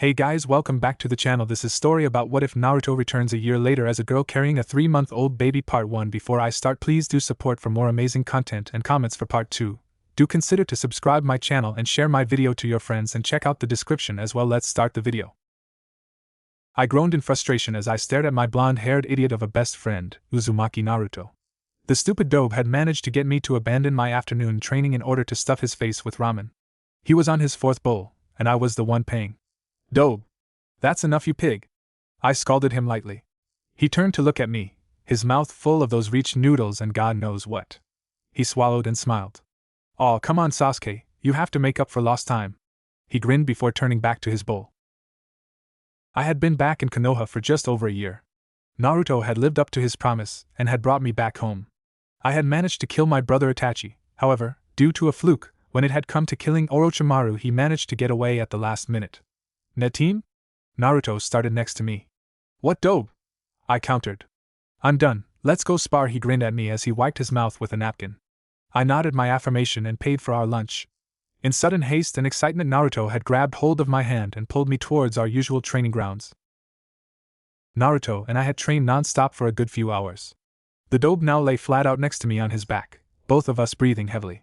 Hey guys, welcome back to the channel. This is story about what if Naruto returns a year later as a girl carrying a 3-month-old baby. Part 1. Before I start, please do support for more amazing content and comments for part 2. Do consider to subscribe my channel and share my video to your friends and check out the description as well. Let's start the video. I groaned in frustration as I stared at my blonde-haired idiot of a best friend, Uzumaki Naruto. The stupid dope had managed to get me to abandon my afternoon training in order to stuff his face with ramen. He was on his 4th bowl, and I was the one paying. Dobe. That's enough, you pig. I scalded him lightly. He turned to look at me, his mouth full of those rich noodles and God knows what. He swallowed and smiled. Aw, come on Sasuke, you have to make up for lost time. He grinned before turning back to his bowl. I had been back in Konoha for just over a year. Naruto had lived up to his promise and had brought me back home. I had managed to kill my brother Itachi, however, due to a fluke, when it had come to killing Orochimaru he managed to get away at the last minute. "Ne team?" Naruto started next to me. "What dope?" I countered. "I'm done, let's go spar." He grinned at me as he wiped his mouth with a napkin. I nodded my affirmation and paid for our lunch. In sudden haste and excitement, Naruto had grabbed hold of my hand and pulled me towards our usual training grounds. Naruto and I had trained non-stop for a good few hours. The dope now lay flat out next to me on his back, both of us breathing heavily.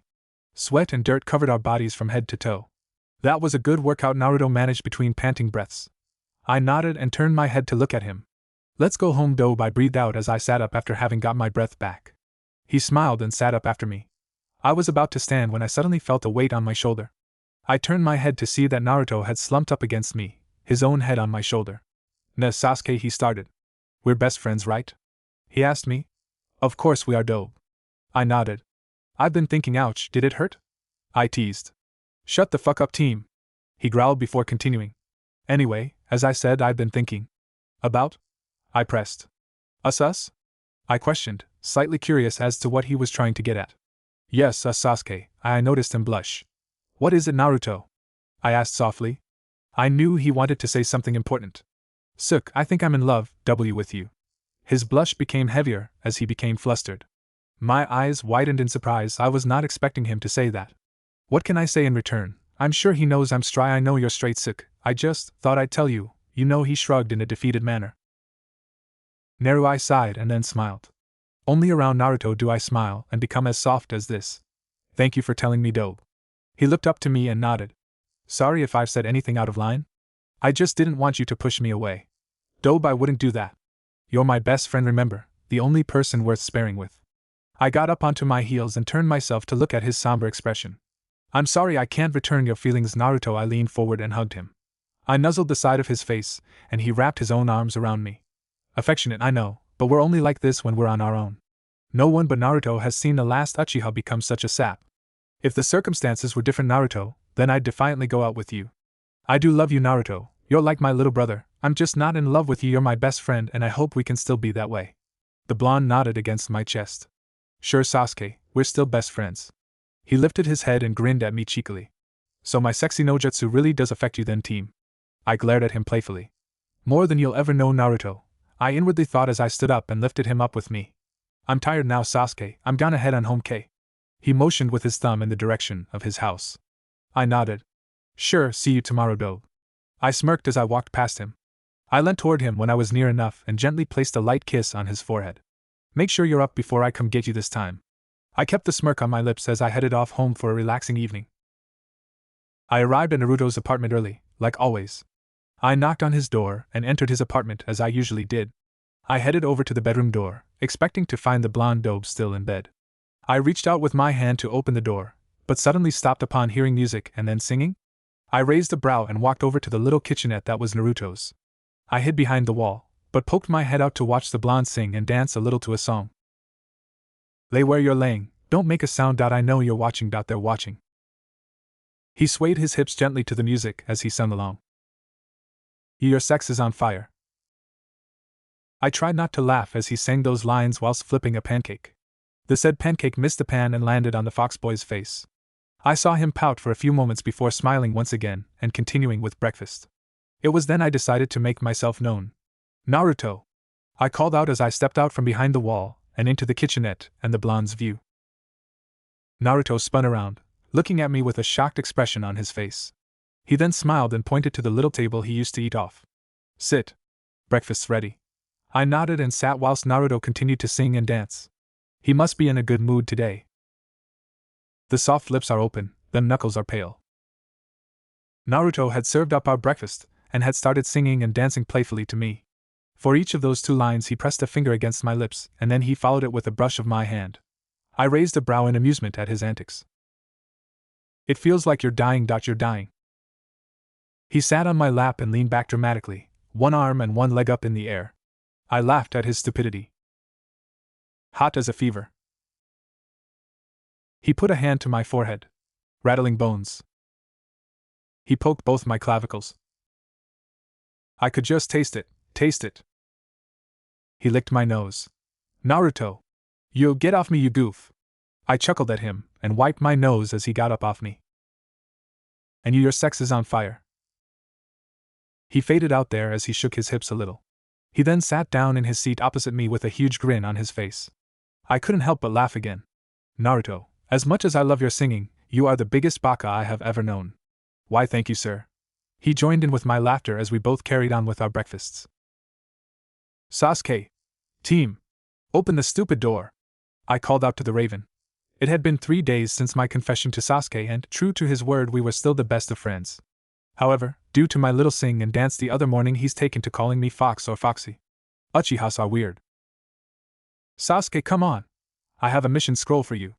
Sweat and dirt covered our bodies from head to toe. "That was a good workout," Naruto managed between panting breaths. I nodded and turned my head to look at him. "Let's go home, dope," I breathed out as I sat up after having got my breath back. He smiled and sat up after me. I was about to stand when I suddenly felt a weight on my shoulder. I turned my head to see that Naruto had slumped up against me, his own head on my shoulder. "Ne Sasuke," he started. "We're best friends, right?" he asked me. "Of course we are, dope." I nodded. "I've been thinking, ouch, did it hurt?" I teased. "Shut the fuck up, team," he growled before continuing. "Anyway, as I said, I've been thinking." "About?" I pressed. Us? I questioned, slightly curious as to what he was trying to get at. "Yes, us, Sasuke," I noticed him blush. "What is it, Naruto?" I asked softly. I knew he wanted to say something important. "Sook, I think I'm in love, with you." His blush became heavier as he became flustered. My eyes widened in surprise. I was not expecting him to say that. What can I say in return? I'm sure he knows I'm straight. "I know you're straight, Sook. I just thought I'd tell you, he shrugged in a defeated manner. I sighed and then smiled. Only around Naruto do I smile and become as soft as this. "Thank you for telling me, dope." He looked up to me and nodded. "Sorry if I've said anything out of line. I just didn't want you to push me away." "Dope, I wouldn't do that. You're my best friend, remember, the only person worth sparing with." I got up onto my heels and turned myself to look at his somber expression. "I'm sorry I can't return your feelings, Naruto." I leaned forward and hugged him. I nuzzled the side of his face, and he wrapped his own arms around me. "Affectionate, I know, but we're only like this when we're on our own. No one but Naruto has seen the last Uchiha become such a sap. If the circumstances were different, Naruto, then I'd defiantly go out with you. I do love you, Naruto, you're like my little brother. I'm just not in love with you. You're my best friend and I hope we can still be that way." The blonde nodded against my chest. "Sure, Sasuke, we're still best friends." He lifted his head and grinned at me cheekily. "So my sexy nojutsu really does affect you then, team?" I glared at him playfully. "More than you'll ever know, Naruto," I inwardly thought as I stood up and lifted him up with me. "I'm tired now, Sasuke, I'm gonna head on home, K." He motioned with his thumb in the direction of his house. I nodded. "Sure, see you tomorrow, dope." I smirked as I walked past him. I leant toward him when I was near enough and gently placed a light kiss on his forehead. "Make sure you're up before I come get you this time." I kept the smirk on my lips as I headed off home for a relaxing evening. I arrived at Naruto's apartment early, like always. I knocked on his door and entered his apartment as I usually did. I headed over to the bedroom door, expecting to find the blonde dope still in bed. I reached out with my hand to open the door, but suddenly stopped upon hearing music and then singing. I raised a brow and walked over to the little kitchenette that was Naruto's. I hid behind the wall, but poked my head out to watch the blonde sing and dance a little to a song. "Lay where you're laying, don't make a sound. I know you're watching. They're watching." He swayed his hips gently to the music as he sang along. "Your sex is on fire." I tried not to laugh as he sang those lines whilst flipping a pancake. The said pancake missed the pan and landed on the foxboy's face. I saw him pout for a few moments before smiling once again and continuing with breakfast. It was then I decided to make myself known. "Naruto," I called out as I stepped out from behind the wall and into the kitchenette and the blonde's view. Naruto spun around, looking at me with a shocked expression on his face. He then smiled and pointed to the little table he used to eat off. Sit. Breakfast's ready. I nodded and sat whilst Naruto continued to sing and dance. He must be in a good mood today. The soft lips are open, the knuckles are pale. Naruto had served up our breakfast, and had started singing and dancing playfully to me. For each of those 2 lines he pressed a finger against my lips, and then he followed it with a brush of my hand. I raised a brow in amusement at his antics. It feels like you're dying. You're dying. He sat on my lap and leaned back dramatically, one arm and one leg up in the air. I laughed at his stupidity. Hot as a fever. He put a hand to my forehead. Rattling bones. He poked both my clavicles. I could just taste it. He licked my nose. Naruto! You get off me, you goof! I chuckled at him, and wiped my nose as he got up off me. And your sex is on fire. He faded out there as he shook his hips a little. He then sat down in his seat opposite me with a huge grin on his face. I couldn't help but laugh again. Naruto, as much as I love your singing, you are the biggest baka I have ever known. Why, thank you, sir. He joined in with my laughter as we both carried on with our breakfasts. Sasuke! Team! Open the stupid door! I called out to the raven. It had been 3 days since my confession to Sasuke, and, true to his word, we were still the best of friends. However, due to my little sing and dance the other morning, he's taken to calling me Fox or Foxy. Uchihas are weird. Sasuke, come on! I have a mission scroll for you.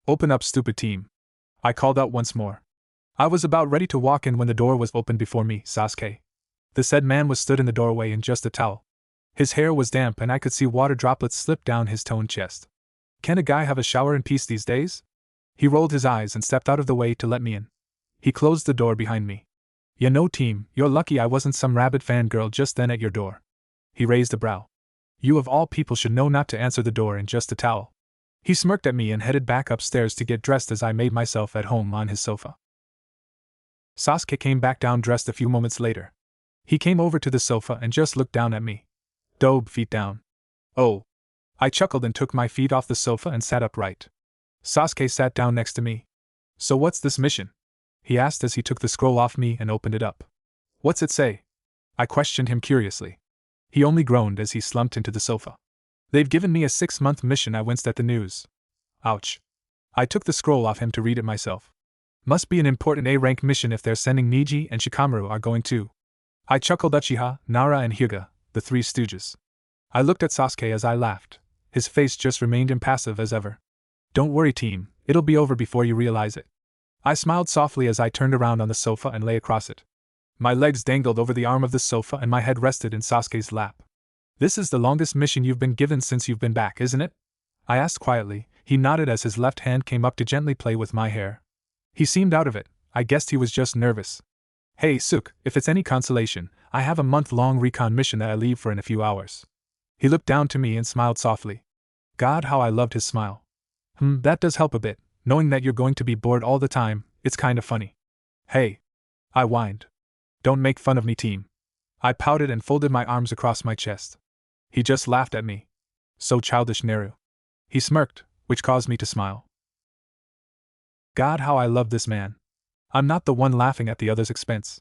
Open up, stupid team. I called out once more. I was about ready to walk in when the door was opened before me. Sasuke. The said man was stood in the doorway in just a towel. His hair was damp and I could see water droplets slip down his toned chest. Can a guy have a shower in peace these days? He rolled his eyes and stepped out of the way to let me in. He closed the door behind me. You know, team, you're lucky I wasn't some rabid fangirl just then at your door. He raised a brow. You of all people should know not to answer the door in just a towel. He smirked at me and headed back upstairs to get dressed as I made myself at home on his sofa. Sasuke came back down dressed a few moments later. He came over to the sofa and just looked down at me. Dobe, feet down. Oh. I chuckled and took my feet off the sofa and sat upright. Sasuke sat down next to me. So what's this mission? He asked as he took the scroll off me and opened it up. What's it say? I questioned him curiously. He only groaned as he slumped into the sofa. They've given me a 6-month mission. I winced at the news. Ouch. I took the scroll off him to read it myself. Must be an important A-rank mission if they're sending Niji and Shikamaru are going too. I chuckled. Uchiha, Nara and Hyuga, the 3 stooges. I looked at Sasuke as I laughed. His face just remained impassive as ever. Don't worry, team, it'll be over before you realize it. I smiled softly as I turned around on the sofa and lay across it. My legs dangled over the arm of the sofa and my head rested in Sasuke's lap. This is the longest mission you've been given since you've been back, isn't it? I asked quietly. He nodded as his left hand came up to gently play with my hair. He seemed out of it. I guessed he was just nervous. Hey, Suk, if it's any consolation, I have a month-long recon mission that I leave for in a few hours. He looked down to me and smiled softly. God, how I loved his smile. That does help a bit, knowing that you're going to be bored all the time. It's kind of funny. Hey. I whined. Don't make fun of me, team. I pouted and folded my arms across my chest. He just laughed at me. So childish, Naru. He smirked, which caused me to smile. God, how I love this man. I'm not the one laughing at the other's expense.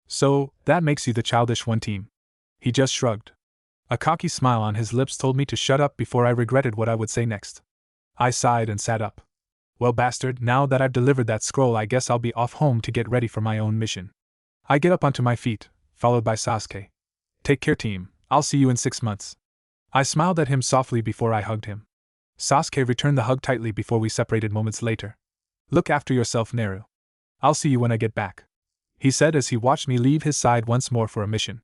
So, that makes you the childish one, team. He just shrugged. A cocky smile on his lips told me to shut up before I regretted what I would say next. I sighed and sat up. Well, bastard, now that I've delivered that scroll, I guess I'll be off home to get ready for my own mission. I get up onto my feet, followed by Sasuke. Take care, team. I'll see you in 6 months. I smiled at him softly before I hugged him. Sasuke returned the hug tightly before we separated moments later. Look after yourself, Naru. I'll see you when I get back, he said as he watched me leave his side once more for a mission.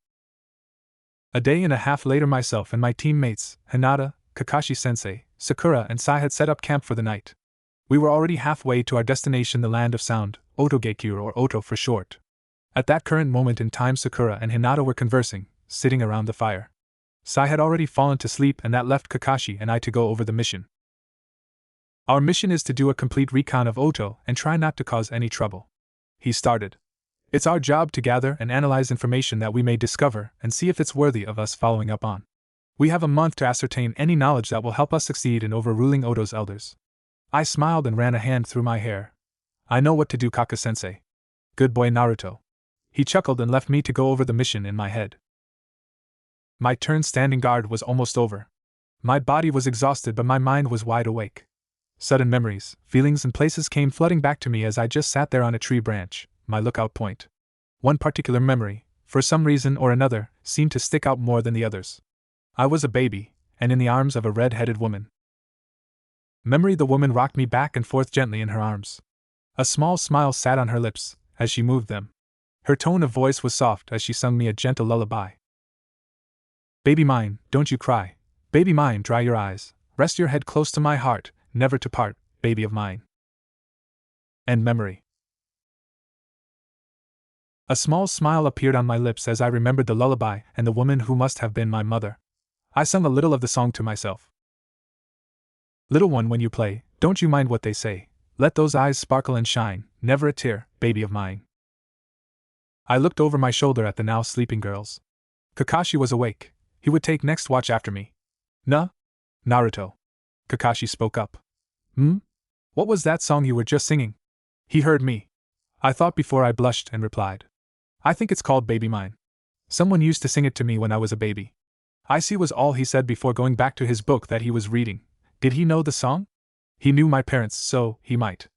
A day and a half later, myself and my teammates, Hinata, Kakashi-sensei, Sakura and Sai had set up camp for the night. We were already halfway to our destination, the Land of Sound, Otogekure or Oto for short. At that current moment in time, Sakura and Hinata were conversing, sitting around the fire. Sai had already fallen to sleep, and that left Kakashi and I to go over the mission. Our mission is to do a complete recon of Oto and try not to cause any trouble. He started. It's our job to gather and analyze information that we may discover and see if it's worthy of us following up on. We have a month to ascertain any knowledge that will help us succeed in overruling Oto's elders. I smiled and ran a hand through my hair. I know what to do, Kaka-sensei. Good boy, Naruto. He chuckled and left me to go over the mission in my head. My turn standing guard was almost over. My body was exhausted, but my mind was wide awake. Sudden memories, feelings, and places came flooding back to me as I just sat there on a tree branch, my lookout point. One particular memory, for some reason or another, seemed to stick out more than the others. I was a baby, and in the arms of a red-headed woman. Memory: the woman rocked me back and forth gently in her arms. A small smile sat on her lips as she moved them. Her tone of voice was soft as she sung me a gentle lullaby. Baby mine, don't you cry. Baby mine, dry your eyes. Rest your head close to my heart, never to part, baby of mine. End memory. A small smile appeared on my lips as I remembered the lullaby and the woman who must have been my mother. I sung a little of the song to myself. Little one, when you play, don't you mind what they say. Let those eyes sparkle and shine, never a tear, baby of mine. I looked over my shoulder at the now sleeping girls. Kakashi was awake. He would take next watch after me. Naruto. Kakashi spoke up. What was that song you were just singing? He heard me. I thought before I blushed and replied. I think it's called Baby Mine. Someone used to sing it to me when I was a baby. I see, was all he said before going back to his book that he was reading. Did he know the song? He knew my parents, so he might.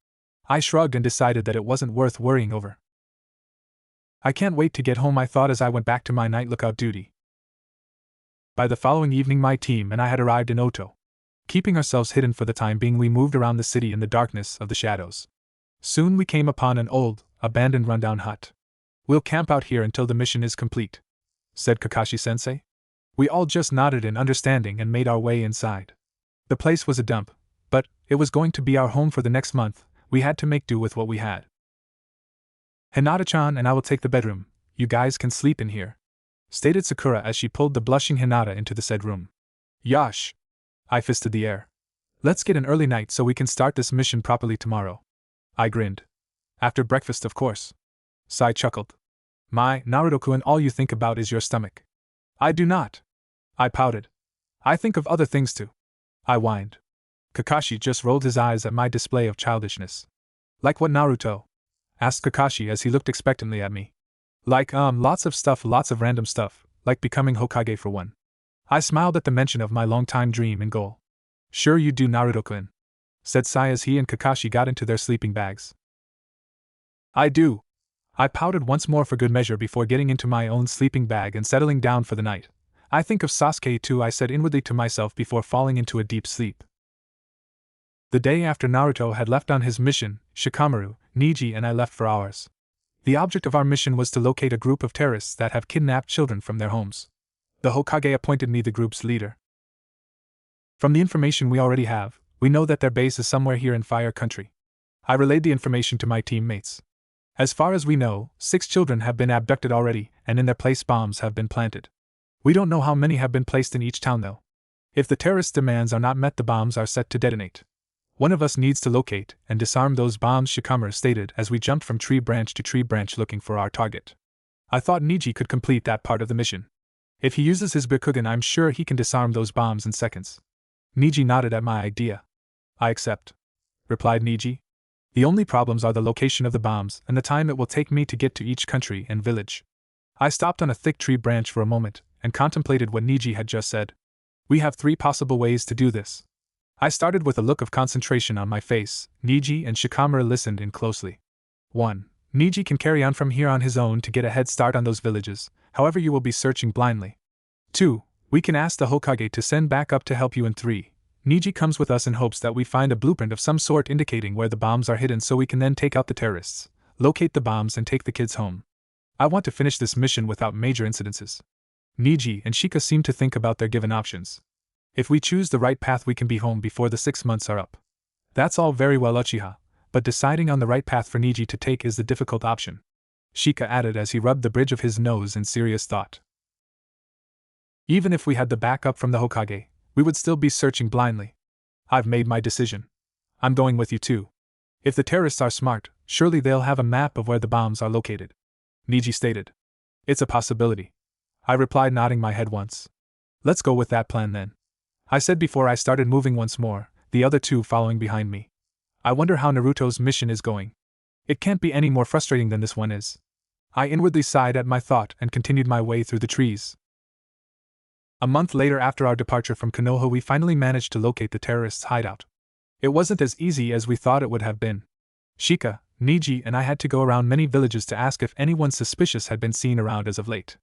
I shrugged and decided that it wasn't worth worrying over. I can't wait to get home, I thought as I went back to my night lookout duty. By the following evening, my team and I had arrived in Oto. Keeping ourselves hidden for the time being, we moved around the city in the darkness of the shadows. Soon we came upon an old, abandoned, rundown hut. We'll camp out here until the mission is complete, said Kakashi-sensei. We all just nodded in understanding and made our way inside. The place was a dump, but it was going to be our home for the next month. We had to make do with what we had. Hinata-chan and I will take the bedroom. You guys can sleep in here, stated Sakura as she pulled the blushing Hinata into the said room. Yosh! I fisted the air. Let's get an early night so we can start this mission properly tomorrow. I grinned. After breakfast, of course. Sai chuckled. My, Naruto-kun, all you think about is your stomach. I do not. I pouted. I think of other things too. I whined. Kakashi just rolled his eyes at my display of childishness. Like what, Naruto? Asked Kakashi as he looked expectantly at me. Like, lots of stuff, lots of random stuff, like becoming Hokage for one. I smiled at the mention of my long-time dream and goal. Sure you do, Naruto-kun, said Sai as he and Kakashi got into their sleeping bags. I do. I pouted once more for good measure before getting into my own sleeping bag and settling down for the night. I think of Sasuke too, I said inwardly to myself before falling into a deep sleep. The day after Naruto had left on his mission, Shikamaru, Niji and I left for ours. The object of our mission was to locate a group of terrorists that have kidnapped children from their homes. The Hokage appointed me the group's leader. From the information we already have, we know that their base is somewhere here in Fire Country. I relayed the information to my teammates. As far as we know, 6 children have been abducted already, and in their place bombs have been planted. We don't know how many have been placed in each town though. If the terrorists' demands are not met, the bombs are set to detonate. One of us needs to locate and disarm those bombs, Shikamaru stated as we jumped from tree branch to tree branch looking for our target. I thought Niji could complete that part of the mission. If he uses his Byakugan, I'm sure he can disarm those bombs in seconds. Niji nodded at my idea. I accept, replied Niji. The only problems are the location of the bombs and the time it will take me to get to each country and village. I stopped on a thick tree branch for a moment and contemplated what Niji had just said. We have 3 possible ways to do this. I started with a look of concentration on my face. Niji and Shikamaru listened in closely. 1. Niji can carry on from here on his own to get a head start on those villages, however you will be searching blindly. 2. We can ask the Hokage to send back up to help you. And 3. Niji comes with us in hopes that we find a blueprint of some sort indicating where the bombs are hidden so we can then take out the terrorists, locate the bombs and take the kids home. I want to finish this mission without major incidences. Niji and Shika seem to think about their given options. If we choose the right path, we can be home before the 6 months are up. That's all very well, Uchiha, but deciding on the right path for Niji to take is the difficult option, Shika added as he rubbed the bridge of his nose in serious thought. Even if we had the backup from the Hokage, we would still be searching blindly. I've made my decision. I'm going with you too. If the terrorists are smart, surely they'll have a map of where the bombs are located, Niji stated. It's a possibility, I replied, nodding my head once. Let's go with that plan then, I said before I started moving once more, the other 2 following behind me. I wonder how Naruto's mission is going. It can't be any more frustrating than this one is. I inwardly sighed at my thought and continued my way through the trees. A month later, after our departure from Konoha, we finally managed to locate the terrorists' hideout. It wasn't as easy as we thought it would have been. Shika, Niji, and I had to go around many villages to ask if anyone suspicious had been seen around as of late.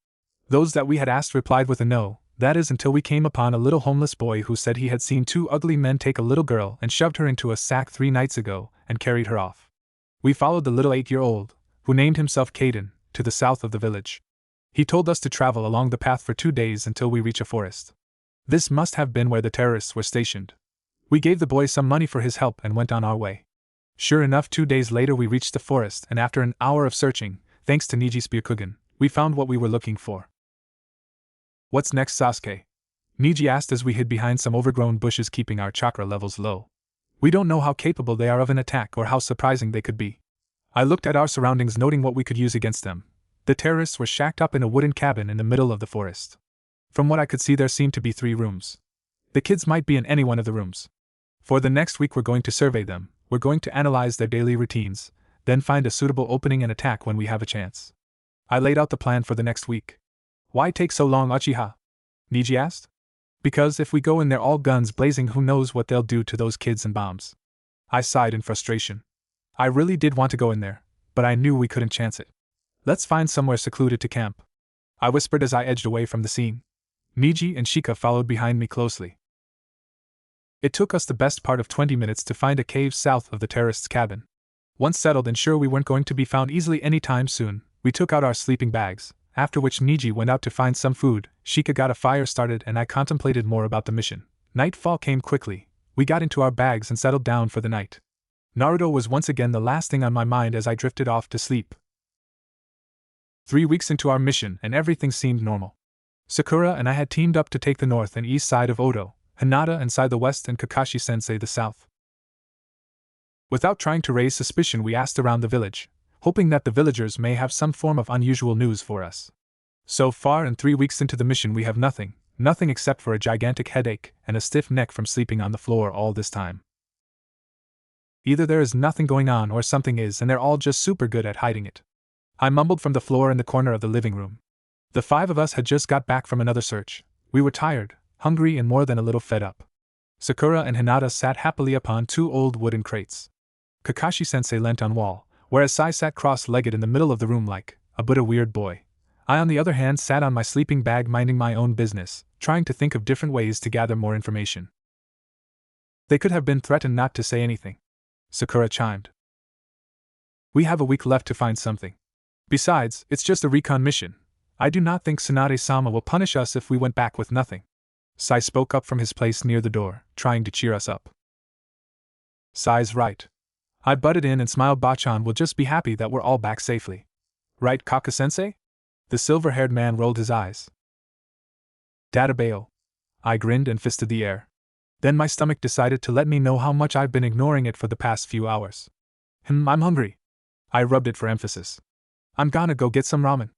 Those that we had asked replied with a no, that is until we came upon a little homeless boy who said he had seen two ugly men take a little girl and shoved her into a sack 3 nights ago and carried her off. We followed the little 8-year-old, who named himself Caden, to the south of the village. He told us to travel along the path for 2 days until we reach a forest. This must have been where the terrorists were stationed. We gave the boy some money for his help and went on our way. Sure enough, 2 days later we reached the forest, and after an hour of searching, thanks to Niji's Byakugan, we found what we were looking for. What's next, Sasuke? Niji asked as we hid behind some overgrown bushes, keeping our chakra levels low. We don't know how capable they are of an attack or how surprising they could be. I looked at our surroundings, noting what we could use against them. The terrorists were shacked up in a wooden cabin in the middle of the forest. From what I could see, there seemed to be 3 rooms. The kids might be in any one of the rooms. For the next week we're going to survey them, we're going to analyze their daily routines, then find a suitable opening and attack when we have a chance. I laid out the plan for the next week. Why take so long, Uchiha? Niji asked. Because if we go in there all guns blazing, who knows what they'll do to those kids and bombs. I sighed in frustration. I really did want to go in there, but I knew we couldn't chance it. Let's find somewhere secluded to camp, I whispered as I edged away from the scene. Niji and Shika followed behind me closely. It took us the best part of 20 minutes to find a cave south of the terrorists' cabin. Once settled and sure we weren't going to be found easily anytime soon, we took out our sleeping bags, after which Niji went out to find some food, Shika got a fire started, and I contemplated more about the mission. Nightfall came quickly. We got into our bags and settled down for the night. Naruto was once again the last thing on my mind as I drifted off to sleep. 3 weeks into our mission and everything seemed normal. Sakura and I had teamed up to take the north and east side of Odo, Hinata inside the west, and Kakashi-sensei the south. Without trying to raise suspicion, we asked around the village, hoping that the villagers may have some form of unusual news for us. So far, in 3 weeks into the mission, we have nothing except for a gigantic headache and a stiff neck from sleeping on the floor all this time. Either there is nothing going on or something is, and they're all just super good at hiding it. I mumbled from the floor in the corner of the living room. The 5 of us had just got back from another search. We were tired, hungry, and more than a little fed up. Sakura and Hinata sat happily upon 2 old wooden crates. Kakashi-sensei leant on wall, whereas Sai sat cross-legged in the middle of the room like a bit of weird boy. I, on the other hand, sat on my sleeping bag minding my own business, trying to think of different ways to gather more information. They could have been threatened not to say anything, Sakura chimed. We have a week left to find something. Besides, it's just a recon mission. I do not think Tsunade-sama will punish us if we went back with nothing. Sai spoke up from his place near the door, trying to cheer us up. Sai's right. I butted in and smiled. Bachan will just be happy that we're all back safely. Right, Kaka-sensei? The silver-haired man rolled his eyes. Databeo. I grinned and fisted the air. Then my stomach decided to let me know how much I've been ignoring it for the past few hours. I'm hungry. I rubbed it for emphasis. I'm gonna go get some ramen.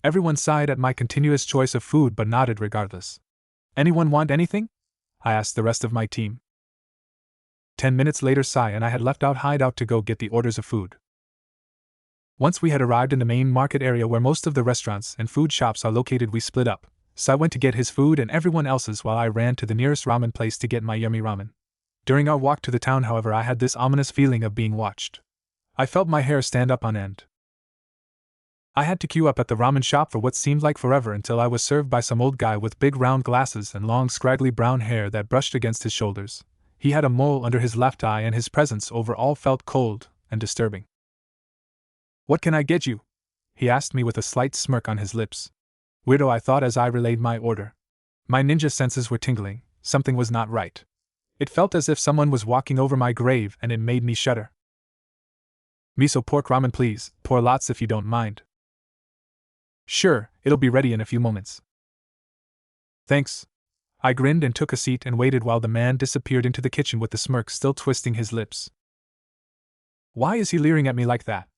Everyone sighed at my continuous choice of food but nodded regardless. Anyone want anything? I asked the rest of my team. 10 minutes later, Sai and I had left out hideout to go get the orders of food. Once we had arrived in the main market area where most of the restaurants and food shops are located, we split up. Sai went to get his food and everyone else's while I ran to the nearest ramen place to get my yummy ramen. During our walk to the town, however, I had this ominous feeling of being watched. I felt my hair stand up on end. I had to queue up at the ramen shop for what seemed like forever until I was served by some old guy with big round glasses and long scraggly brown hair that brushed against his shoulders. He had a mole under his left eye and his presence overall felt cold and disturbing. What can I get you? He asked me with a slight smirk on his lips. Weirdo, I thought as I relayed my order. My ninja senses were tingling. Something was not right. It felt as if someone was walking over my grave and it made me shudder. Miso pork ramen please, pour lots if you don't mind. Sure, it'll be ready in a few moments. Thanks. I grinned and took a seat and waited while the man disappeared into the kitchen with the smirk still twisting his lips. Why is he leering at me like that?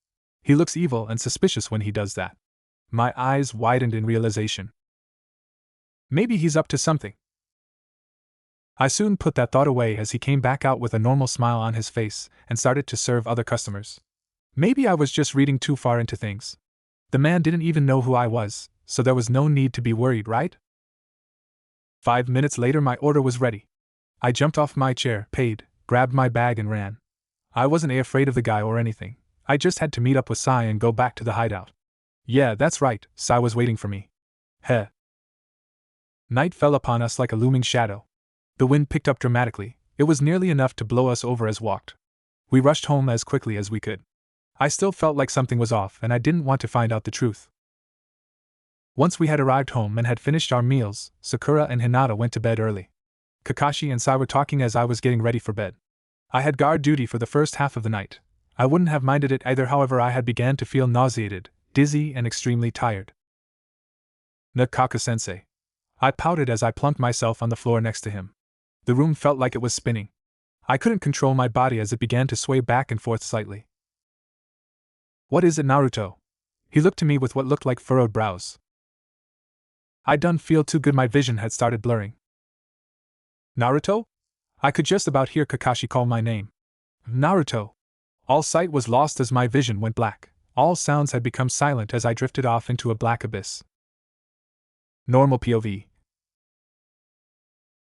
He looks evil and suspicious when he does that. My eyes widened in realization. Maybe he's up to something. I soon put that thought away as he came back out with a normal smile on his face and started to serve other customers. Maybe I was just reading too far into things. The man didn't even know who I was, so there was no need to be worried, right? 5 minutes later, my order was ready. I jumped off my chair, paid, grabbed my bag, and ran. I wasn't afraid of the guy or anything. I just had to meet up with Sai and go back to the hideout. Yeah, that's right, Sai was waiting for me. Heh. Night fell upon us like a looming shadow. The wind picked up dramatically. It was nearly enough to blow us over as walked. We rushed home as quickly as we could. I still felt like something was off, and I didn't want to find out the truth. Once we had arrived home and had finished our meals, Sakura and Hinata went to bed early. Kakashi and Sai were talking as I was getting ready for bed. I had guard duty for the first half of the night. I wouldn't have minded it either, however I had begun to feel nauseated, dizzy, and extremely tired. Nakaka-sensei. I pouted as I plunked myself on the floor next to him. The room felt like it was spinning. I couldn't control my body as it began to sway back and forth slightly. What is it, Naruto? He looked to me with what looked like furrowed brows. I done feel too good, my vision had started blurring. Naruto? I could just about hear Kakashi call my name. Naruto. All sight was lost as my vision went black. All sounds had become silent as I drifted off into a black abyss. Normal POV.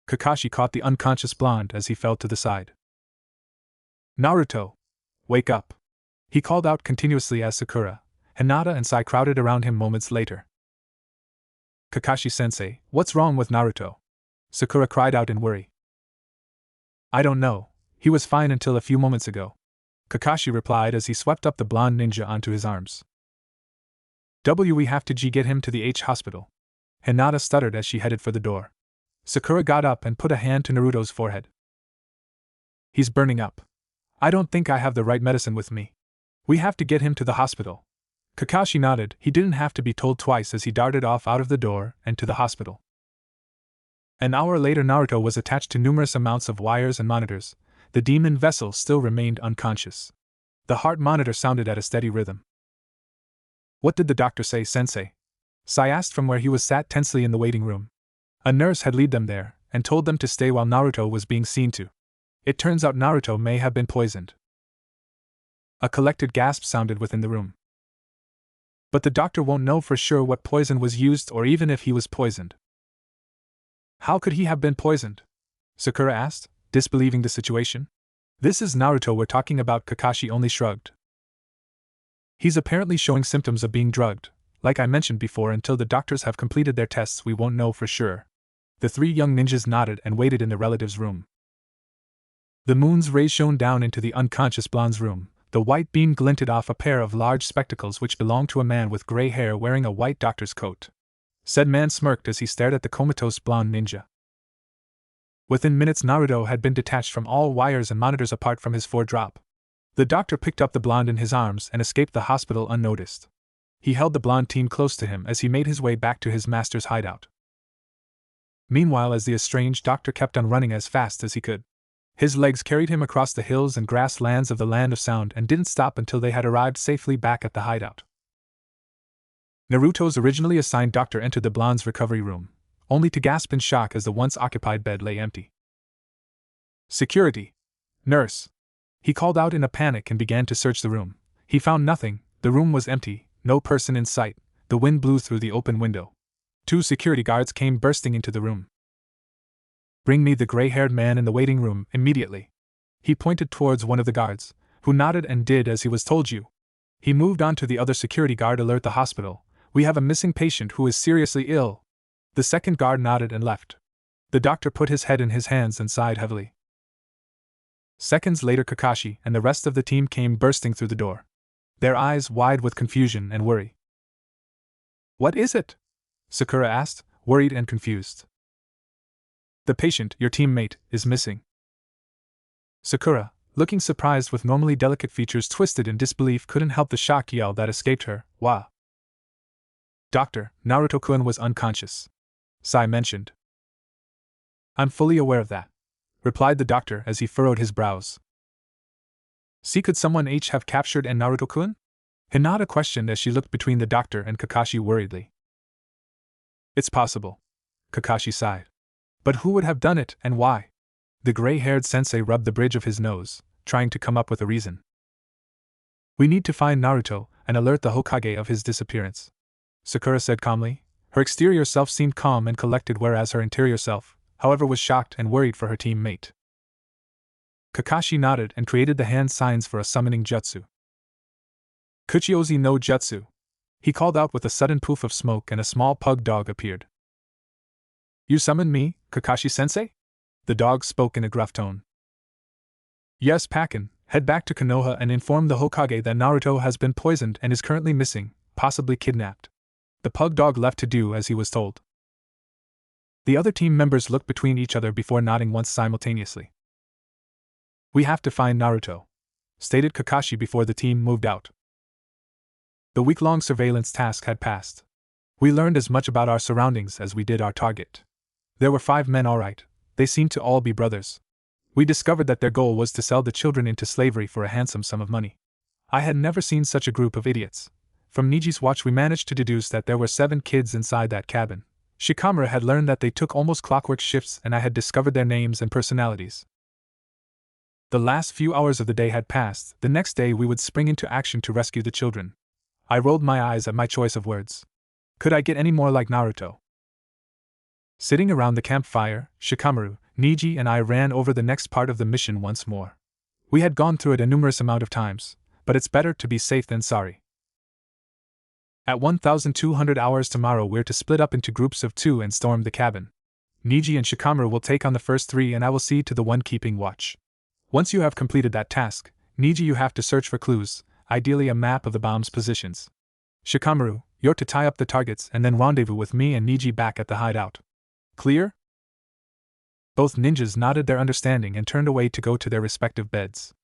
Kakashi caught the unconscious blonde as he fell to the side. Naruto! Wake up! He called out continuously as Sakura, Hinata, and Sai crowded around him moments later. Kakashi-sensei, what's wrong with Naruto? Sakura cried out in worry. I don't know, he was fine until a few moments ago, Kakashi replied as he swept up the blonde ninja onto his arms. We have to get him to the H hospital. Hinata stuttered as she headed for the door. Sakura got up and put a hand to Naruto's forehead. He's burning up. I don't think I have the right medicine with me. We have to get him to the hospital. Kakashi nodded. He didn't have to be told twice as he darted off out of the door and to the hospital. An hour later, Naruto was attached to numerous amounts of wires and monitors. The demon vessel still remained unconscious. The heart monitor sounded at a steady rhythm. What did the doctor say, sensei? Sai asked from where he was sat tensely in the waiting room. A nurse had led them there, and told them to stay while Naruto was being seen to. It turns out Naruto may have been poisoned. A collected gasp sounded within the room. But the doctor won't know for sure what poison was used or even if he was poisoned. How could he have been poisoned? Sakura asked, disbelieving the situation. This is Naruto we're talking about, Kakashi only shrugged. He's apparently showing symptoms of being drugged. Like I mentioned before, until the doctors have completed their tests we won't know for sure. The three young ninjas nodded and waited in their relative's room. The moon's rays shone down into the unconscious blonde's room. The white beam glinted off a pair of large spectacles which belonged to a man with gray hair wearing a white doctor's coat. Said man smirked as he stared at the comatose blonde ninja. Within minutes, Naruto had been detached from all wires and monitors apart from his foredrop. The doctor picked up the blonde in his arms and escaped the hospital unnoticed. He held the blonde team close to him as he made his way back to his master's hideout. Meanwhile, as the estranged doctor kept on running as fast as he could. His legs carried him across the hills and grasslands of the Land of Sound and didn't stop until they had arrived safely back at the hideout. Naruto's originally assigned doctor entered the blonde's recovery room, only to gasp in shock as the once occupied bed lay empty. Security! Nurse! He called out in a panic and began to search the room. He found nothing. The room was empty, no person in sight. The wind blew through the open window. 2 security guards came bursting into the room. Bring me the gray-haired man in the waiting room immediately. He pointed towards one of the guards, who nodded and did as he was told. He moved on to the other security guard. Alert the hospital. We have a missing patient who is seriously ill. The second guard nodded and left. The doctor put his head in his hands and sighed heavily. Seconds later, Kakashi and the rest of the team came bursting through the door, their eyes wide with confusion and worry. What is it? Sakura asked, worried and confused. The patient, your teammate, is missing. Sakura, looking surprised with normally delicate features twisted in disbelief, couldn't help the shocked yell that escaped her. Wah! Doctor, Naruto-kun was unconscious, Sai mentioned. I'm fully aware of that, replied the doctor as he furrowed his brows. See, could someone have captured Naruto-kun? Hinata questioned as she looked between the doctor and Kakashi worriedly. It's possible, Kakashi sighed. But who would have done it, and why? The gray-haired sensei rubbed the bridge of his nose, trying to come up with a reason. We need to find Naruto, and alert the Hokage of his disappearance. Sakura said calmly. Her exterior self seemed calm and collected, whereas her interior self, however, was shocked and worried for her teammate. Kakashi nodded and created the hand signs for a summoning jutsu. Kuchiozi no jutsu, he called out with a sudden poof of smoke, and a small pug dog appeared. You summoned me, Kakashi-sensei? The dog spoke in a gruff tone. Yes, Pakin, head back to Konoha and inform the Hokage that Naruto has been poisoned and is currently missing, possibly kidnapped. The pug dog left to do as he was told. The other team members looked between each other before nodding once simultaneously. We have to find Naruto, stated Kakashi before the team moved out. The week-long surveillance task had passed. We learned as much about our surroundings as we did our target. There were 5 men, all right. They seemed to all be brothers. We discovered that their goal was to sell the children into slavery for a handsome sum of money. I had never seen such a group of idiots. From Niji's watch we managed to deduce that there were 7 kids inside that cabin. Shikamaru had learned that they took almost clockwork shifts, and I had discovered their names and personalities. The last few hours of the day had passed. The next day we would spring into action to rescue the children. I rolled my eyes at my choice of words. Could I get any more like Naruto? Sitting around the campfire, Shikamaru, Niji and I ran over the next part of the mission once more. We had gone through it a numerous amount of times, but it's better to be safe than sorry. At 1,200 hours tomorrow we're to split up into groups of 2 and storm the cabin. Niji and Shikamaru will take on the first 3 and I will see to the one keeping watch. Once you have completed that task, Niji, you have to search for clues, ideally a map of the bomb's positions. Shikamaru, you're to tie up the targets and then rendezvous with me and Niji back at the hideout. Clear? Both ninjas nodded their understanding and turned away to go to their respective beds.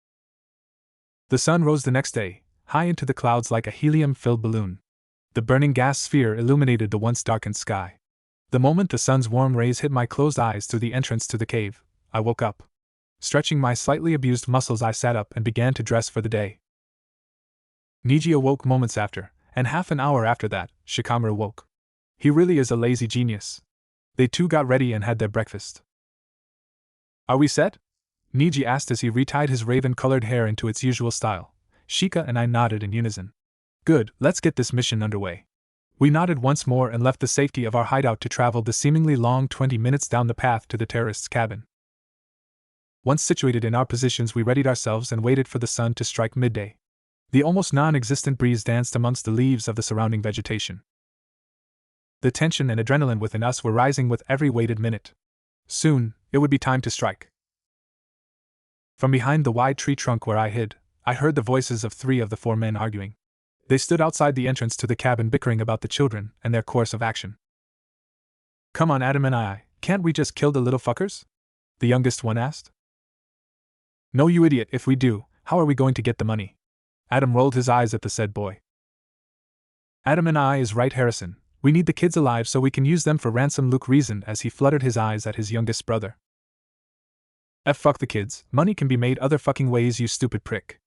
The sun rose the next day, high into the clouds like a helium-filled balloon. The burning gas sphere illuminated the once darkened sky. The moment the sun's warm rays hit my closed eyes through the entrance to the cave, I woke up. Stretching my slightly abused muscles, I sat up and began to dress for the day. Niji awoke moments after, and half an hour after that, Shikamaru woke. He really is a lazy genius. They too got ready and had their breakfast. Are we set? Niji asked as he retied his raven-colored hair into its usual style. Shika and I nodded in unison. Good, let's get this mission underway. We nodded once more and left the safety of our hideout to travel the seemingly long 20 minutes down the path to the terrorists' cabin. Once situated in our positions, we readied ourselves and waited for the sun to strike midday. The almost non-existent breeze danced amongst the leaves of the surrounding vegetation. The tension and adrenaline within us were rising with every waited minute. Soon, it would be time to strike. From behind the wide tree trunk where I hid, I heard the voices of 3 of the 4 men arguing. They stood outside the entrance to the cabin bickering about the children and their course of action. Come on, Adam and I, can't we just kill the little fuckers? The youngest one asked. No, you idiot, if we do, how are we going to get the money? Adam rolled his eyes at the said boy. Adam and I is right, Harrison. We need the kids alive so we can use them for ransom, Luke reasoned as he fluttered his eyes at his youngest brother. Fuck the kids, money can be made other fucking ways, you stupid prick.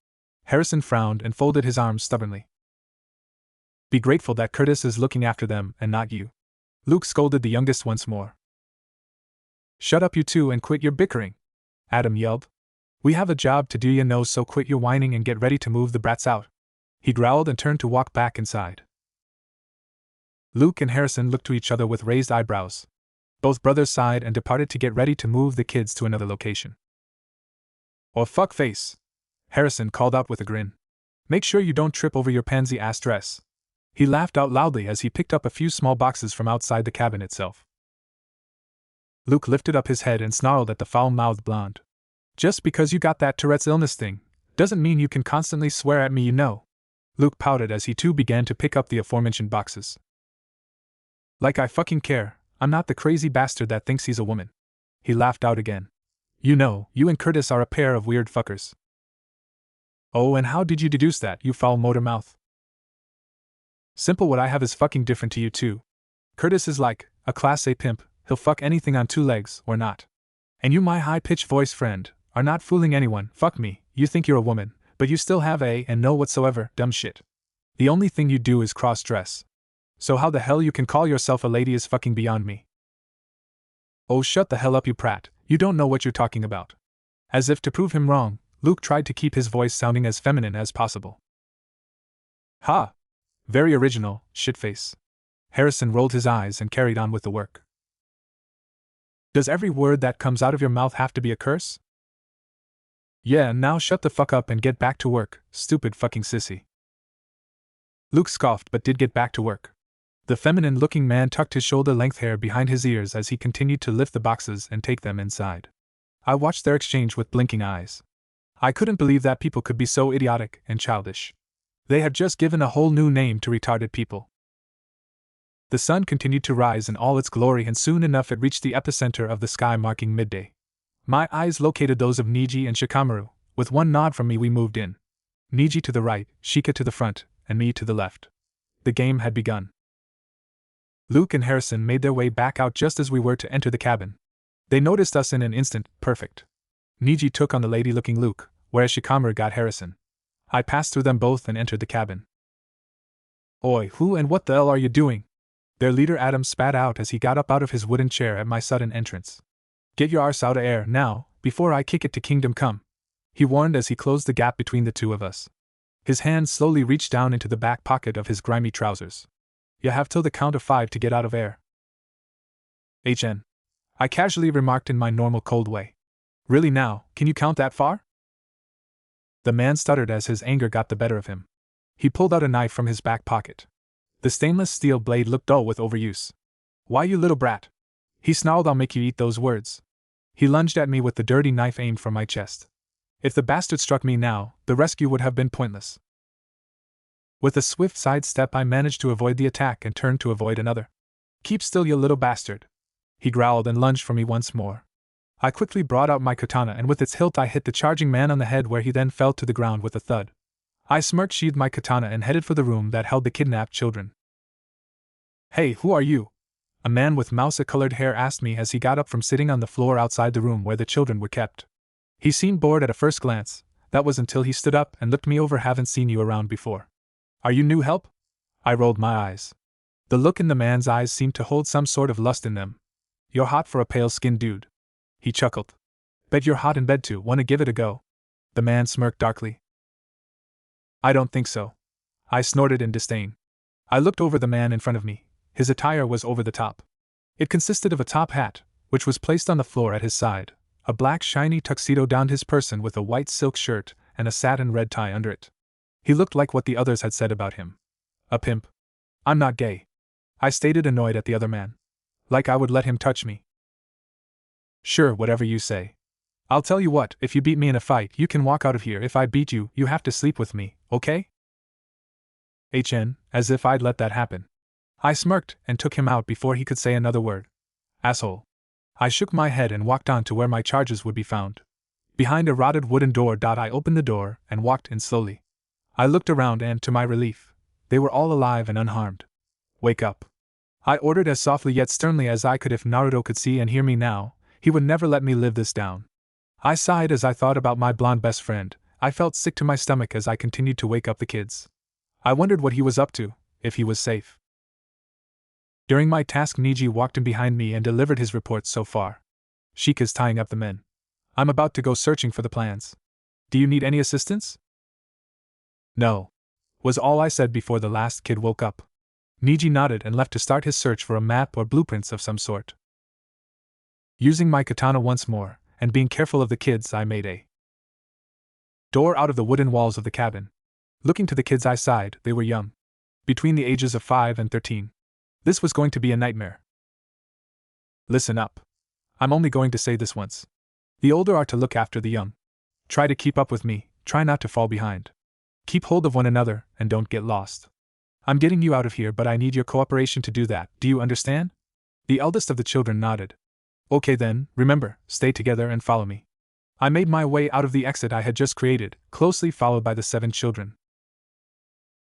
Harrison frowned and folded his arms stubbornly. Be grateful that Curtis is looking after them and not you. Luke scolded the youngest once more. Shut up you two and quit your bickering, Adam yelled. We have a job to do, you know, so quit your whining and get ready to move the brats out. He growled and turned to walk back inside. Luke and Harrison looked to each other with raised eyebrows. Both brothers sighed and departed to get ready to move the kids to another location. Oh fuckface, Harrison called out with a grin. Make sure you don't trip over your pansy-ass dress. He laughed out loudly as he picked up a few small boxes from outside the cabin itself. Luke lifted up his head and snarled at the foul-mouthed blonde. Just because you got that Tourette's illness thing, doesn't mean you can constantly swear at me, you know. Luke pouted as he too began to pick up the aforementioned boxes. Like I fucking care, I'm not the crazy bastard that thinks he's a woman. He laughed out again. You know, you and Curtis are a pair of weird fuckers. Oh, and how did you deduce that, you foul motor mouth? Simple, what I have is fucking different to you too. Curtis is like a class A pimp, he'll fuck anything on 2 legs or not. And you, my high-pitched voice friend, are not fooling anyone. Fuck me, you think you're a woman, but you still have a and no whatsoever dumb shit. The only thing you do is cross-dress. So how the hell you can call yourself a lady is fucking beyond me. Oh, shut the hell up, you prat, you don't know what you're talking about. As if to prove him wrong, Luke tried to keep his voice sounding as feminine as possible. Ha! Very original, shitface. Harrison rolled his eyes and carried on with the work. Does every word that comes out of your mouth have to be a curse? Yeah, now shut the fuck up and get back to work, stupid fucking sissy. Luke scoffed but did get back to work. The feminine-looking man tucked his shoulder-length hair behind his ears as he continued to lift the boxes and take them inside. I watched their exchange with blinking eyes. I couldn't believe that people could be so idiotic and childish. They had just given a whole new name to retarded people. The sun continued to rise in all its glory, and soon enough it reached the epicenter of the sky, marking midday. My eyes located those of Niji and Shikamaru. With one nod from me, we moved in. Niji to the right, Shika to the front, and me to the left. The game had begun. Luke and Harrison made their way back out just as we were to enter the cabin. They noticed us in an instant. Perfect. Niji took on the lady-looking Luke, whereas Shikamaru got Harrison. I passed through them both and entered the cabin. Oi, who and what the hell are you doing? Their leader Adam spat out as he got up out of his wooden chair at my sudden entrance. Get your arse out of air, now, before I kick it to kingdom come, he warned as he closed the gap between the two of us. His hand slowly reached down into the back pocket of his grimy trousers. You have till the count of 5 to get out of air. HN. I casually remarked in my normal cold way. Really now, can you count that far? The man stuttered as his anger got the better of him. He pulled out a knife from his back pocket. The stainless steel blade looked dull with overuse. Why, you little brat? He snarled, I'll make you eat those words. He lunged at me with the dirty knife aimed for my chest. If the bastard struck me now, the rescue would have been pointless. With a swift sidestep, I managed to avoid the attack and turned to avoid another. Keep still, you little bastard. He growled and lunged for me once more. I quickly brought out my katana, and with its hilt I hit the charging man on the head, where he then fell to the ground with a thud. I smirked, sheathed my katana, and headed for the room that held the kidnapped children. Hey, who are you? A man with mouse-colored hair asked me as he got up from sitting on the floor outside the room where the children were kept. He seemed bored at a first glance. That was until he stood up and looked me over. Haven't seen you around before. Are you new help? I rolled my eyes. The look in the man's eyes seemed to hold some sort of lust in them. You're hot for a pale-skinned dude. He chuckled. Bet you're hot in bed too. Wanna give it a go? The man smirked darkly. I don't think so. I snorted in disdain. I looked over the man in front of me. His attire was over the top. It consisted of a top hat, which was placed on the floor at his side, a black shiny tuxedo down his person with a white silk shirt and a satin red tie under it. He looked like what the others had said about him. A pimp. I'm not gay. I stated, annoyed at the other man. Like I would let him touch me. Sure, whatever you say. I'll tell you what, if you beat me in a fight, you can walk out of here. If I beat you, you have to sleep with me, okay? HN, as if I'd let that happen. I smirked and took him out before he could say another word. Asshole. I shook my head and walked on to where my charges would be found. Behind a rotted wooden door. I opened the door and walked in slowly. I looked around and, to my relief, they were all alive and unharmed. Wake up. I ordered as softly yet sternly as I could. If Naruto could see and hear me now, he would never let me live this down. I sighed as I thought about my blonde best friend. I felt sick to my stomach as I continued to wake up the kids. I wondered what he was up to, if he was safe. During my task, Niji walked in behind me and delivered his report so far. Shika's tying up the men. I'm about to go searching for the plans. Do you need any assistance? No, was all I said before the last kid woke up. Niji nodded and left to start his search for a map or blueprints of some sort. Using my katana once more, and being careful of the kids, I made a door out of the wooden walls of the cabin. Looking to the kids, I sighed. They were young. Between the ages of 5 and 13. This was going to be a nightmare. Listen up. I'm only going to say this once. The older are to look after the young. Try to keep up with me, try not to fall behind. Keep hold of one another, and don't get lost. I'm getting you out of here, but I need your cooperation to do that. Do you understand? The eldest of the children nodded. Okay then, remember, stay together and follow me. I made my way out of the exit I had just created, closely followed by the 7 children.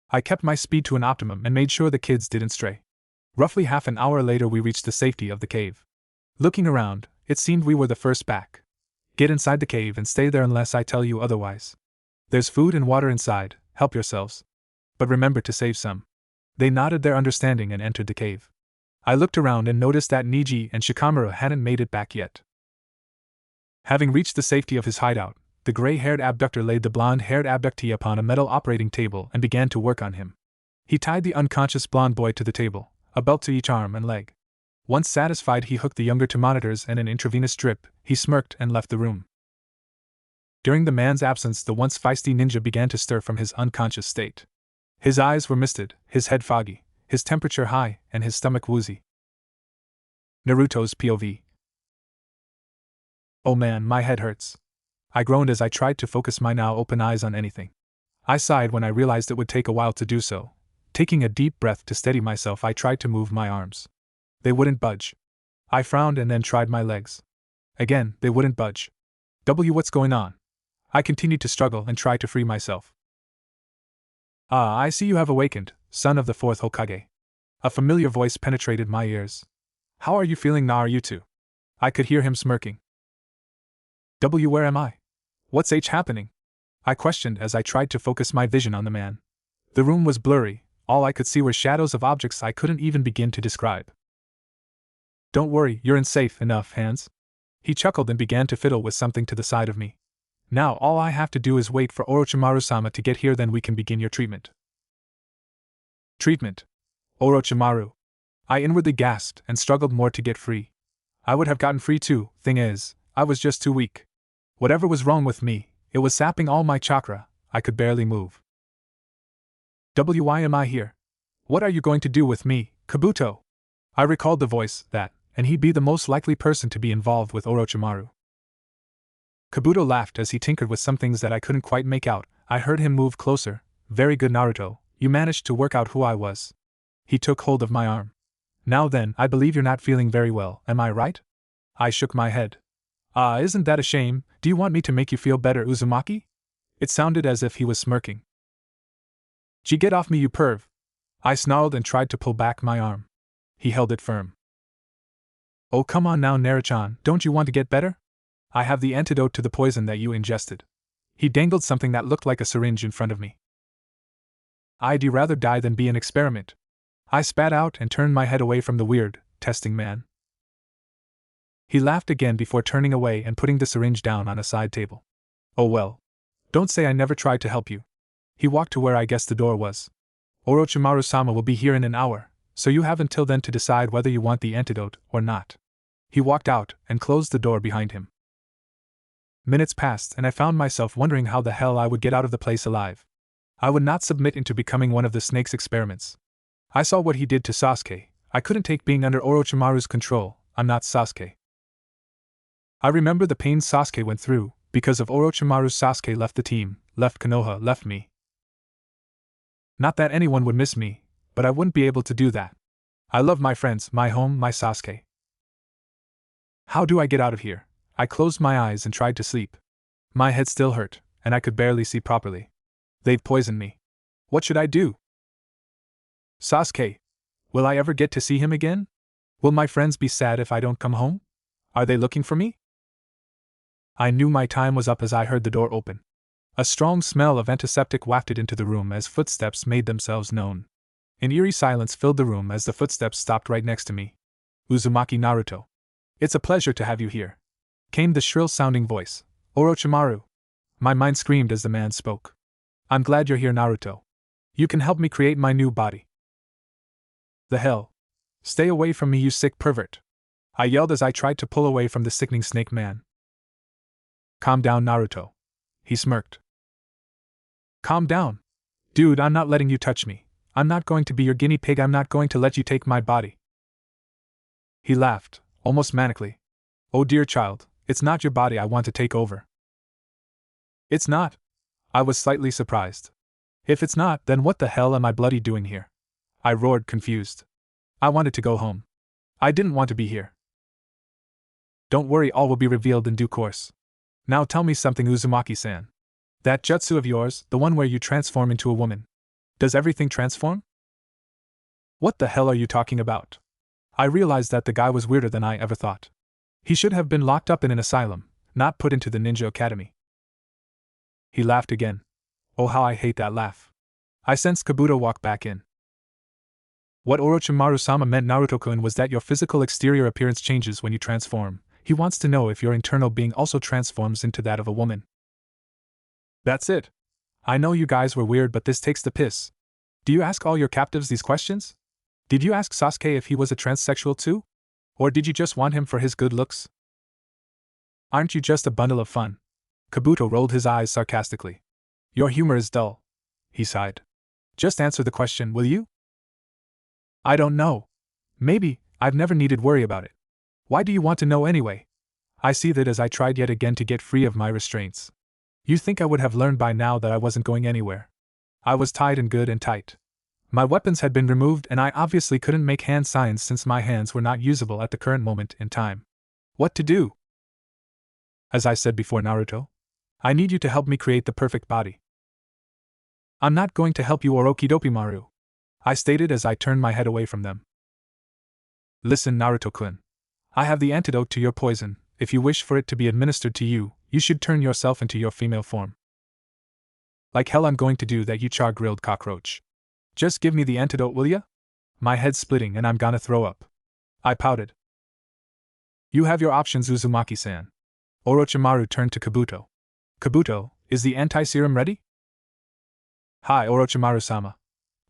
I kept my speed to an optimum and made sure the kids didn't stray. Roughly half an hour later, we reached the safety of the cave. Looking around, it seemed we were the first back. Get inside the cave and stay there unless I tell you otherwise. There's food and water inside, help yourselves. But remember to save some. They nodded their understanding and entered the cave. I looked around and noticed that Niji and Shikamaru hadn't made it back yet. Having reached the safety of his hideout, the gray-haired abductor laid the blonde-haired abductee upon a metal operating table and began to work on him. He tied the unconscious blonde boy to the table, a belt to each arm and leg. Once satisfied, he hooked the younger to monitors and an intravenous drip. He smirked and left the room. During the man's absence, the once feisty ninja began to stir from his unconscious state. His eyes were misted, his head foggy, his temperature high, and his stomach woozy. Naruto's POV. Oh man, my head hurts. I groaned as I tried to focus my now open eyes on anything. I sighed when I realized it would take a while to do so. Taking a deep breath to steady myself, I tried to move my arms. They wouldn't budge. I frowned and then tried my legs. Again, they wouldn't budge. What's going on? I continued to struggle and try to free myself. Ah, I see you have awakened, son of the fourth Hokage. A familiar voice penetrated my ears. How are you feeling, Naruto? I could hear him smirking. Where am I? What's happening? I questioned as I tried to focus my vision on the man. The room was blurry, all I could see were shadows of objects I couldn't even begin to describe. Don't worry, you're in safe enough hands. He chuckled and began to fiddle with something to the side of me. Now all I have to do is wait for Orochimaru-sama to get here, then we can begin your treatment. Treatment? Orochimaru. I inwardly gasped and struggled more to get free. I would have gotten free too, thing is, I was just too weak. Whatever was wrong with me, it was sapping all my chakra. I could barely move. Why am I here? What are you going to do with me, Kabuto? I recalled the voice, and he'd be the most likely person to be involved with Orochimaru. Kabuto laughed as he tinkered with some things that I couldn't quite make out. I heard him move closer. Very good, Naruto, you managed to work out who I was. He took hold of my arm. Now then, I believe you're not feeling very well, am I right? I shook my head. Ah, isn't that a shame? Do you want me to make you feel better, Uzumaki? It sounded as if he was smirking. Gee, get off me, you perv. I snarled and tried to pull back my arm. He held it firm. Oh, come on now, Naruto-chan, don't you want to get better? I have the antidote to the poison that you ingested. He dangled something that looked like a syringe in front of me. I'd rather die than be an experiment. I spat out and turned my head away from the weird, testing man. He laughed again before turning away and putting the syringe down on a side table. Oh well. Don't say I never tried to help you. He walked to where I guessed the door was. Orochimaru-sama will be here in an hour, so you have until then to decide whether you want the antidote or not. He walked out and closed the door behind him. Minutes passed and I found myself wondering how the hell I would get out of the place alive. I would not submit into becoming one of the snake's experiments. I saw what he did to Sasuke. I couldn't take being under Orochimaru's control. I'm not Sasuke. I remember the pain Sasuke went through. Because of Orochimaru, Sasuke left the team, left Konoha, left me. Not that anyone would miss me, but I wouldn't be able to do that. I love my friends, my home, my Sasuke. How do I get out of here? I closed my eyes and tried to sleep. My head still hurt, and I could barely see properly. They've poisoned me. What should I do? Sasuke. Will I ever get to see him again? Will my friends be sad if I don't come home? Are they looking for me? I knew my time was up as I heard the door open. A strong smell of antiseptic wafted into the room as footsteps made themselves known. An eerie silence filled the room as the footsteps stopped right next to me. Uzumaki Naruto. It's a pleasure to have you here. Came the shrill-sounding voice. Orochimaru. My mind screamed as the man spoke. I'm glad you're here, Naruto. You can help me create my new body. The hell? Stay away from me, you sick pervert. I yelled as I tried to pull away from the sickening snake man. Calm down, Naruto. He smirked. Calm down. Dude, I'm not letting you touch me. I'm not going to be your guinea pig. I'm not going to let you take my body. He laughed, almost manically. Oh dear child, it's not your body I want to take over. It's not? I was slightly surprised. If it's not, then what the hell am I bloody doing here? I roared, confused. I wanted to go home. I didn't want to be here. Don't worry, all will be revealed in due course. Now tell me something, Uzumaki-san. That jutsu of yours, the one where you transform into a woman. Does everything transform? What the hell are you talking about? I realized that the guy was weirder than I ever thought. He should have been locked up in an asylum, not put into the ninja academy. He laughed again. Oh, how I hate that laugh. I sensed Kabuto walk back in. What Orochimaru-sama meant, Naruto-kun, was that your physical exterior appearance changes when you transform. He wants to know if your internal being also transforms into that of a woman. That's it. I know you guys were weird, but this takes the piss. Do you ask all your captives these questions? Did you ask Sasuke if he was a transsexual too? Or did you just want him for his good looks? Aren't you just a bundle of fun? Kabuto rolled his eyes sarcastically. Your humor is dull, he sighed. Just answer the question, will you? I don't know. Maybe, I've never needed worry about it. Why do you want to know anyway? I see that as I tried yet again to get free of my restraints. You think I would have learned by now that I wasn't going anywhere. I was tied and good and tight. My weapons had been removed and I obviously couldn't make hand signs since my hands were not usable at the current moment in time. What to do? As I said before, Naruto, I need you to help me create the perfect body. I'm not going to help you, Orochidopimaru, I stated as I turned my head away from them. Listen, Naruto-kun. I have the antidote to your poison. If you wish for it to be administered to you, you should turn yourself into your female form. Like hell I'm going to do that, you char-grilled cockroach. Just give me the antidote, will ya? My head's splitting and I'm gonna throw up. I pouted. You have your options, Uzumaki-san. Orochimaru turned to Kabuto. Kabuto, is the anti-serum ready? Hi, Orochimaru-sama.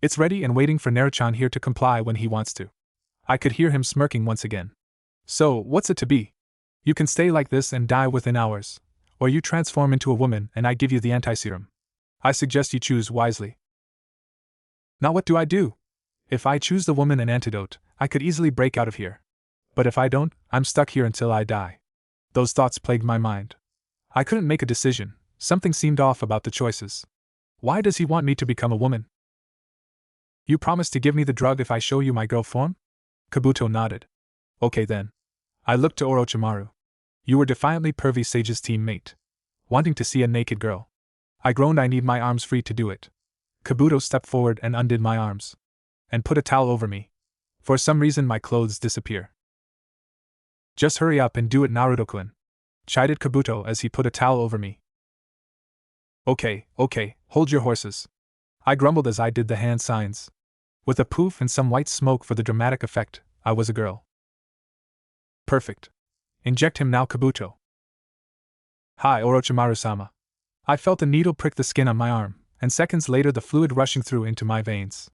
It's ready and waiting for Naruto-chan here to comply when he wants to. I could hear him smirking once again. So, what's it to be? You can stay like this and die within hours, or you transform into a woman and I give you the anti-serum. I suggest you choose wisely. Now what do I do? If I choose the woman and antidote, I could easily break out of here. But if I don't, I'm stuck here until I die. Those thoughts plagued my mind. I couldn't make a decision. Something seemed off about the choices. Why does he want me to become a woman? You promise to give me the drug if I show you my girl form? Kabuto nodded. Okay then. I looked to Orochimaru. You were defiantly pervy Sage's teammate. Wanting to see a naked girl. I groaned. I need my arms free to do it. Kabuto stepped forward and undid my arms. And put a towel over me. For some reason my clothes disappear. Just hurry up and do it, Naruto-kun, chided Kabuto as he put a towel over me. Okay, hold your horses. I grumbled as I did the hand signs. With a poof and some white smoke for the dramatic effect, I was a girl. Perfect. Inject him now, Kabuto. Hi, Orochimaru-sama. I felt a needle prick the skin on my arm, and seconds later the fluid rushing through into my veins.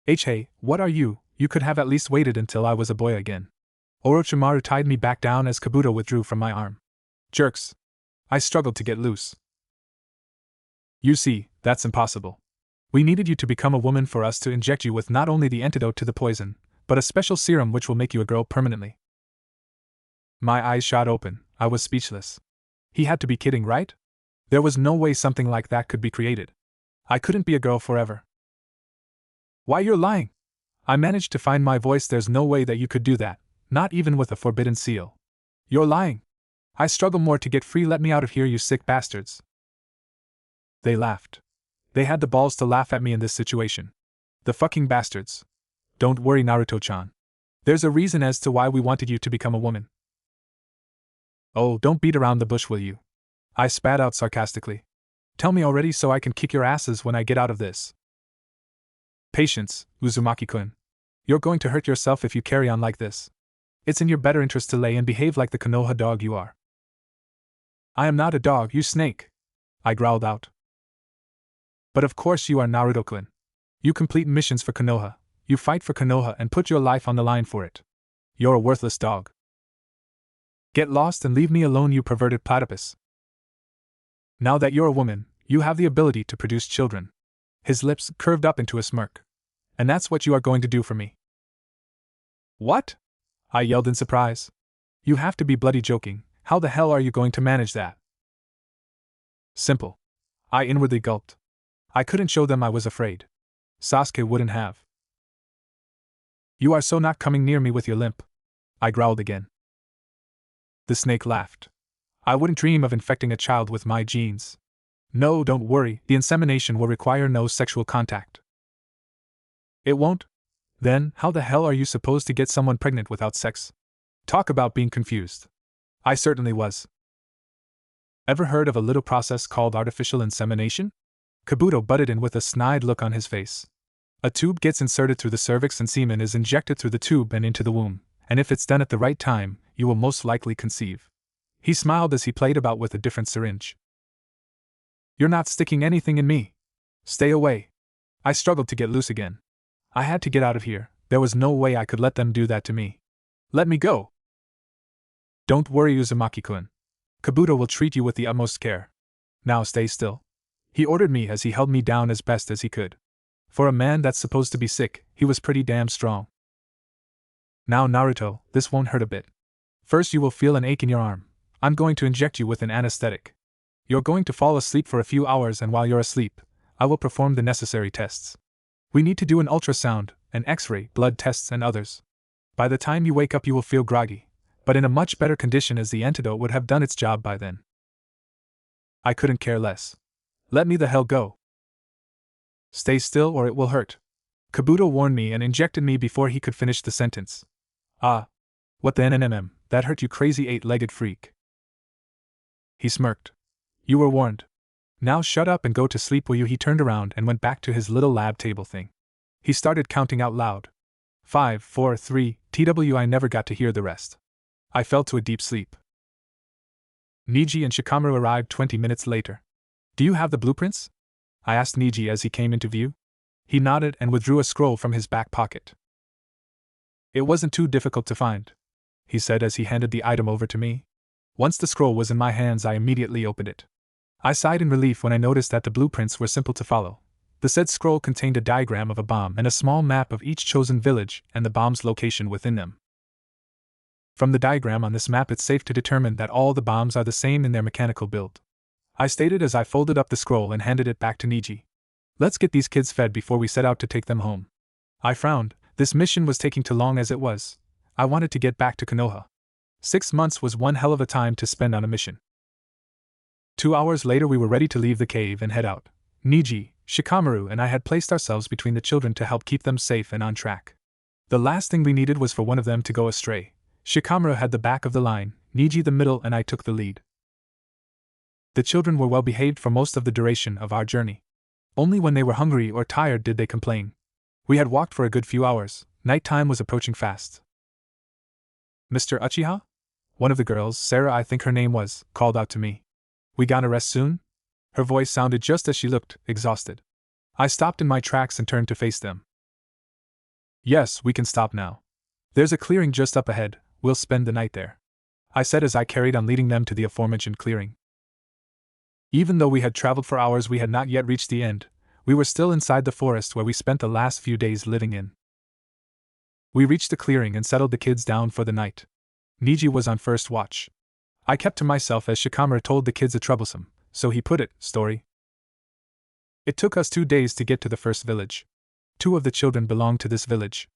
Hey, what are you? You could have at least waited until I was a boy again. Orochimaru tied me back down as Kabuto withdrew from my arm. Jerks. I struggled to get loose. You see, that's impossible. We needed you to become a woman for us to inject you with not only the antidote to the poison, but a special serum which will make you a girl permanently. My eyes shot open. I was speechless. He had to be kidding, right? There was no way something like that could be created. I couldn't be a girl forever. Why, you're lying! I managed to find my voice. There's no way that you could do that, not even with a forbidden seal. You're lying. I struggle more to get free. Let me out of here, you sick bastards. They laughed. They had the balls to laugh at me in this situation. The fucking bastards. Don't worry, Naruto-chan. There's a reason as to why we wanted you to become a woman. Oh, don't beat around the bush, will you? I spat out sarcastically. Tell me already so I can kick your asses when I get out of this. Patience, Uzumaki-kun. You're going to hurt yourself if you carry on like this. It's in your better interest to lay and behave like the Konoha dog you are. I am not a dog, you snake. I growled out. But of course you are, Naruto-kun. You complete missions for Konoha, you fight for Konoha and put your life on the line for it. You're a worthless dog. Get lost and leave me alone, you perverted platypus. Now that you're a woman, you have the ability to produce children. His lips curved up into a smirk. And that's what you are going to do for me. What? I yelled in surprise. You have to be bloody joking. How the hell are you going to manage that? Simple. I inwardly gulped. I couldn't show them I was afraid. Sasuke wouldn't have. You are so not coming near me with your limp. I growled again. The snake laughed. I wouldn't dream of infecting a child with my genes. No, don't worry, the insemination will require no sexual contact. It won't? Then, how the hell are you supposed to get someone pregnant without sex? Talk about being confused. I certainly was. Ever heard of a little process called artificial insemination? Kabuto butted in with a snide look on his face. A tube gets inserted through the cervix and semen is injected through the tube and into the womb, and if it's done at the right time, you will most likely conceive. He smiled as he played about with a different syringe. You're not sticking anything in me. Stay away. I struggled to get loose again. I had to get out of here. There was no way I could let them do that to me. Let me go! Don't worry, Uzumaki-kun. Kabuto will treat you with the utmost care. Now stay still. He ordered me as he held me down as best as he could. For a man that's supposed to be sick, he was pretty damn strong. Now Naruto, this won't hurt a bit. First you will feel an ache in your arm. I'm going to inject you with an anesthetic. You're going to fall asleep for a few hours, and while you're asleep, I will perform the necessary tests. We need to do an ultrasound, an X-ray, blood tests and others. By the time you wake up you will feel groggy, but in a much better condition as the antidote would have done its job by then. I couldn't care less. Let me the hell go. Stay still or it will hurt. Kabuto warned me and injected me before he could finish the sentence. Ah. What the NNMM, that hurt you crazy eight-legged freak. He smirked. You were warned. Now shut up and go to sleep, will you? He turned around and went back to his little lab table thing. He started counting out loud. 5, 4, 3, TW. I never got to hear the rest. I fell to a deep sleep. Niji and Shikamaru arrived 20 minutes later. Do you have the blueprints? I asked Niji as he came into view. He nodded and withdrew a scroll from his back pocket. It wasn't too difficult to find, he said as he handed the item over to me. Once the scroll was in my hands, I immediately opened it. I sighed in relief when I noticed that the blueprints were simple to follow. The said scroll contained a diagram of a bomb and a small map of each chosen village and the bomb's location within them. From the diagram on this map, it's safe to determine that all the bombs are the same in their mechanical build. I stated as I folded up the scroll and handed it back to Niji. Let's get these kids fed before we set out to take them home. I frowned. This mission was taking too long as it was. I wanted to get back to Konoha. 6 months was one hell of a time to spend on a mission. 2 hours later we were ready to leave the cave and head out. Niji, Shikamaru and I had placed ourselves between the children to help keep them safe and on track. The last thing we needed was for one of them to go astray. Shikamaru had the back of the line, Niji the middle, and I took the lead. The children were well behaved for most of the duration of our journey. Only when they were hungry or tired did they complain. We had walked for a good few hours. Nighttime was approaching fast. Mr. Uchiha? One of the girls, Sarah I think her name was, called out to me. We gonna rest soon? Her voice sounded just as she looked, exhausted. I stopped in my tracks and turned to face them. Yes, we can stop now. There's a clearing just up ahead, we'll spend the night there, I said as I carried on leading them to the aforementioned clearing. Even though we had traveled for hours, we had not yet reached the end. We were still inside the forest where we spent the last few days living in. We reached the clearing and settled the kids down for the night. Niji was on first watch. I kept to myself as Shikamaru told the kids a troublesome, so he put it, story. It took us 2 days to get to the first village. 2 of the children belonged to this village.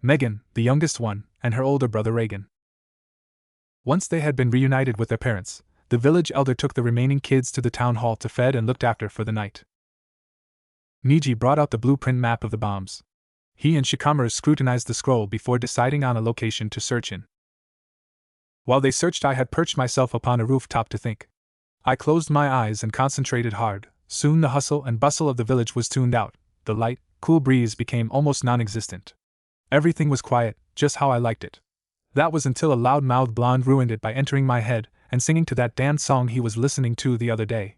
Megan, the youngest one, and her older brother Reagan. Once they had been reunited with their parents, the village elder took the remaining kids to the town hall to fed and looked after for the night. Niji brought out the blueprint map of the bombs. He and Shikamaru scrutinized the scroll before deciding on a location to search in. While they searched, I had perched myself upon a rooftop to think. I closed my eyes and concentrated hard. Soon the hustle and bustle of the village was tuned out. The light, cool breeze became almost non-existent. Everything was quiet, just how I liked it. That was until a loud-mouthed blonde ruined it by entering my head and singing to that damn song he was listening to the other day.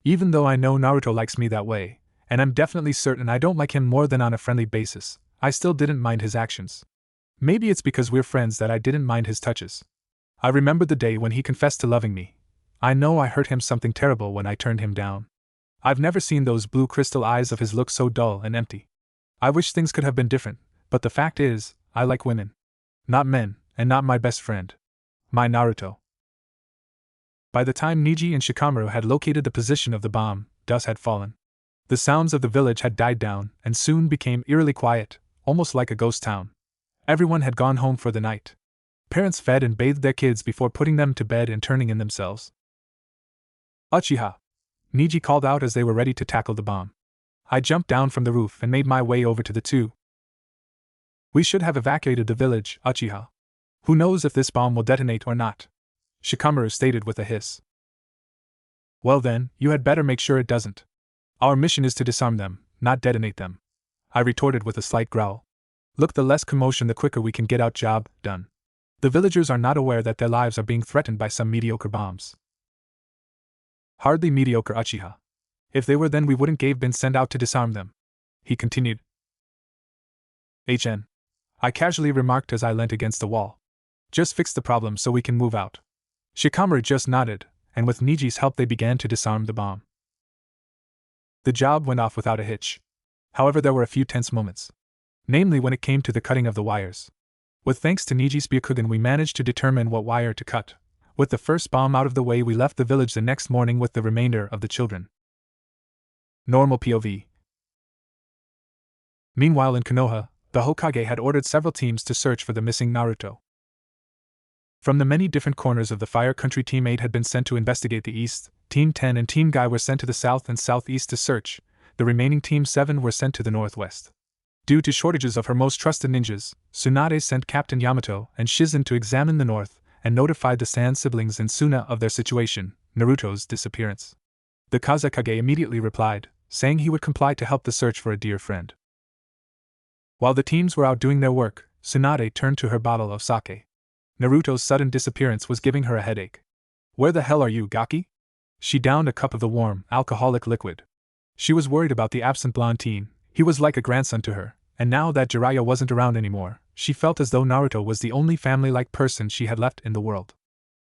Even though I know Naruto likes me that way, and I'm definitely certain I don't like him more than on a friendly basis, I still didn't mind his actions. Maybe it's because we're friends that I didn't mind his touches. I remembered the day when he confessed to loving me. I know I hurt him something terrible when I turned him down. I've never seen those blue crystal eyes of his look so dull and empty. I wish things could have been different, but the fact is, I like women. Not men, and not my best friend. My Naruto. By the time Niji and Shikamaru had located the position of the bomb, dusk had fallen. The sounds of the village had died down and soon became eerily quiet, almost like a ghost town. Everyone had gone home for the night. Parents fed and bathed their kids before putting them to bed and turning in themselves. Uchiha! Niji called out as they were ready to tackle the bomb. I jumped down from the roof and made my way over to the two. We should have evacuated the village, Uchiha. Who knows if this bomb will detonate or not? Shikamaru stated with a hiss. Well then, you had better make sure it doesn't. Our mission is to disarm them, not detonate them, I retorted with a slight growl. Look, the less commotion the quicker we can get out, job done. The villagers are not aware that their lives are being threatened by some mediocre bombs. Hardly mediocre, Uchiha. If they were, then we wouldn't have been sent out to disarm them. he continued. I casually remarked as I leant against the wall. Just fix the problem so we can move out. Shikamaru just nodded, and with Niji's help they began to disarm the bomb. The job went off without a hitch. However, there were a few tense moments. Namely when it came to the cutting of the wires. With thanks to Niji's Byakugan we managed to determine what wire to cut. With the first bomb out of the way we left the village the next morning with the remainder of the children. Normal POV. Meanwhile in Konoha, the Hokage had ordered several teams to search for the missing Naruto. From the many different corners of the Fire Country, Team 8 had been sent to investigate the east, Team 10 and Team Guy were sent to the south and southeast to search, the remaining Team 7 were sent to the northwest. Due to shortages of her most trusted ninjas, Tsunade sent Captain Yamato and Shizen to examine the north, and notified the Sand siblings and Suna of their situation, Naruto's disappearance. The Kazekage immediately replied, saying he would comply to help the search for a dear friend. While the teams were out doing their work, Tsunade turned to her bottle of sake. Naruto's sudden disappearance was giving her a headache. Where the hell are you, Gaki? She downed a cup of the warm, alcoholic liquid. She was worried about the absent blonde teen. He was like a grandson to her, and now that Jiraiya wasn't around anymore, she felt as though Naruto was the only family-like person she had left in the world.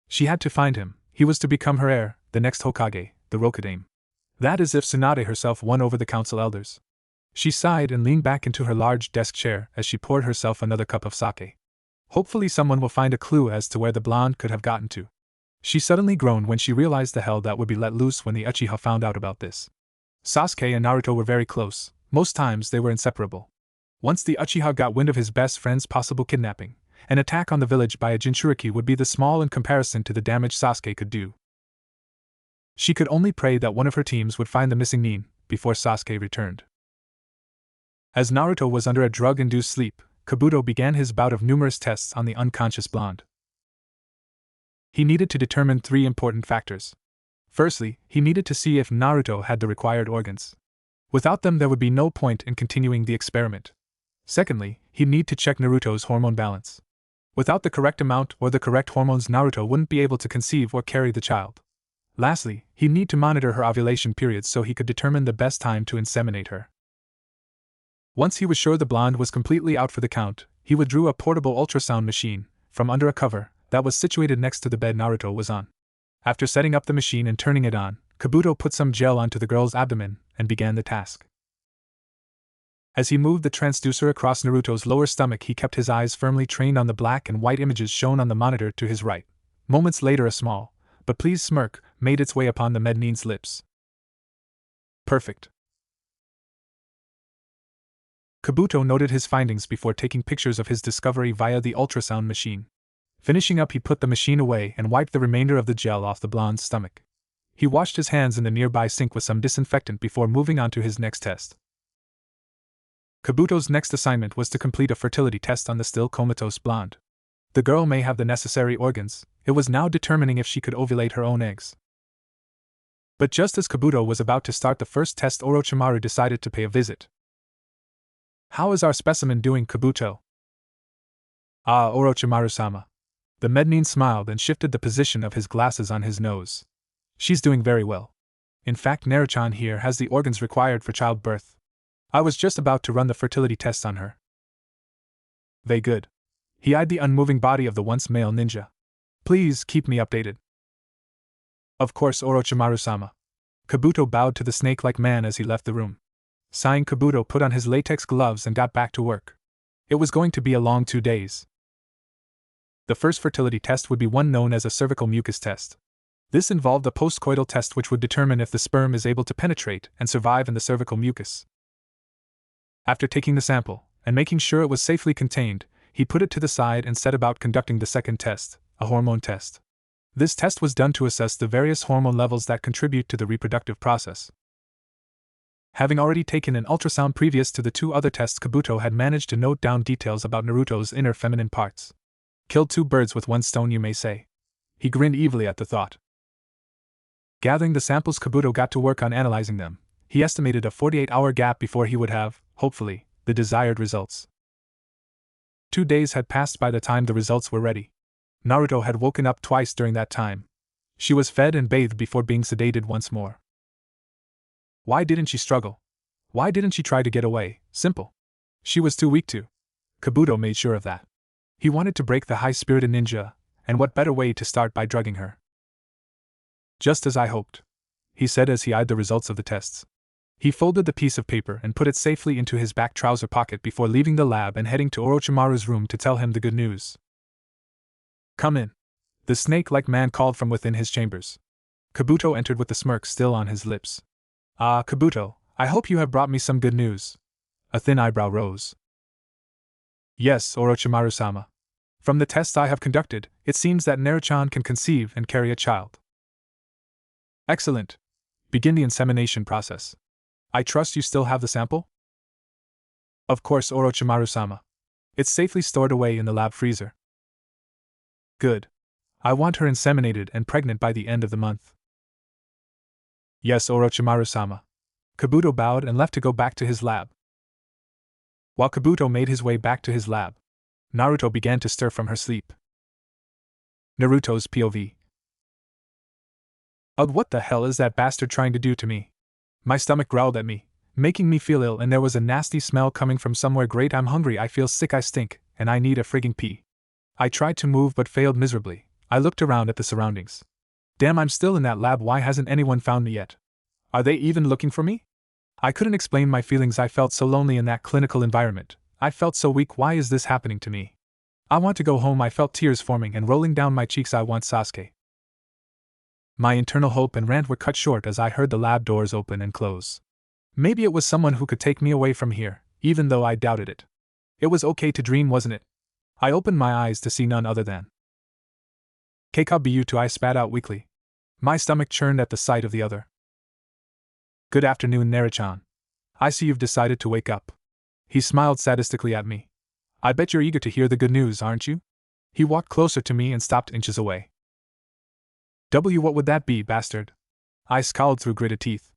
She had to find him. He was to become her heir, the next Hokage, the Rokudaime. That is if Tsunade herself won over the council elders. She sighed and leaned back into her large desk chair as she poured herself another cup of sake. Hopefully someone will find a clue as to where the blonde could have gotten to. She suddenly groaned when she realized the hell that would be let loose when the Uchiha found out about this. Sasuke and Naruto were very close, most times they were inseparable. Once the Uchiha got wind of his best friend's possible kidnapping, an attack on the village by a Jinchuriki would be the small in comparison to the damage Sasuke could do. She could only pray that one of her teams would find the missing Nin before Sasuke returned. As Naruto was under a drug-induced sleep, Kabuto began his bout of numerous tests on the unconscious blonde. He needed to determine 3 important factors. Firstly, he needed to see if Naruto had the required organs. Without them there would be no point in continuing the experiment. Secondly, he'd need to check Naruto's hormone balance. Without the correct amount or the correct hormones, Naruto wouldn't be able to conceive or carry the child. Lastly, he'd need to monitor her ovulation periods so he could determine the best time to inseminate her. Once he was sure the blonde was completely out for the count, he withdrew a portable ultrasound machine from under a cover that was situated next to the bed Naruto was on. After setting up the machine and turning it on, Kabuto put some gel onto the girl's abdomen and began the task. As he moved the transducer across Naruto's lower stomach, he kept his eyes firmly trained on the black and white images shown on the monitor to his right. Moments later a small, but pleased smirk, made its way upon the Mednin's lips. Perfect. Kabuto noted his findings before taking pictures of his discovery via the ultrasound machine. Finishing up, he put the machine away and wiped the remainder of the gel off the blonde's stomach. He washed his hands in the nearby sink with some disinfectant before moving on to his next test. Kabuto's next assignment was to complete a fertility test on the still comatose blonde. The girl may have the necessary organs, it was now determining if she could ovulate her own eggs. But just as Kabuto was about to start the first test, Orochimaru decided to pay a visit. How is our specimen doing, Kabuto? Ah, Orochimaru-sama. The Mednin smiled and shifted the position of his glasses on his nose. She's doing very well. In fact, Naruchan here has the organs required for childbirth. I was just about to run the fertility test on her. Very good. He eyed the unmoving body of the once male ninja. Please keep me updated. Of course, Orochimaru-sama. Kabuto bowed to the snake-like man as he left the room. Sighing, Kabuto put on his latex gloves and got back to work. It was going to be a long 2 days. The first fertility test would be one known as a cervical mucus test. This involved a postcoital test which would determine if the sperm is able to penetrate and survive in the cervical mucus. After taking the sample, and making sure it was safely contained, he put it to the side and set about conducting the second test, a hormone test. This test was done to assess the various hormone levels that contribute to the reproductive process. Having already taken an ultrasound previous to the 2 other tests, Kabuto had managed to note down details about Naruto's inner feminine parts. Killed 2 birds with 1 stone, you may say. He grinned evilly at the thought. Gathering the samples, Kabuto got to work on analyzing them. He estimated a 48-hour gap before he would have, hopefully, the desired results. 2 days had passed by the time the results were ready. Naruto had woken up twice during that time. She was fed and bathed before being sedated once more. Why didn't she struggle? Why didn't she try to get away? Simple. She was too weak to. Kabuto made sure of that. He wanted to break the high-spirited ninja, and what better way to start by drugging her? Just as I hoped, he said as he eyed the results of the tests. He folded the piece of paper and put it safely into his back trouser pocket before leaving the lab and heading to Orochimaru's room to tell him the good news. Come in. The snake-like man called from within his chambers. Kabuto entered with the smirk still on his lips. Ah, Kabuto, I hope you have brought me some good news. A thin eyebrow rose. Yes, Orochimaru-sama. From the tests I have conducted, it seems that Naruto can conceive and carry a child. Excellent. Begin the insemination process. I trust you still have the sample? Of course, Orochimaru-sama. It's safely stored away in the lab freezer. Good. I want her inseminated and pregnant by the end of the month. Yes, Orochimaru-sama. Kabuto bowed and left to go back to his lab. While Kabuto made his way back to his lab, Naruto began to stir from her sleep. Naruto's POV. Ugh, what the hell is that bastard trying to do to me? My stomach growled at me, making me feel ill, and there was a nasty smell coming from somewhere. Great, I'm hungry, I feel sick, I stink, and I need a frigging pee. I tried to move but failed miserably. I looked around at the surroundings. Damn, I'm still in that lab. Why hasn't anyone found me yet? Are they even looking for me? I couldn't explain my feelings. I felt so lonely in that clinical environment. I felt so weak. Why is this happening to me? I want to go home. I felt tears forming and rolling down my cheeks. I want Sasuke. My internal hope and rant were cut short as I heard the lab doors open and close. Maybe it was someone who could take me away from here, even though I doubted it. It was okay to dream, wasn't it? I opened my eyes to see none other than Keikabuto. I spat out weakly. My stomach churned at the sight of the other. Good afternoon, Naruto. I see you've decided to wake up. He smiled sadistically at me. I bet you're eager to hear the good news, aren't you? He walked closer to me and stopped inches away. What would that be, bastard? I scowled through gritted teeth.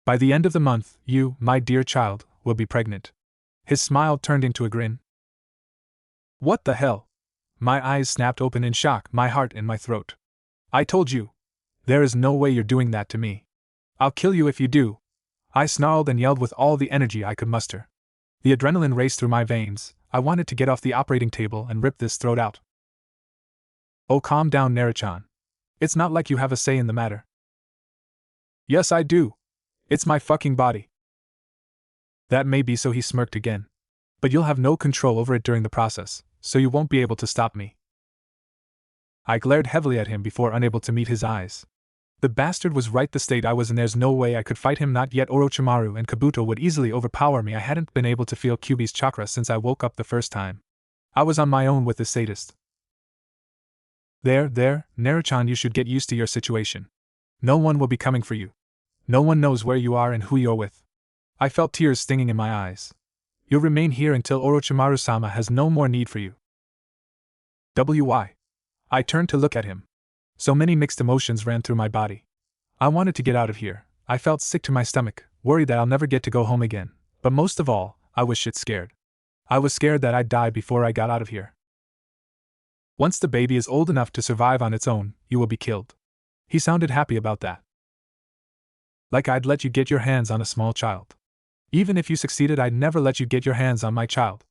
By the end of the month, you, my dear child, will be pregnant. His smile turned into a grin. What the hell? My eyes snapped open in shock, my heart in my throat. I told you. There is no way you're doing that to me. I'll kill you if you do. I snarled and yelled with all the energy I could muster. The adrenaline raced through my veins. I wanted to get off the operating table and rip this throat out. Oh, calm down, Naruto. It's not like you have a say in the matter. Yes, I do. It's my fucking body. That may be so, he smirked again. But you'll have no control over it during the process, so you won't be able to stop me. I glared heavily at him before unable to meet his eyes. The bastard was right. The state I was in, there's no way I could fight him. Not yet. Orochimaru and Kabuto would easily overpower me. I hadn't been able to feel Kyuubi's chakra since I woke up the first time. I was on my own with the sadist. There, Naruto, you should get used to your situation. No one will be coming for you. No one knows where you are and who you're with. I felt tears stinging in my eyes. You'll remain here until Orochimaru-sama has no more need for you. Why? I turned to look at him. So many mixed emotions ran through my body. I wanted to get out of here. I felt sick to my stomach, worried that I'll never get to go home again. But most of all, I was shit scared. I was scared that I'd die before I got out of here. Once the baby is old enough to survive on its own, you will be killed. He sounded happy about that. Like I'd let you get your hands on a small child. Even if you succeeded, I'd never let you get your hands on my child.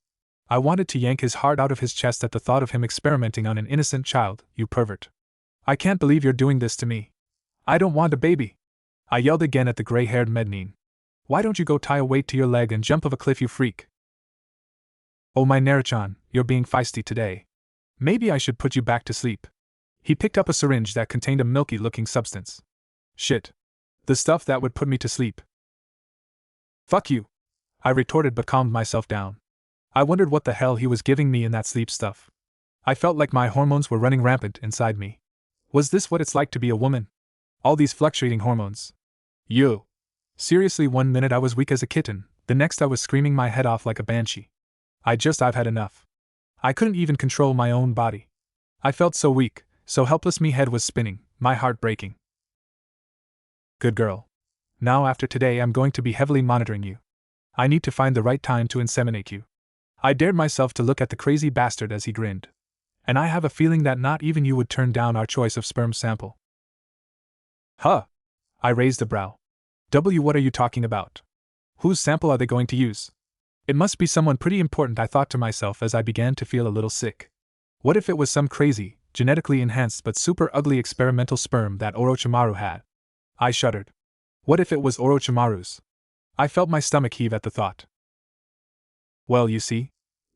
I wanted to yank his heart out of his chest at the thought of him experimenting on an innocent child. You pervert. I can't believe you're doing this to me. I don't want a baby. I yelled again at the gray-haired Mednin. Why don't you go tie a weight to your leg and jump off a cliff, you freak? Oh my Naruto, you're being feisty today. Maybe I should put you back to sleep. He picked up a syringe that contained a milky-looking substance. Shit. The stuff that would put me to sleep. Fuck you. I retorted but calmed myself down. I wondered what the hell he was giving me in that sleep stuff. I felt like my hormones were running rampant inside me. Was this what it's like to be a woman? All these fluctuating hormones. You. Seriously, 1 minute I was weak as a kitten, the next I was screaming my head off like a banshee. I've had enough. I couldn't even control my own body. I felt so weak, so helpless, my head was spinning, my heart breaking. Good girl. Now after today I'm going to be heavily monitoring you. I need to find the right time to inseminate you. I dared myself to look at the crazy bastard as he grinned. And I have a feeling that not even you would turn down our choice of sperm sample. Huh? I raised a brow. What are you talking about? Whose sample are they going to use? It must be someone pretty important, I thought to myself as I began to feel a little sick. What if it was some crazy, genetically enhanced but super ugly experimental sperm that Orochimaru had? I shuddered. What if it was Orochimaru's? I felt my stomach heave at the thought. Well, you see,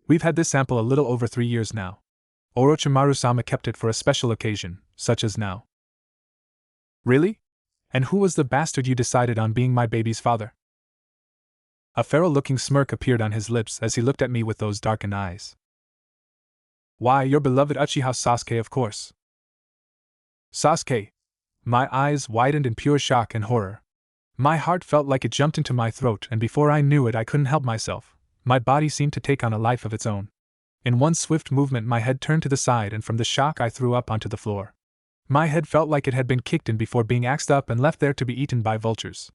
we've had this sample a little over 3 years now. Orochimaru-sama kept it for a special occasion, such as now. Really? And who was the bastard you decided on being my baby's father? A feral-looking smirk appeared on his lips as he looked at me with those darkened eyes. Why, your beloved Uchiha Sasuke, of course. Sasuke. My eyes widened in pure shock and horror. My heart felt like it jumped into my throat, and before I knew it I couldn't help myself. My body seemed to take on a life of its own. In one swift movement my head turned to the side, and from the shock I threw up onto the floor. My head felt like it had been kicked in before being axed up and left there to be eaten by vultures.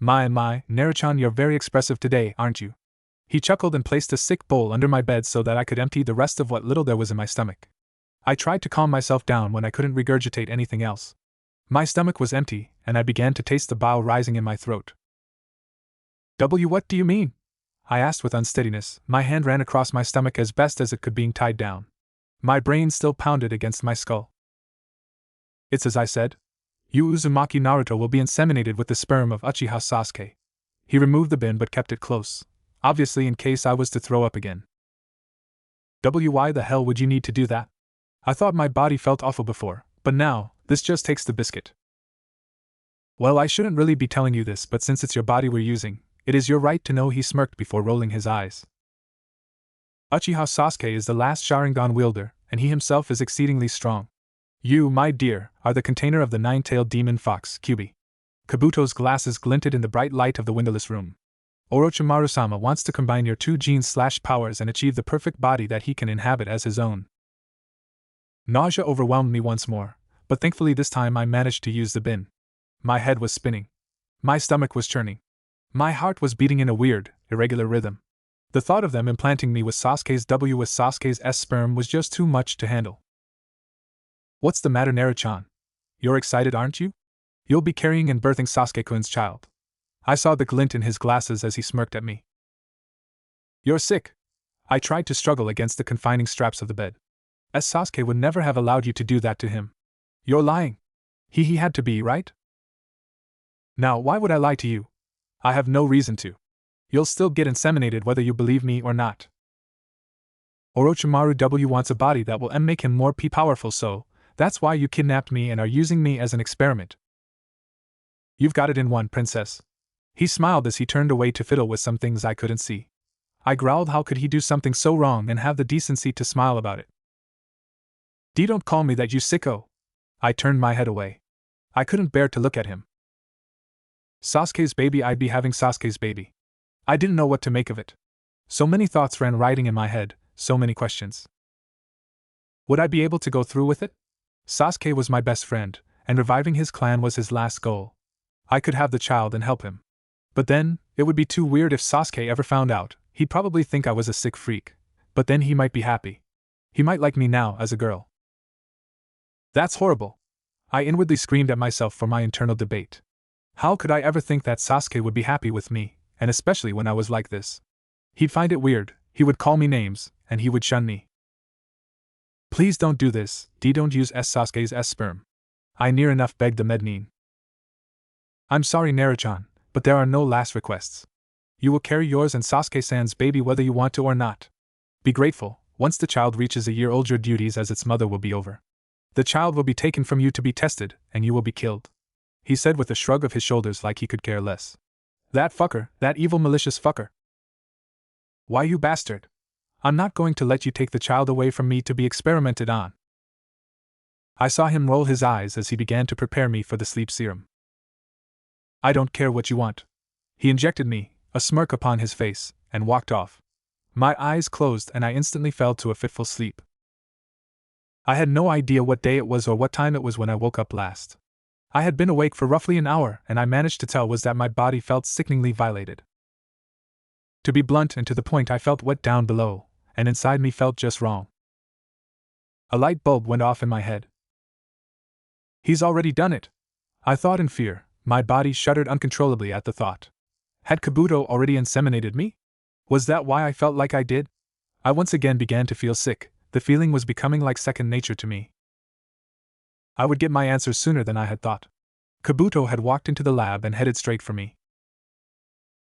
My, Naruto-chan, you're very expressive today, aren't you? He chuckled and placed a sick bowl under my bed so that I could empty the rest of what little there was in my stomach. I tried to calm myself down when I couldn't regurgitate anything else. My stomach was empty, and I began to taste the bile rising in my throat. What do you mean? I asked with unsteadiness. My hand ran across my stomach as best as it could, being tied down. My brain still pounded against my skull. It's as I said. You Uzumaki Naruto will be inseminated with the sperm of Uchiha Sasuke. He removed the bin but kept it close, obviously in case I was to throw up again. Why the hell would you need to do that? I thought my body felt awful before, but now, this just takes the biscuit. Well, I shouldn't really be telling you this, but since it's your body we're using, it is your right to know, he smirked before rolling his eyes. Uchiha Sasuke is the last Sharingan wielder, and he himself is exceedingly strong. You, my dear, are the container of the nine-tailed demon fox, Kyuubi. Kabuto's glasses glinted in the bright light of the windowless room. Orochimaru-sama wants to combine your two genes/powers and achieve the perfect body that he can inhabit as his own. Nausea overwhelmed me once more, but thankfully this time I managed to use the bin. My head was spinning. My stomach was churning. My heart was beating in a weird, irregular rhythm. The thought of them implanting me with Sasuke's S sperm was just too much to handle. What's the matter, Naruto-chan? You're excited, aren't you? You'll be carrying and birthing Sasuke-kun's child. I saw the glint in his glasses as he smirked at me. You're sick. I tried to struggle against the confining straps of the bed. Sasuke would never have allowed you to do that to him. You're lying. He had to be, right? Now, why would I lie to you? I have no reason to. You'll still get inseminated whether you believe me or not. Orochimaru wants a body that will make him more powerful, so that's why you kidnapped me and are using me as an experiment. You've got it in one, princess. He smiled as he turned away to fiddle with some things I couldn't see. I growled, how could he do something so wrong and have the decency to smile about it? Don't call me that, you sicko. I turned my head away. I couldn't bear to look at him. Sasuke's baby, I'd be having Sasuke's baby. I didn't know what to make of it. So many thoughts ran riding in my head, so many questions. Would I be able to go through with it? Sasuke was my best friend, and reviving his clan was his last goal. I could have the child and help him. But then, it would be too weird if Sasuke ever found out. He'd probably think I was a sick freak. But then he might be happy. He might like me now as a girl. That's horrible. I inwardly screamed at myself for my internal debate. How could I ever think that Sasuke would be happy with me, and especially when I was like this? He'd find it weird, he would call me names, and he would shun me. Please don't do this, don't use Sasuke's S sperm. I near enough begged the Mednin. I'm sorry, Naruto-chan, but there are no last requests. You will carry yours and Sasuke-san's baby whether you want to or not. Be grateful, once the child reaches a year old your duties as its mother will be over. The child will be taken from you to be tested, and you will be killed. He said with a shrug of his shoulders like he could care less. That fucker, that evil malicious fucker. Why, you bastard. I'm not going to let you take the child away from me to be experimented on. I saw him roll his eyes as he began to prepare me for the sleep serum. I don't care what you want. He injected me, a smirk upon his face, and walked off. My eyes closed and I instantly fell to a fitful sleep. I had no idea what day it was or what time it was when I woke up last. I had been awake for roughly an hour, and I managed to tell was that my body felt sickeningly violated. To be blunt and to the point, I felt wet down below, and inside me felt just wrong. A light bulb went off in my head. He's already done it! I thought in fear, my body shuddered uncontrollably at the thought. Had Kabuto already inseminated me? Was that why I felt like I did? I once again began to feel sick. The feeling was becoming like second nature to me. I would get my answers sooner than I had thought. Kabuto had walked into the lab and headed straight for me.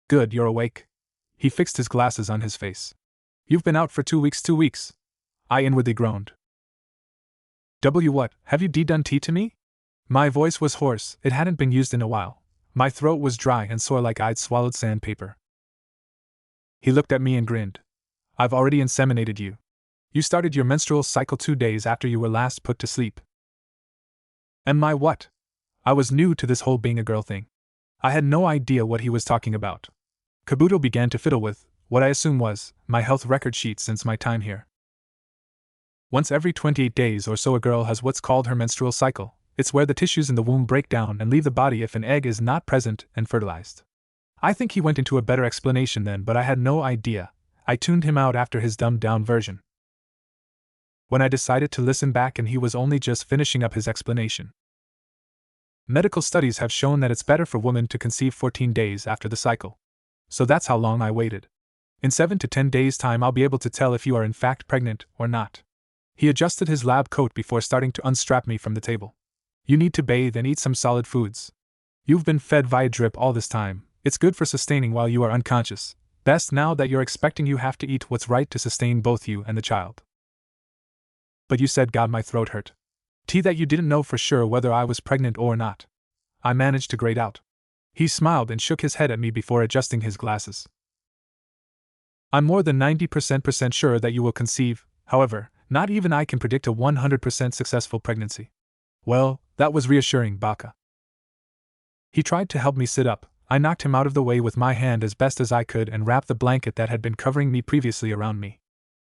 Good, you're awake. He fixed his glasses on his face. You've been out for 2 weeks, 2 weeks. I inwardly groaned. What, have you done tea to me? My voice was hoarse, it hadn't been used in a while. My throat was dry and sore like I'd swallowed sandpaper. He looked at me and grinned. I've already inseminated you. You started your menstrual cycle 2 days after you were last put to sleep. And my what? I was new to this whole being a girl thing. I had no idea what he was talking about. Kabuto began to fiddle with what I assume was my health record sheet since my time here. Once every 28 days or so a girl has what's called her menstrual cycle. It's where the tissues in the womb break down and leave the body if an egg is not present and fertilized. I think he went into a better explanation then, but I had no idea. I tuned him out after his dumbed-down version. When I decided to listen back and he was only just finishing up his explanation. Medical studies have shown that it's better for women to conceive 14 days after the cycle. So that's how long I waited. In 7 to 10 days' time I'll be able to tell if you are in fact pregnant or not. He adjusted his lab coat before starting to unstrap me from the table. You need to bathe and eat some solid foods. You've been fed via drip all this time. It's good for sustaining while you are unconscious. Best now that you're expecting you have to eat what's right to sustain both you and the child. But you said God my throat hurt. Tea that you didn't know for sure whether I was pregnant or not. I managed to grate out. He smiled and shook his head at me before adjusting his glasses. I'm more than 90% sure that you will conceive, however, not even I can predict a 100% successful pregnancy. Well, that was reassuring, Baka. He tried to help me sit up. I knocked him out of the way with my hand as best as I could and wrapped the blanket that had been covering me previously around me.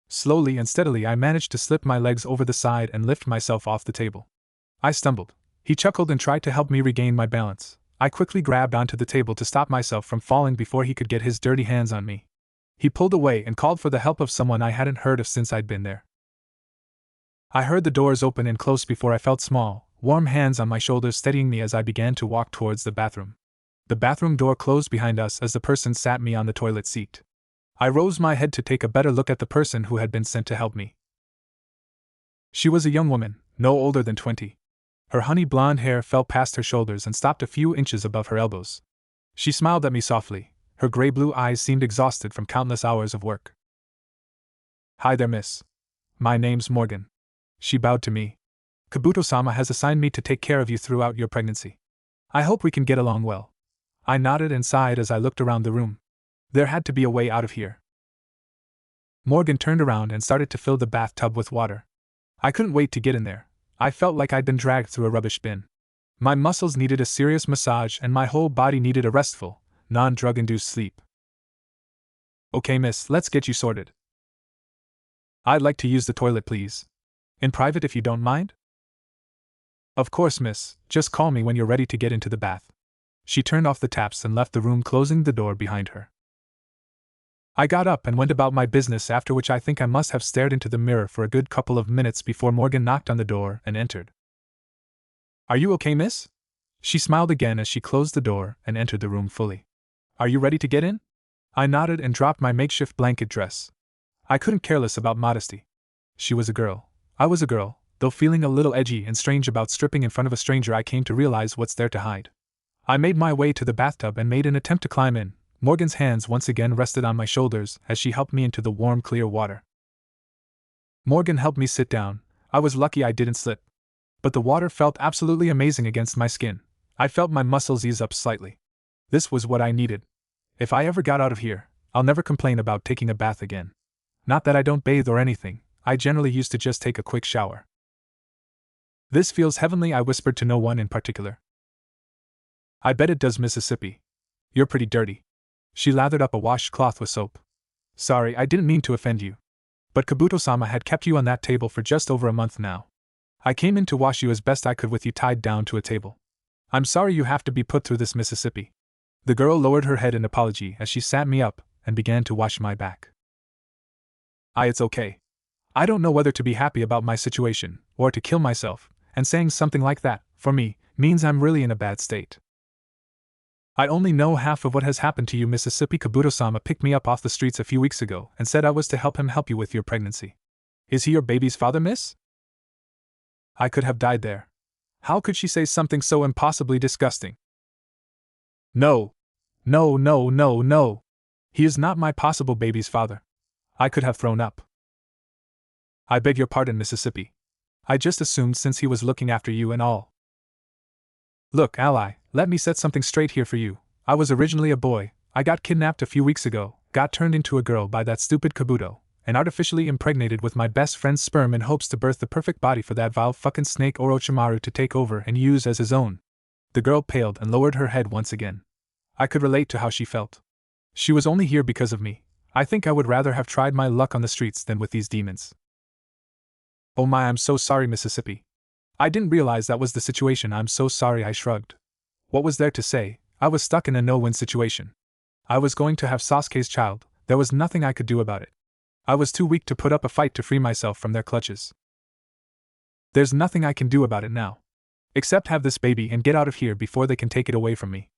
Slowly and steadily I managed to slip my legs over the side and lift myself off the table. I stumbled. He chuckled and tried to help me regain my balance. I quickly grabbed onto the table to stop myself from falling before he could get his dirty hands on me. He pulled away and called for the help of someone I hadn't heard of since I'd been there. I heard the doors open and close before I felt small, warm hands on my shoulders steadying me as I began to walk towards the bathroom. The bathroom door closed behind us as the person sat me on the toilet seat. I rose my head to take a better look at the person who had been sent to help me. She was a young woman, no older than 20. Her honey blonde hair fell past her shoulders and stopped a few inches above her elbows. She smiled at me softly. Her gray-blue eyes seemed exhausted from countless hours of work. Hi there, miss. My name's Morgan. She bowed to me. Kabuto-sama has assigned me to take care of you throughout your pregnancy. I hope we can get along well. I nodded and sighed as I looked around the room. There had to be a way out of here. Morgan turned around and started to fill the bathtub with water. I couldn't wait to get in there. I felt like I'd been dragged through a rubbish bin. My muscles needed a serious massage and my whole body needed a restful, non-drug-induced sleep. Okay, miss, let's get you sorted. I'd like to use the toilet, please. In private if you don't mind? Of course, miss, just call me when you're ready to get into the bath. She turned off the taps and left the room, closing the door behind her. I got up and went about my business, after which I think I must have stared into the mirror for a good couple of minutes before Morgan knocked on the door and entered. Are you okay, miss? She smiled again as she closed the door and entered the room fully. Are you ready to get in? I nodded and dropped my makeshift blanket dress. I couldn't care less about modesty. She was a girl. I was a girl, though feeling a little edgy and strange about stripping in front of a stranger. I came to realize what's there to hide. I made my way to the bathtub and made an attempt to climb in. Morgan's hands once again rested on my shoulders as she helped me into the warm, clear water. Morgan helped me sit down. I was lucky I didn't slip. But the water felt absolutely amazing against my skin. I felt my muscles ease up slightly. This was what I needed. If I ever got out of here, I'll never complain about taking a bath again. Not that I don't bathe or anything, I generally used to just take a quick shower. This feels heavenly, I whispered to no one in particular. I bet it does, Mississippi. You're pretty dirty. She lathered up a washcloth with soap. Sorry, I didn't mean to offend you. But Kabuto-sama had kept you on that table for just over a month now. I came in to wash you as best I could with you tied down to a table. I'm sorry you have to be put through this, Mississippi. The girl lowered her head in apology as she sat me up and began to wash my back. It's okay. I don't know whether to be happy about my situation or to kill myself, and saying something like that, for me, means I'm really in a bad state. I only know half of what has happened to you. Mississippi. Kabuto-sama picked me up off the streets a few weeks ago and said I was to help him help you with your pregnancy. Is he your baby's father, miss? I could have died there. How could she say something so impossibly disgusting? No. No, no, no, no. He is not my possible baby's father. I could have thrown up. I beg your pardon, Mississippi. I just assumed since he was looking after you and all. Look, ally, let me set something straight here for you. I was originally a boy. I got kidnapped a few weeks ago, got turned into a girl by that stupid Kabuto, and artificially impregnated with my best friend's sperm in hopes to birth the perfect body for that vile fucking snake Orochimaru to take over and use as his own. The girl paled and lowered her head once again. I could relate to how she felt. She was only here because of me. I think I would rather have tried my luck on the streets than with these demons. Oh my, I'm so sorry, Mississippi. I didn't realize that was the situation. I'm so sorry. I shrugged. What was there to say? I was stuck in a no-win situation. I was going to have Sasuke's child. There was nothing I could do about it. I was too weak to put up a fight to free myself from their clutches. There's nothing I can do about it now. Except have this baby and get out of here before they can take it away from me.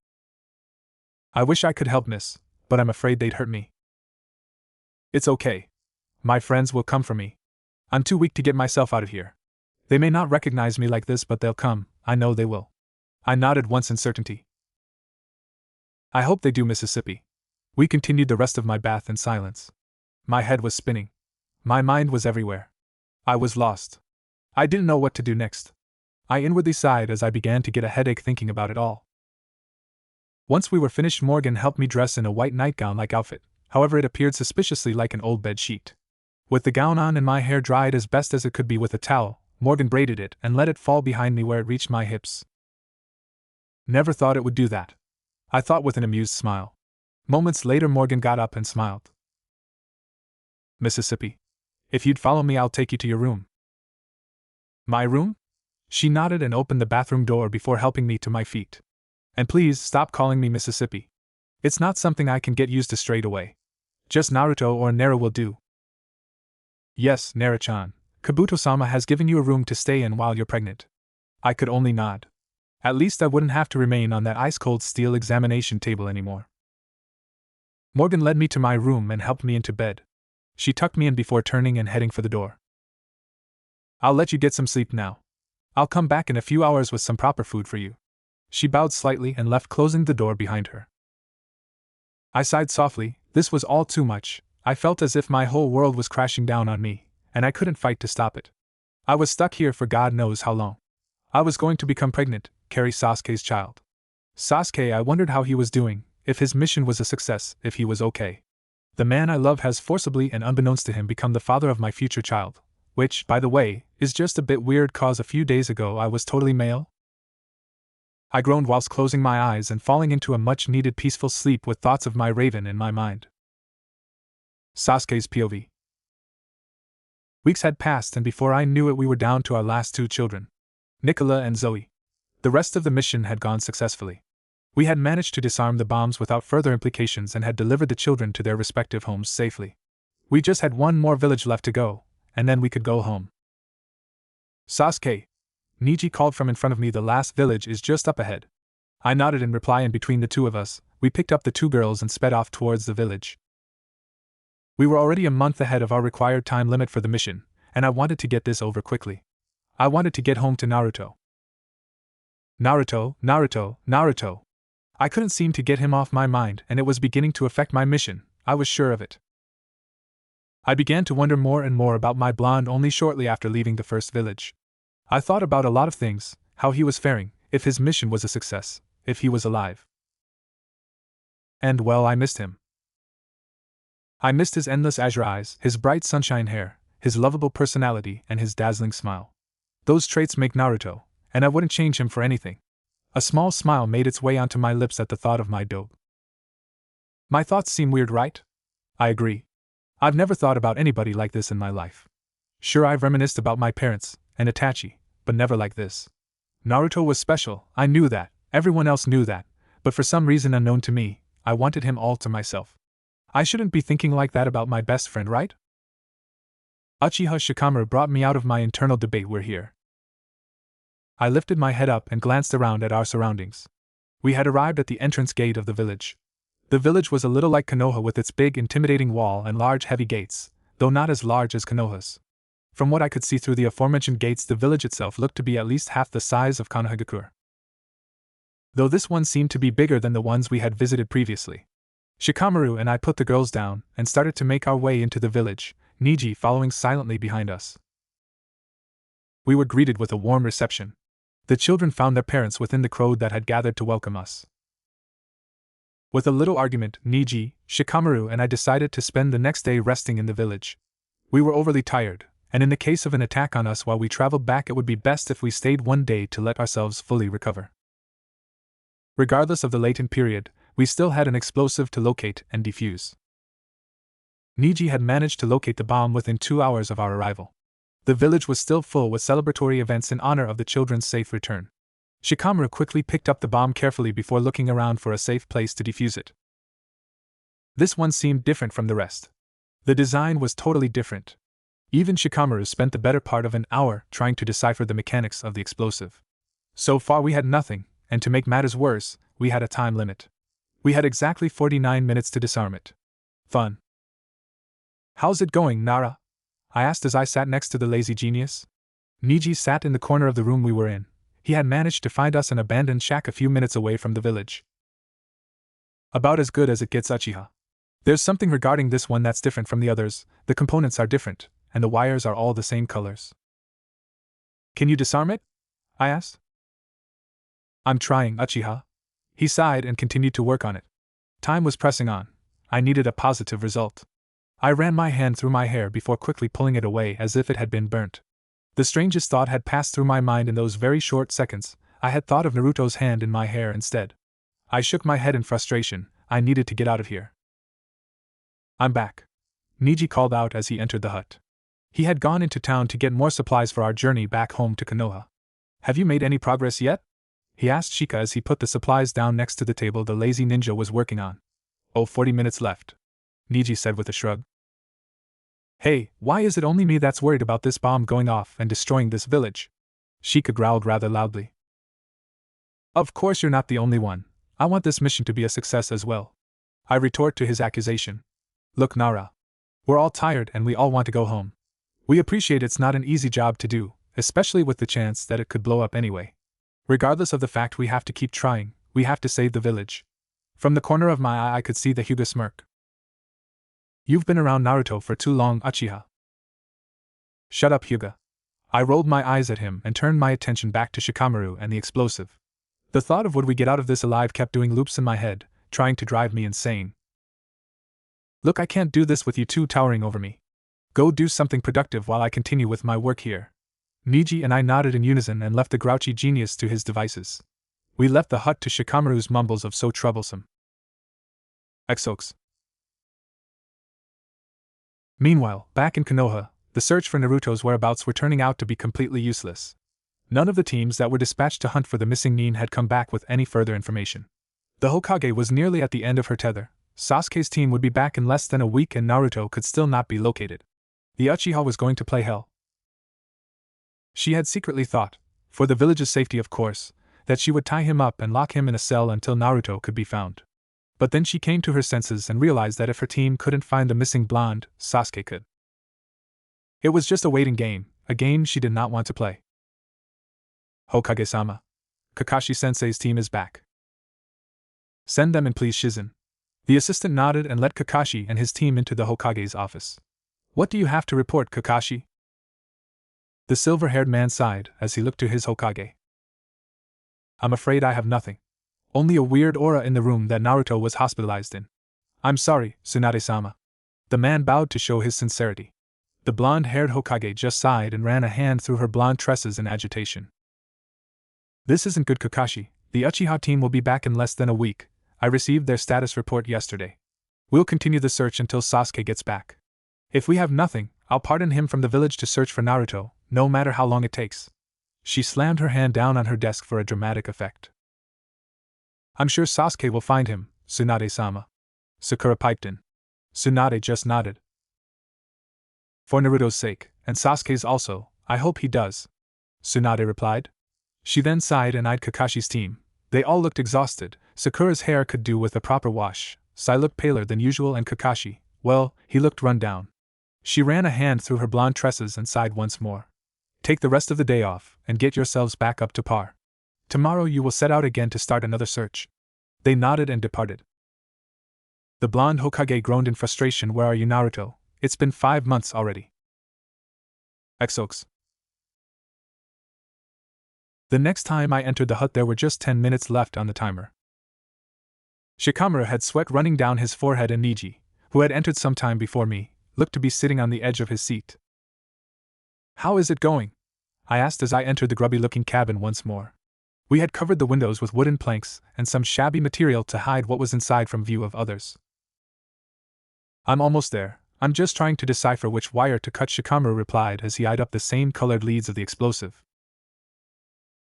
I wish I could help, miss, but I'm afraid they'd hurt me. It's okay. My friends will come for me. I'm too weak to get myself out of here. They may not recognize me like this, but they'll come. I know they will. I nodded once in certainty. I hope they do, Mississippi. We continued the rest of my bath in silence. My head was spinning. My mind was everywhere. I was lost. I didn't know what to do next. I inwardly sighed as I began to get a headache thinking about it all. Once we were finished, Morgan helped me dress in a white nightgown-like outfit. However, it appeared suspiciously like an old bed sheet. With the gown on and my hair dried as best as it could be with a towel, Morgan braided it and let it fall behind me where it reached my hips. Never thought it would do that, I thought with an amused smile. Moments later, Morgan got up and smiled. Mississippi, if you'd follow me, I'll take you to your room. My room? She nodded and opened the bathroom door before helping me to my feet. And please stop calling me Mississippi. It's not something I can get used to straight away. Just Naruto or Nara will do. Yes, Nara-chan, Kabuto-sama has given you a room to stay in while you're pregnant. I could only nod. At least I wouldn't have to remain on that ice-cold steel examination table anymore. Morgan led me to my room and helped me into bed. She tucked me in before turning and heading for the door. I'll let you get some sleep now. I'll come back in a few hours with some proper food for you. She bowed slightly and left, closing the door behind her. I sighed softly. This was all too much. I felt as if my whole world was crashing down on me, and I couldn't fight to stop it. I was stuck here for God knows how long. I was going to become pregnant, carry Sasuke's child. Sasuke, I wondered how he was doing, if his mission was a success, if he was okay. The man I love has forcibly and unbeknownst to him become the father of my future child, which, by the way, is just a bit weird cause a few days ago I was totally male. I groaned whilst closing my eyes and falling into a much-needed peaceful sleep with thoughts of my raven in my mind. Sasuke's POV. Weeks had passed, and before I knew it we were down to our last two children, Nicola and Zoe. The rest of the mission had gone successfully. We had managed to disarm the bombs without further implications and had delivered the children to their respective homes safely. We just had one more village left to go, and then we could go home. Sasuke, Niji called from in front of me. The last village is just up ahead. I nodded in reply, and between the two of us, we picked up the two girls and sped off towards the village. We were already a month ahead of our required time limit for the mission, and I wanted to get this over quickly. I wanted to get home to Naruto. Naruto, Naruto, Naruto. I couldn't seem to get him off my mind, and it was beginning to affect my mission, I was sure of it. I began to wonder more and more about my blonde only shortly after leaving the first village. I thought about a lot of things, how he was faring, if his mission was a success, if he was alive. And well, I missed him. I missed his endless azure eyes, his bright sunshine hair, his lovable personality, and his dazzling smile. Those traits make Naruto, and I wouldn't change him for anything. A small smile made its way onto my lips at the thought of my dope. My thoughts seem weird, right? I agree. I've never thought about anybody like this in my life. Sure, I've reminisced about my parents and Itachi, but never like this. Naruto was special, I knew that, everyone else knew that, but for some reason unknown to me, I wanted him all to myself. I shouldn't be thinking like that about my best friend, right? Uchiha Shikamaru brought me out of my internal debate. We're here. I lifted my head up and glanced around at our surroundings. We had arrived at the entrance gate of the village. The village was a little like Konoha with its big, intimidating wall and large, heavy gates, though not as large as Konoha's. From what I could see through the aforementioned gates, the village itself looked to be at least half the size of Konohagakure, though this one seemed to be bigger than the ones we had visited previously. Shikamaru and I put the girls down and started to make our way into the village, Niji following silently behind us. We were greeted with a warm reception. The children found their parents within the crowd that had gathered to welcome us. With a little argument, Niji, Shikamaru, and I decided to spend the next day resting in the village. We were overly tired, and in the case of an attack on us while we traveled back, it would be best if we stayed one day to let ourselves fully recover. Regardless of the latent period, we still had an explosive to locate and defuse. Niji had managed to locate the bomb within 2 hours of our arrival. The village was still full with celebratory events in honor of the children's safe return. Shikamaru quickly picked up the bomb carefully before looking around for a safe place to defuse it. This one seemed different from the rest. The design was totally different. Even Shikamaru spent the better part of an hour trying to decipher the mechanics of the explosive. So far we had nothing, and to make matters worse, we had a time limit. We had exactly 49 minutes to disarm it. Fun. "How's it going, Nara?" I asked as I sat next to the lazy genius. Niji sat in the corner of the room we were in. He had managed to find us an abandoned shack a few minutes away from the village. "About as good as it gets, Uchiha. There's something regarding this one that's different from the others. The components are different, and the wires are all the same colors." "Can you disarm it?" I asked. "I'm trying, Uchiha." He sighed and continued to work on it. Time was pressing on. I needed a positive result. I ran my hand through my hair before quickly pulling it away as if it had been burnt. The strangest thought had passed through my mind in those very short seconds. I had thought of Naruto's hand in my hair instead. I shook my head in frustration. I needed to get out of here. "I'm back," Niji called out as he entered the hut. He had gone into town to get more supplies for our journey back home to Konoha. "Have you made any progress yet?" he asked Shika as he put the supplies down next to the table the lazy ninja was working on. "Oh, 40 minutes left," Niji said with a shrug. "Hey, why is it only me that's worried about this bomb going off and destroying this village?" Shika growled rather loudly. "Of course you're not the only one. I want this mission to be a success as well," I retort to his accusation. "Look, Nara. We're all tired and we all want to go home. We appreciate it's not an easy job to do, especially with the chance that it could blow up anyway. Regardless of the fact we have to keep trying, we have to save the village." From the corner of my eye I could see the Hyuga smirk. "You've been around Naruto for too long, Uchiha." "Shut up, Hyuga." I rolled my eyes at him and turned my attention back to Shikamaru and the explosive. The thought of would we get out of this alive kept doing loops in my head, trying to drive me insane. "Look, I can't do this with you two towering over me. Go do something productive while I continue with my work here." Niji and I nodded in unison and left the grouchy genius to his devices. We left the hut to Shikamaru's mumbles of "so troublesome." Exox. Meanwhile, back in Konoha, the search for Naruto's whereabouts were turning out to be completely useless. None of the teams that were dispatched to hunt for the missing Nin had come back with any further information. The Hokage was nearly at the end of her tether. Sasuke's team would be back in less than a week and Naruto could still not be located. The Uchiha was going to play hell. She had secretly thought, for the village's safety of course, that she would tie him up and lock him in a cell until Naruto could be found. But then she came to her senses and realized that if her team couldn't find the missing blonde, Sasuke could. It was just a waiting game, a game she did not want to play. "Hokage-sama. Kakashi-sensei's team is back. Send them in please, Shizen." The assistant nodded and led Kakashi and his team into the Hokage's office. "What do you have to report, Kakashi?" The silver-haired man sighed as he looked to his Hokage. "I'm afraid I have nothing. Only a weird aura in the room that Naruto was hospitalized in." "I'm sorry, Tsunade-sama." The man bowed to show his sincerity. The blonde-haired Hokage just sighed and ran a hand through her blonde tresses in agitation. "This isn't good, Kakashi. The Uchiha team will be back in less than a week. I received their status report yesterday. We'll continue the search until Sasuke gets back. If we have nothing, I'll pardon him from the village to search for Naruto, no matter how long it takes." She slammed her hand down on her desk for a dramatic effect. "I'm sure Sasuke will find him, Tsunade-sama." Sakura piped in. Tsunade just nodded. "For Naruto's sake, and Sasuke's also, I hope he does," Tsunade replied. She then sighed and eyed Kakashi's team. They all looked exhausted. Sakura's hair could do with a proper wash. Sai looked paler than usual, and Kakashi, well, he looked run down. She ran a hand through her blonde tresses and sighed once more. Take the rest of the day off, and get yourselves back up to par. Tomorrow you will set out again to start another search. They nodded and departed. The blonde Hokage groaned in frustration. Where are you, Naruto? It's been 5 months already. Exox. The next time I entered the hut there were just 10 minutes left on the timer. Shikamaru had sweat running down his forehead, and Niji, who had entered some time before me, looked to be sitting on the edge of his seat. How is it going? I asked as I entered the grubby-looking cabin once more. We had covered the windows with wooden planks and some shabby material to hide what was inside from view of others. I'm almost there. I'm just trying to decipher which wire to cut, Shikamaru replied as he eyed up the same colored leads of the explosive.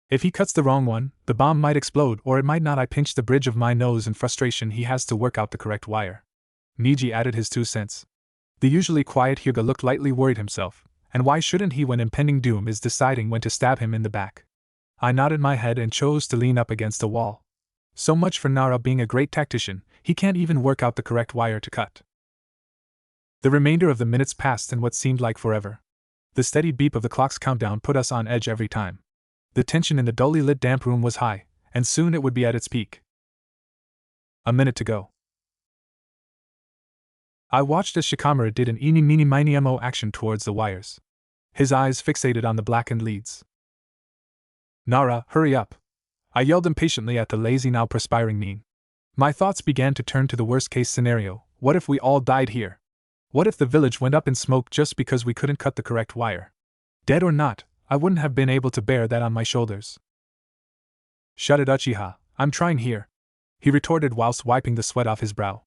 If he cuts the wrong one, the bomb might explode, or it might not. I pinched the bridge of my nose in frustration. He has to work out the correct wire. Niji added his 2 cents. The usually quiet Hyuga looked lightly worried himself, and why shouldn't he when impending doom is deciding when to stab him in the back? I nodded my head and chose to lean up against a wall. So much for Nara being a great tactician, he can't even work out the correct wire to cut. The remainder of the minutes passed in what seemed like forever. The steady beep of the clock's countdown put us on edge every time. The tension in the dully lit damp room was high, and soon it would be at its peak. A minute to go. I watched as Shikamaru did an eeny meeny miny mo action towards the wires. His eyes fixated on the blackened leads. Nara, hurry up! I yelled impatiently at the lazy, now perspiring Nin. My thoughts began to turn to the worst-case scenario. What if we all died here? What if the village went up in smoke just because we couldn't cut the correct wire? Dead or not, I wouldn't have been able to bear that on my shoulders. Shut it, Uchiha, I'm trying here, he retorted whilst wiping the sweat off his brow.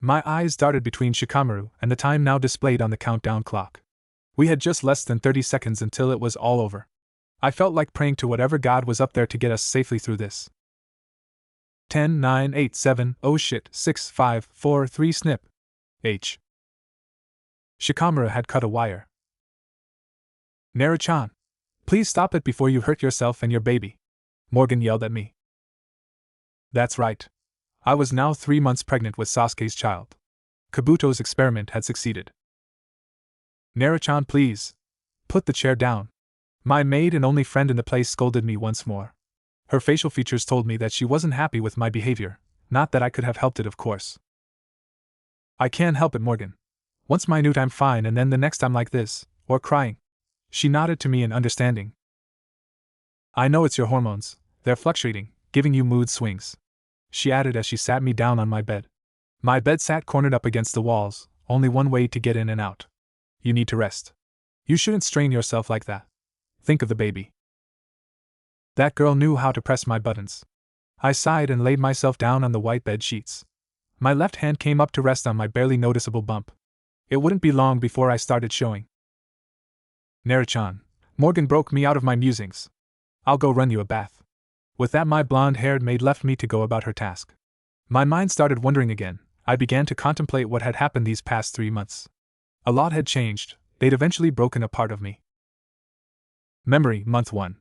My eyes darted between Shikamaru and the time now displayed on the countdown clock. We had just less than 30 seconds until it was all over. I felt like praying to whatever god was up there to get us safely through this. 10, 9, 8, 7, oh shit, 6, 5, 4, 3, snip. H. Shikamaru had cut a wire. Naru-chan, please stop it before you hurt yourself and your baby, Morgan yelled at me. That's right. I was now 3 months pregnant with Sasuke's child. Kabuto's experiment had succeeded. Naru-chan, please. Put the chair down. My maid and only friend in the place scolded me once more. Her facial features told me that she wasn't happy with my behavior, not that I could have helped it, of course. I can't help it, Morgan. Once minute I'm fine, and then the next I'm like this, or crying. She nodded to me in understanding. I know it's your hormones, they're fluctuating, giving you mood swings, she added as she sat me down on my bed. My bed sat cornered up against the walls, only one way to get in and out. You need to rest. You shouldn't strain yourself like that. Think of the baby. That girl knew how to press my buttons. I sighed and laid myself down on the white bed sheets. My left hand came up to rest on my barely noticeable bump. It wouldn't be long before I started showing. Naru-chan, Morgan broke me out of my musings. I'll go run you a bath. With that, my blonde-haired maid left me to go about her task. My mind started wandering again. I began to contemplate what had happened these past 3 months. A lot had changed. They'd eventually broken a part of me. Memory, Month 1.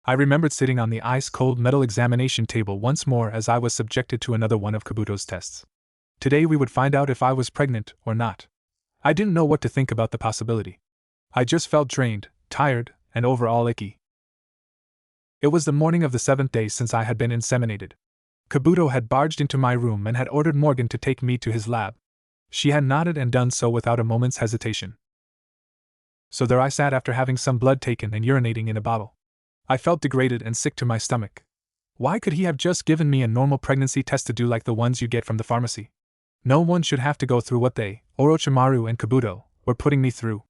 I remembered sitting on the ice-cold metal examination table once more as I was subjected to another one of Kabuto's tests. Today we would find out if I was pregnant or not. I didn't know what to think about the possibility. I just felt drained, tired, and overall icky. It was the morning of the 7th day since I had been inseminated. Kabuto had barged into my room and had ordered Morgan to take me to his lab. She had nodded and done so without a moment's hesitation. So there I sat after having some blood taken and urinating in a bottle. I felt degraded and sick to my stomach. Why could he have just given me a normal pregnancy test to do like the ones you get from the pharmacy? No one should have to go through what they, Orochimaru and Kabuto, were putting me through.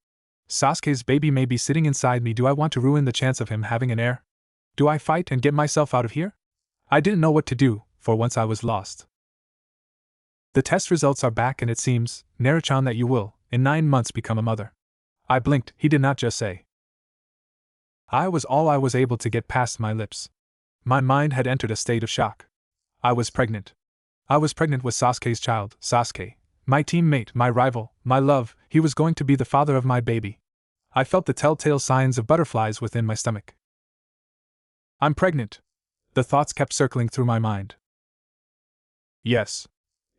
Sasuke's baby may be sitting inside me. Do I want to ruin the chance of him having an heir? Do I fight and get myself out of here? I didn't know what to do, for once I was lost. The test results are back and it seems, Naru-chan, that you will, in 9 months, become a mother. I blinked. He did not just say. I was all I was able to get past my lips. My mind had entered a state of shock. I was pregnant. I was pregnant with Sasuke's child, Sasuke, my teammate, my rival, my love. He was going to be the father of my baby. I felt the telltale signs of butterflies within my stomach. I'm pregnant. The thoughts kept circling through my mind. Yes.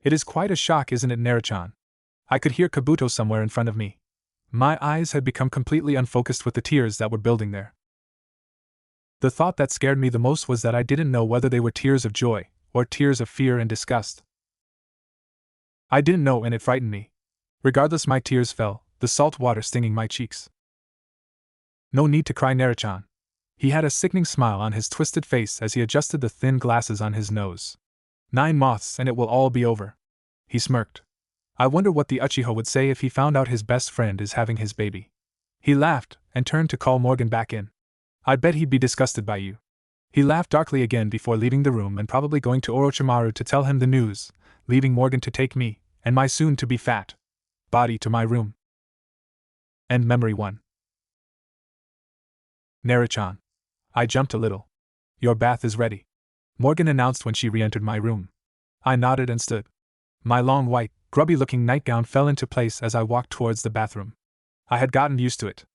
It is quite a shock, isn't it, Naruchan? I could hear Kabuto somewhere in front of me. My eyes had become completely unfocused with the tears that were building there. The thought that scared me the most was that I didn't know whether they were tears of joy, or tears of fear and disgust. I didn't know, and it frightened me. Regardless, my tears fell, the salt water stinging my cheeks. No need to cry, Naruchan. He had a sickening smile on his twisted face as he adjusted the thin glasses on his nose. 9 moths and it will all be over. He smirked. I wonder what the Uchiha would say if he found out his best friend is having his baby. He laughed, and turned to call Morgan back in. I bet he'd be disgusted by you. He laughed darkly again before leaving the room and probably going to Orochimaru to tell him the news, leaving Morgan to take me, and my soon-to-be fat body to my room. End memory 1. Naruchan. I jumped a little. Your bath is ready, Morgan announced when she re-entered my room. I nodded and stood. My long white, grubby-looking nightgown fell into place as I walked towards the bathroom. I had gotten used to it.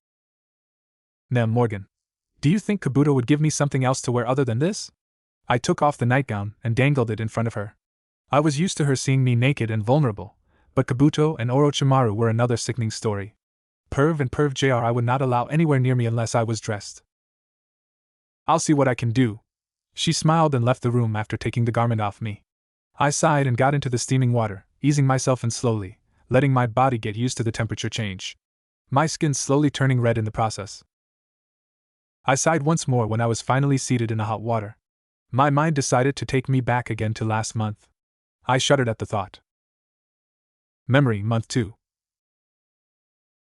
Now, Morgan, do you think Kabuto would give me something else to wear other than this? I took off the nightgown and dangled it in front of her. I was used to her seeing me naked and vulnerable, but Kabuto and Orochimaru were another sickening story. Perv and Perv Jr. I would not allow anywhere near me unless I was dressed. I'll see what I can do. She smiled and left the room after taking the garment off me. I sighed and got into the steaming water, easing myself in slowly, letting my body get used to the temperature change. My skin slowly turning red in the process. I sighed once more when I was finally seated in the hot water. My mind decided to take me back again to last month. I shuddered at the thought. Memory month 2.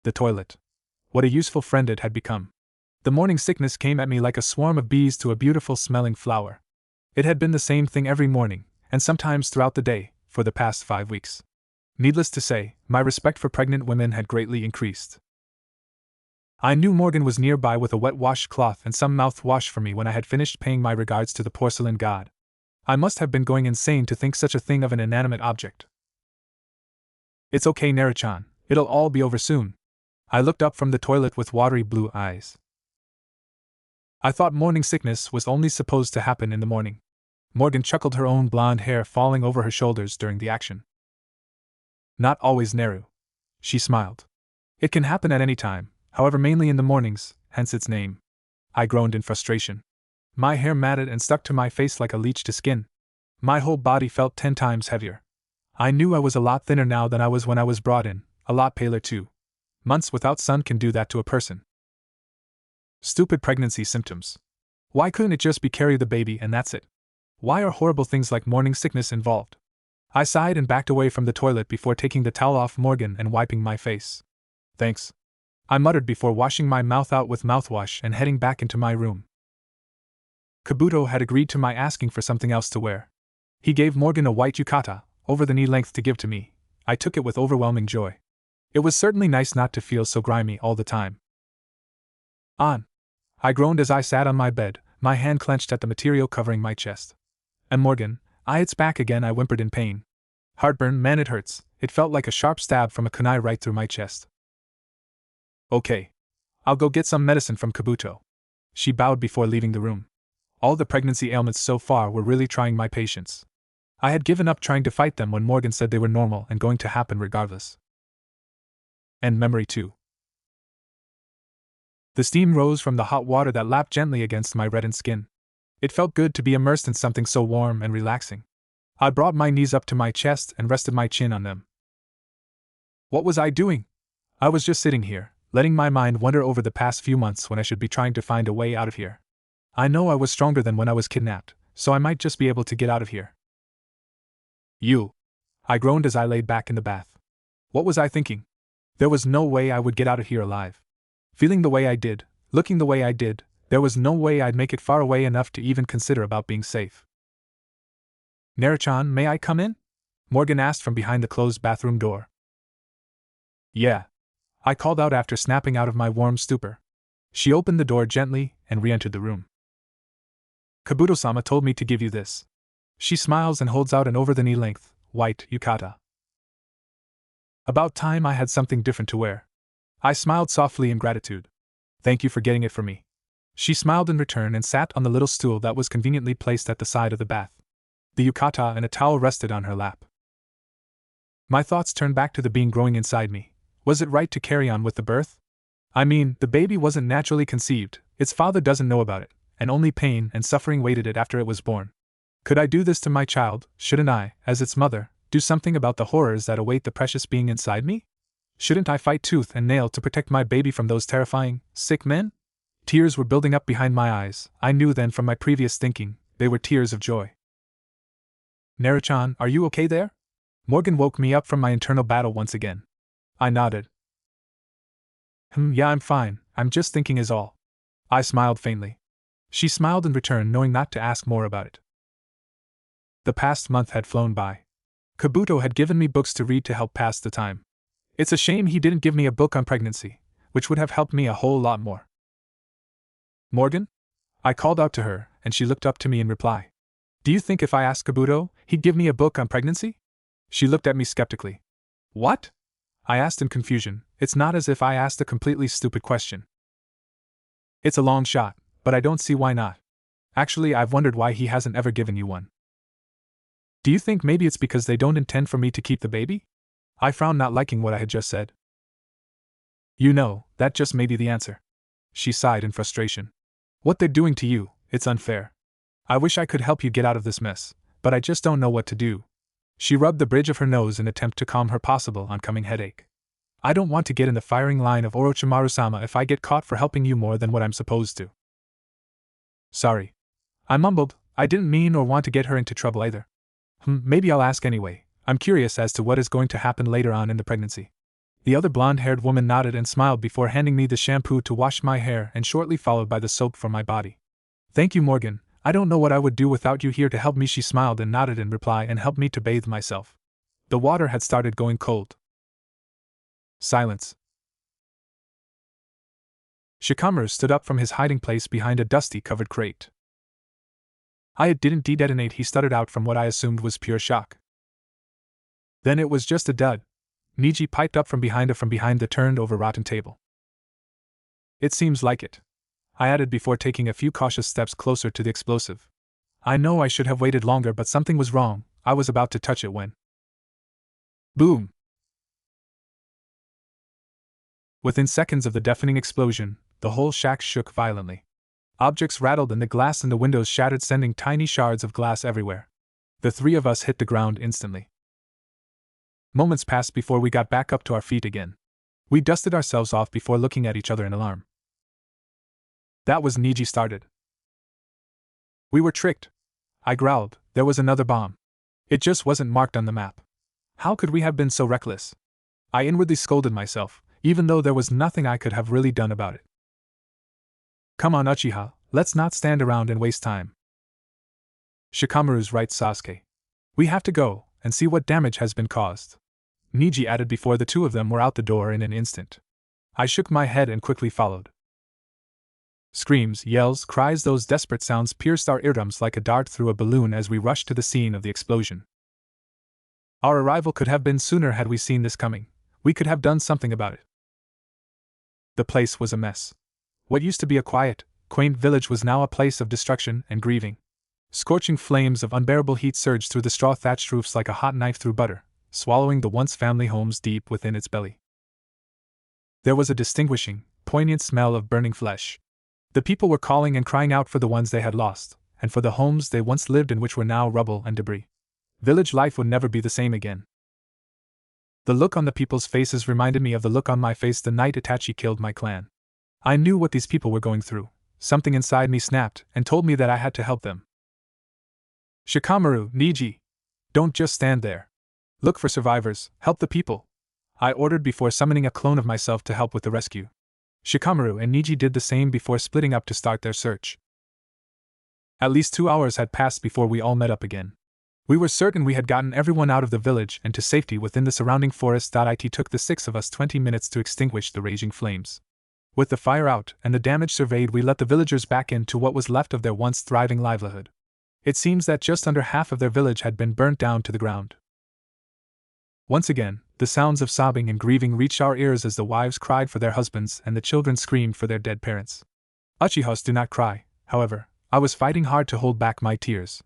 The toilet. What a useful friend it had become. The morning sickness came at me like a swarm of bees to a beautiful smelling flower. It had been the same thing every morning, and sometimes throughout the day, for the past 5 weeks. Needless to say, my respect for pregnant women had greatly increased. I knew Morgan was nearby with a wet washcloth and some mouthwash for me when I had finished paying my regards to the porcelain god. I must have been going insane to think such a thing of an inanimate object. It's okay, Naruchan, it'll all be over soon. I looked up from the toilet with watery blue eyes. I thought morning sickness was only supposed to happen in the morning. Morgan chuckled, her own blonde hair falling over her shoulders during the action. Not always, Naru. She smiled. It can happen at any time, however, mainly in the mornings, hence its name. I groaned in frustration. My hair matted and stuck to my face like a leech to skin. My whole body felt 10 times heavier. I knew I was a lot thinner now than I was when I was brought in, a lot paler too. Months without sun can do that to a person. Stupid pregnancy symptoms. Why couldn't it just be carry the baby and that's it? Why are horrible things like morning sickness involved? I sighed and backed away from the toilet before taking the towel off Morgan and wiping my face. Thanks, I muttered before washing my mouth out with mouthwash and heading back into my room. Kabuto had agreed to my asking for something else to wear. He gave Morgan a white yukata, over the knee length, to give to me. I took it with overwhelming joy. It was certainly nice not to feel so grimy all the time. I groaned as I sat on my bed, my hand clenched at the material covering my chest. And Morgan, it's back again, I whimpered in pain. Heartburn, man, it hurts. It felt like a sharp stab from a kunai right through my chest. Okay. I'll go get some medicine from Kabuto. She bowed before leaving the room. All the pregnancy ailments so far were really trying my patience. I had given up trying to fight them when Morgan said they were normal and going to happen regardless. End memory 2. The steam rose from the hot water that lapped gently against my reddened skin. It felt good to be immersed in something so warm and relaxing. I brought my knees up to my chest and rested my chin on them. What was I doing? I was just sitting here, letting my mind wander over the past few months when I should be trying to find a way out of here. I know I was stronger than when I was kidnapped, so I might just be able to get out of here. I groaned as I laid back in the bath. What was I thinking? There was no way I would get out of here alive. Feeling the way I did, looking the way I did, there was no way I'd make it far away enough to even consider about being safe. Naruchan, may I come in? Morgan asked from behind the closed bathroom door. Yeah, I called out after snapping out of my warm stupor. She opened the door gently and re-entered the room. Kabuto-sama told me to give you this. She smiles and holds out an over-the-knee length, white yukata. About time I had something different to wear. I smiled softly in gratitude. Thank you for getting it for me. She smiled in return and sat on the little stool that was conveniently placed at the side of the bath. The yukata and a towel rested on her lap. My thoughts turned back to the being growing inside me. Was it right to carry on with the birth? I mean, the baby wasn't naturally conceived, its father doesn't know about it, and only pain and suffering waited it after it was born. Could I do this to my child? Shouldn't I, as its mother, do something about the horrors that await the precious being inside me? Shouldn't I fight tooth and nail to protect my baby from those terrifying, sick men? Tears were building up behind my eyes. I knew then from my previous thinking, they were tears of joy. Naruto-chan, are you okay there? Morgan woke me up from my internal battle once again. I nodded. Yeah, I'm fine, I'm just thinking is all. I smiled faintly. She smiled in return, knowing not to ask more about it. The past month had flown by. Kabuto had given me books to read to help pass the time. It's a shame he didn't give me a book on pregnancy, which would have helped me a whole lot more. Morgan? I called out to her, and she looked up to me in reply. Do you think if I asked Kabuto, he'd give me a book on pregnancy? She looked at me skeptically. What? I asked in confusion. It's not as if I asked a completely stupid question. It's a long shot, but I don't see why not. Actually, I've wondered why he hasn't ever given you one. Do you think maybe it's because they don't intend for me to keep the baby? I frowned, not liking what I had just said. You know, that just may be the answer. She sighed in frustration. What they're doing to you, it's unfair. I wish I could help you get out of this mess, but I just don't know what to do. She rubbed the bridge of her nose in an attempt to calm her possible oncoming headache. I don't want to get in the firing line of Orochimaru-sama if I get caught for helping you more than what I'm supposed to. Sorry. I mumbled. I didn't mean or want to get her into trouble either. Maybe I'll ask anyway. I'm curious as to what is going to happen later on in the pregnancy. The other blonde-haired woman nodded and smiled before handing me the shampoo to wash my hair and shortly followed by the soap for my body. Thank you, Morgan. I don't know what I would do without you here to help me. She smiled and nodded in reply and helped me to bathe myself. The water had started going cold. Silence. Shikamaru stood up from his hiding place behind a dusty covered crate. It didn't detonate, he stuttered out from what I assumed was pure shock. Then it was just a dud. Niji piped up from behind the turned-over rotten table. It seems like it, I added before taking a few cautious steps closer to the explosive. I know I should have waited longer, but something was wrong. I was about to touch it when... Boom! Within seconds of the deafening explosion, the whole shack shook violently. Objects rattled and the glass in the windows shattered, sending tiny shards of glass everywhere. The three of us hit the ground instantly. Moments passed before we got back up to our feet again. We dusted ourselves off before looking at each other in alarm. That was Niji started. We were tricked. I growled. There was another bomb. It just wasn't marked on the map. How could we have been so reckless? I inwardly scolded myself, even though there was nothing I could have really done about it. Come on, Uchiha, let's not stand around and waste time. Shikamaru's right, Sasuke. We have to go and see what damage has been caused. Niji added before the two of them were out the door in an instant. I shook my head and quickly followed. Screams, yells, cries, those desperate sounds pierced our eardrums like a dart through a balloon as we rushed to the scene of the explosion. Our arrival could have been sooner had we seen this coming. We could have done something about it. The place was a mess. What used to be a quiet, quaint village was now a place of destruction and grieving. Scorching flames of unbearable heat surged through the straw-thatched roofs like a hot knife through butter, swallowing the once family homes deep within its belly. There was a distinguishing, poignant smell of burning flesh. The people were calling and crying out for the ones they had lost, and for the homes they once lived in which were now rubble and debris. Village life would never be the same again. The look on the people's faces reminded me of the look on my face the night Itachi killed my clan. I knew what these people were going through. Something inside me snapped and told me that I had to help them. Shikamaru, Niji, don't just stand there. Look for survivors, help the people, I ordered before summoning a clone of myself to help with the rescue. Shikamaru and Niji did the same before splitting up to start their search. At least 2 hours had passed before we all met up again. We were certain we had gotten everyone out of the village and to safety within the surrounding forest. It took the 6 of us 20 minutes to extinguish the raging flames. With the fire out and the damage surveyed, we let the villagers back into what was left of their once thriving livelihood. It seems that just under half of their village had been burnt down to the ground. Once again, the sounds of sobbing and grieving reached our ears as the wives cried for their husbands and the children screamed for their dead parents. Uchihas, do not cry. However, I was fighting hard to hold back my tears.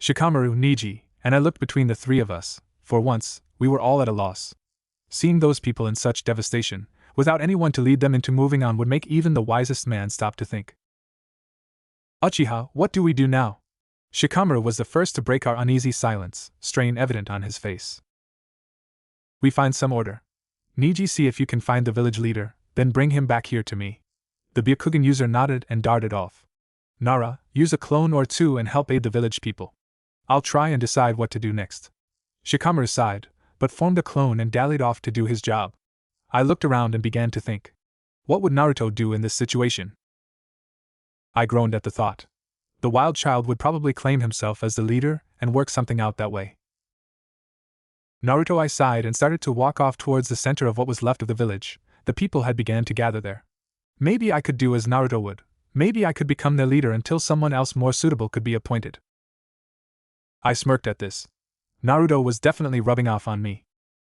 Shikamaru, Niji, and I looked between the three of us. For once, we were all at a loss. Seeing those people in such devastation, without anyone to lead them into moving on, would make even the wisest man stop to think. Uchiha, what do we do now? Shikamaru was the first to break our uneasy silence, strain evident on his face. We find some order. Niji, see if you can find the village leader, then bring him back here to me. The Byakugan user nodded and darted off. Nara, use a clone or two and help aid the village people. I'll try and decide what to do next. Shikamaru sighed, but formed a clone and dallied off to do his job. I looked around and began to think. What would Naruto do in this situation? I groaned at the thought. The wild child would probably claim himself as the leader and work something out that way. Naruto, I sighed and started to walk off towards the center of what was left of the village. The people had begun to gather there. Maybe I could do as Naruto would. Maybe I could become their leader until someone else more suitable could be appointed. I smirked at this. Naruto was definitely rubbing off on me.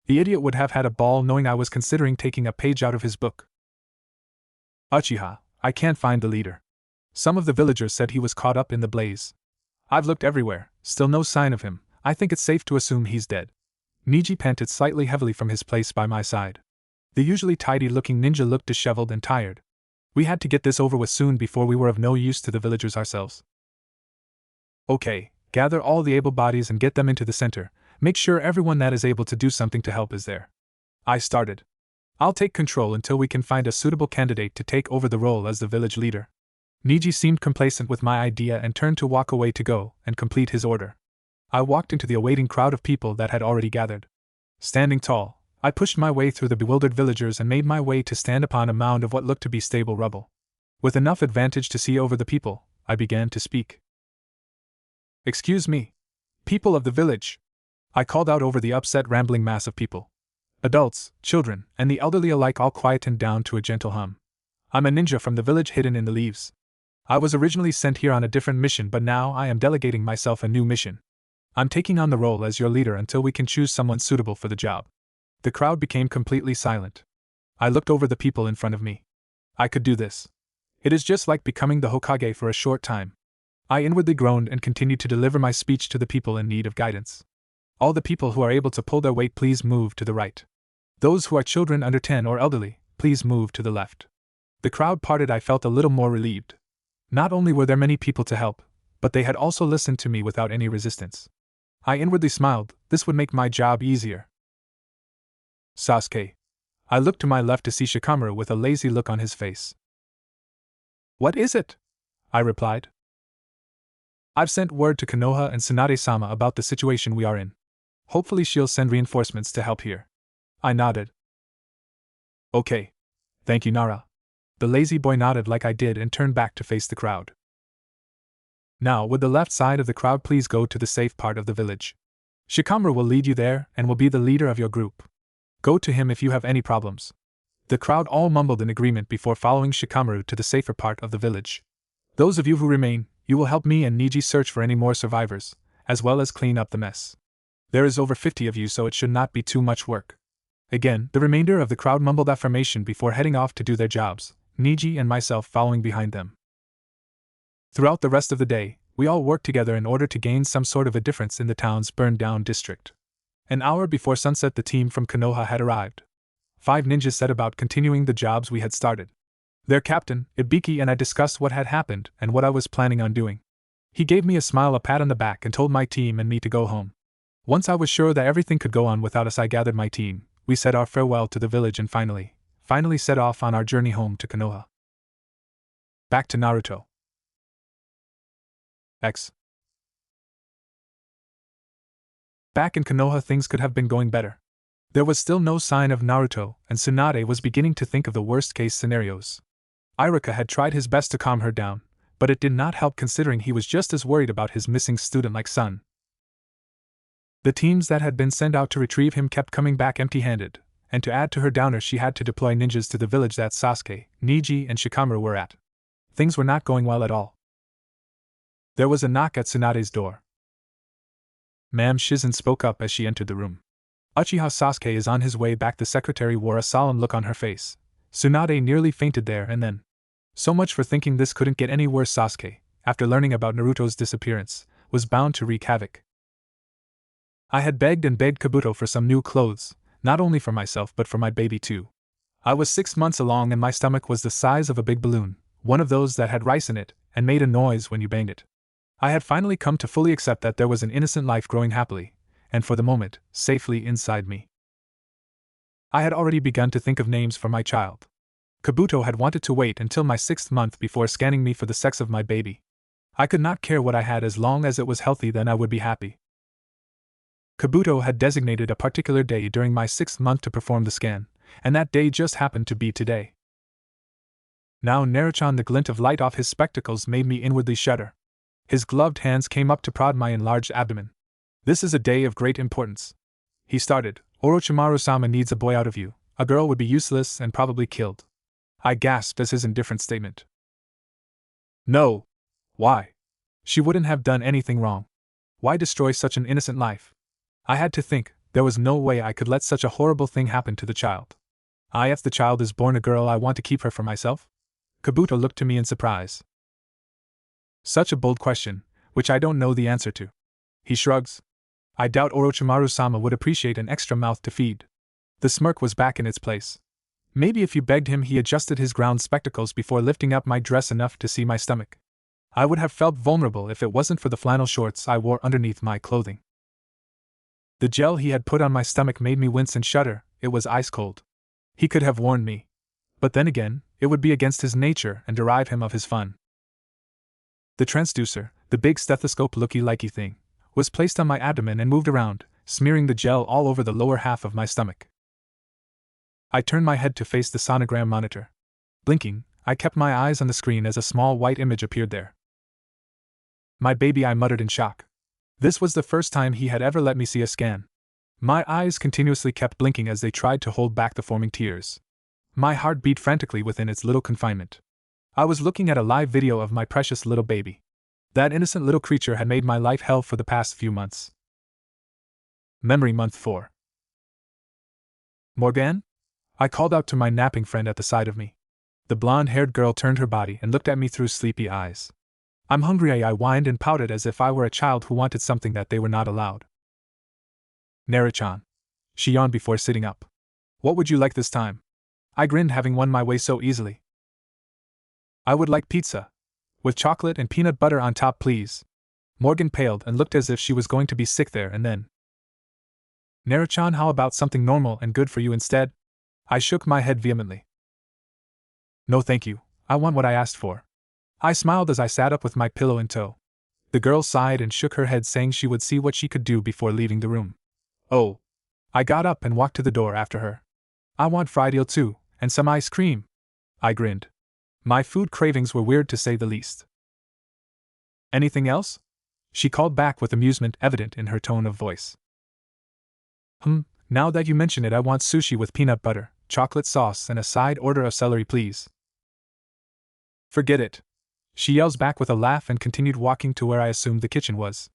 The idiot would have had a ball knowing I was considering taking a page out of his book. Uchiha, I can't find the leader. Some of the villagers said he was caught up in the blaze. I've looked everywhere, still no sign of him. I think it's safe to assume he's dead. Niji panted slightly heavily from his place by my side. The usually tidy-looking ninja looked disheveled and tired. We had to get this over with soon before we were of no use to the villagers ourselves. Okay, gather all the able bodies and get them into the center. Make sure everyone that is able to do something to help is there. I started. I'll take control until we can find a suitable candidate to take over the role as the village leader. Niji seemed complacent with my idea and turned to walk away to go and complete his order. I walked into the awaiting crowd of people that had already gathered. Standing tall, I pushed my way through the bewildered villagers and made my way to stand upon a mound of what looked to be stable rubble. With enough advantage to see over the people, I began to speak. Excuse me. People of the village. I called out over the upset, rambling mass of people. Adults, children, and the elderly alike all quietened down to a gentle hum. I'm a ninja from the village hidden in the leaves. I was originally sent here on a different mission, but now I am delegating myself a new mission. I'm taking on the role as your leader until we can choose someone suitable for the job. The crowd became completely silent. I looked over the people in front of me. I could do this. It is just like becoming the Hokage for a short time. I inwardly groaned and continued to deliver my speech to the people in need of guidance. All the people who are able to pull their weight, please move to the right. Those who are children under 10 or elderly, please move to the left. The crowd parted. I felt a little more relieved. Not only were there many people to help, but they had also listened to me without any resistance. I inwardly smiled. This would make my job easier. Sasuke. I looked to my left to see Shikamaru with a lazy look on his face. What is it? I replied. I've sent word to Konoha and Tsunade-sama about the situation we are in. Hopefully she'll send reinforcements to help here. I nodded. Okay. Thank you, Nara. The lazy boy nodded like I did and turned back to face the crowd. Now, would the left side of the crowd please go to the safe part of the village? Shikamaru will lead you there and will be the leader of your group. Go to him if you have any problems. The crowd all mumbled in agreement before following Shikamaru to the safer part of the village. Those of you who remain, you will help me and Niji search for any more survivors, as well as clean up the mess. There is over 50 of you, so it should not be too much work. Again, the remainder of the crowd mumbled affirmation before heading off to do their jobs, Niji and myself following behind them. Throughout the rest of the day, we all worked together in order to gain some sort of a difference in the town's burned-down district. An hour before sunset, the team from Konoha had arrived. 5 ninjas set about continuing the jobs we had started. Their captain, Ibiki, and I discussed what had happened and what I was planning on doing. He gave me a smile, a pat on the back, and told my team and me to go home. Once I was sure that everything could go on without us, I gathered my team. We said our farewell to the village and finally set off on our journey home to Konoha. Back to Naruto. X. Back in Konoha, things could have been going better. There was still no sign of Naruto, and Tsunade was beginning to think of the worst-case scenarios. Iruka had tried his best to calm her down, but it did not help considering he was just as worried about his missing student-like son. The teams that had been sent out to retrieve him kept coming back empty-handed, and to add to her downer, she had to deploy ninjas to the village that Sasuke, Niji, and Shikamaru were at. Things were not going well at all. There was a knock at Tsunade's door. Ma'am, Shizen spoke up as she entered the room. Uchiha Sasuke is on his way back. The secretary wore a solemn look on her face. Tsunade nearly fainted there and then. So much for thinking this couldn't get any worse. Sasuke, after learning about Naruto's disappearance, was bound to wreak havoc. I had begged and begged Kabuto for some new clothes, not only for myself but for my baby too. I was 6 months along and my stomach was the size of a big balloon, one of those that had rice in it and made a noise when you banged it. I had finally come to fully accept that there was an innocent life growing happily, and for the moment, safely inside me. I had already begun to think of names for my child. Kabuto had wanted to wait until my 6th month before scanning me for the sex of my baby. I could not care what I had as long as it was healthy, then I would be happy. Kabuto had designated a particular day during my 6th month to perform the scan, and that day just happened to be today. Now Naruto, the glint of light off his spectacles made me inwardly shudder. His gloved hands came up to prod my enlarged abdomen. This is a day of great importance. He started. Orochimaru-sama needs a boy out of you. A girl would be useless and probably killed. I gasped as his indifferent statement. No. Why? She wouldn't have done anything wrong. Why destroy such an innocent life? I had to think. There was no way I could let such a horrible thing happen to the child. If the child is born a girl, I want to keep her for myself? Kabuto looked to me in surprise. Such a bold question, which I don't know the answer to. He shrugs. I doubt Orochimaru-sama would appreciate an extra mouth to feed. The smirk was back in its place. Maybe if you begged him. He adjusted his ground spectacles before lifting up my dress enough to see my stomach. I would have felt vulnerable if it wasn't for the flannel shorts I wore underneath my clothing. The gel he had put on my stomach made me wince and shudder. It was ice cold. He could have warned me. But then again, it would be against his nature and deprive him of his fun. The transducer, the big stethoscope-looky-likey thing, was placed on my abdomen and moved around, smearing the gel all over the lower half of my stomach. I turned my head to face the sonogram monitor. Blinking, I kept my eyes on the screen as a small white image appeared there. My baby, I muttered in shock. This was the first time he had ever let me see a scan. My eyes continuously kept blinking as they tried to hold back the forming tears. My heart beat frantically within its little confinement. I was looking at a live video of my precious little baby. That innocent little creature had made my life hell for the past few months. Memory Month 4. Morgan? I called out to my napping friend at the side of me. The blonde-haired girl turned her body and looked at me through sleepy eyes. I'm hungry, I whined and pouted as if I were a child who wanted something that they were not allowed. Naruto. She yawned before sitting up. What would you like this time? I grinned, having won my way so easily. I would like pizza. With chocolate and peanut butter on top, please. Morgan paled and looked as if she was going to be sick there and then. Naruto, how about something normal and good for you instead? I shook my head vehemently. No thank you, I want what I asked for. I smiled as I sat up with my pillow in tow. The girl sighed and shook her head, saying she would see what she could do before leaving the room. Oh. I got up and walked to the door after her. I want fried eel too, and some ice cream. I grinned. My food cravings were weird to say the least. Anything else? She called back with amusement evident in her tone of voice. Now that you mention it, I want sushi with peanut butter, chocolate sauce, and a side order of celery, please. Forget it. She yells back with a laugh and continued walking to where I assumed the kitchen was.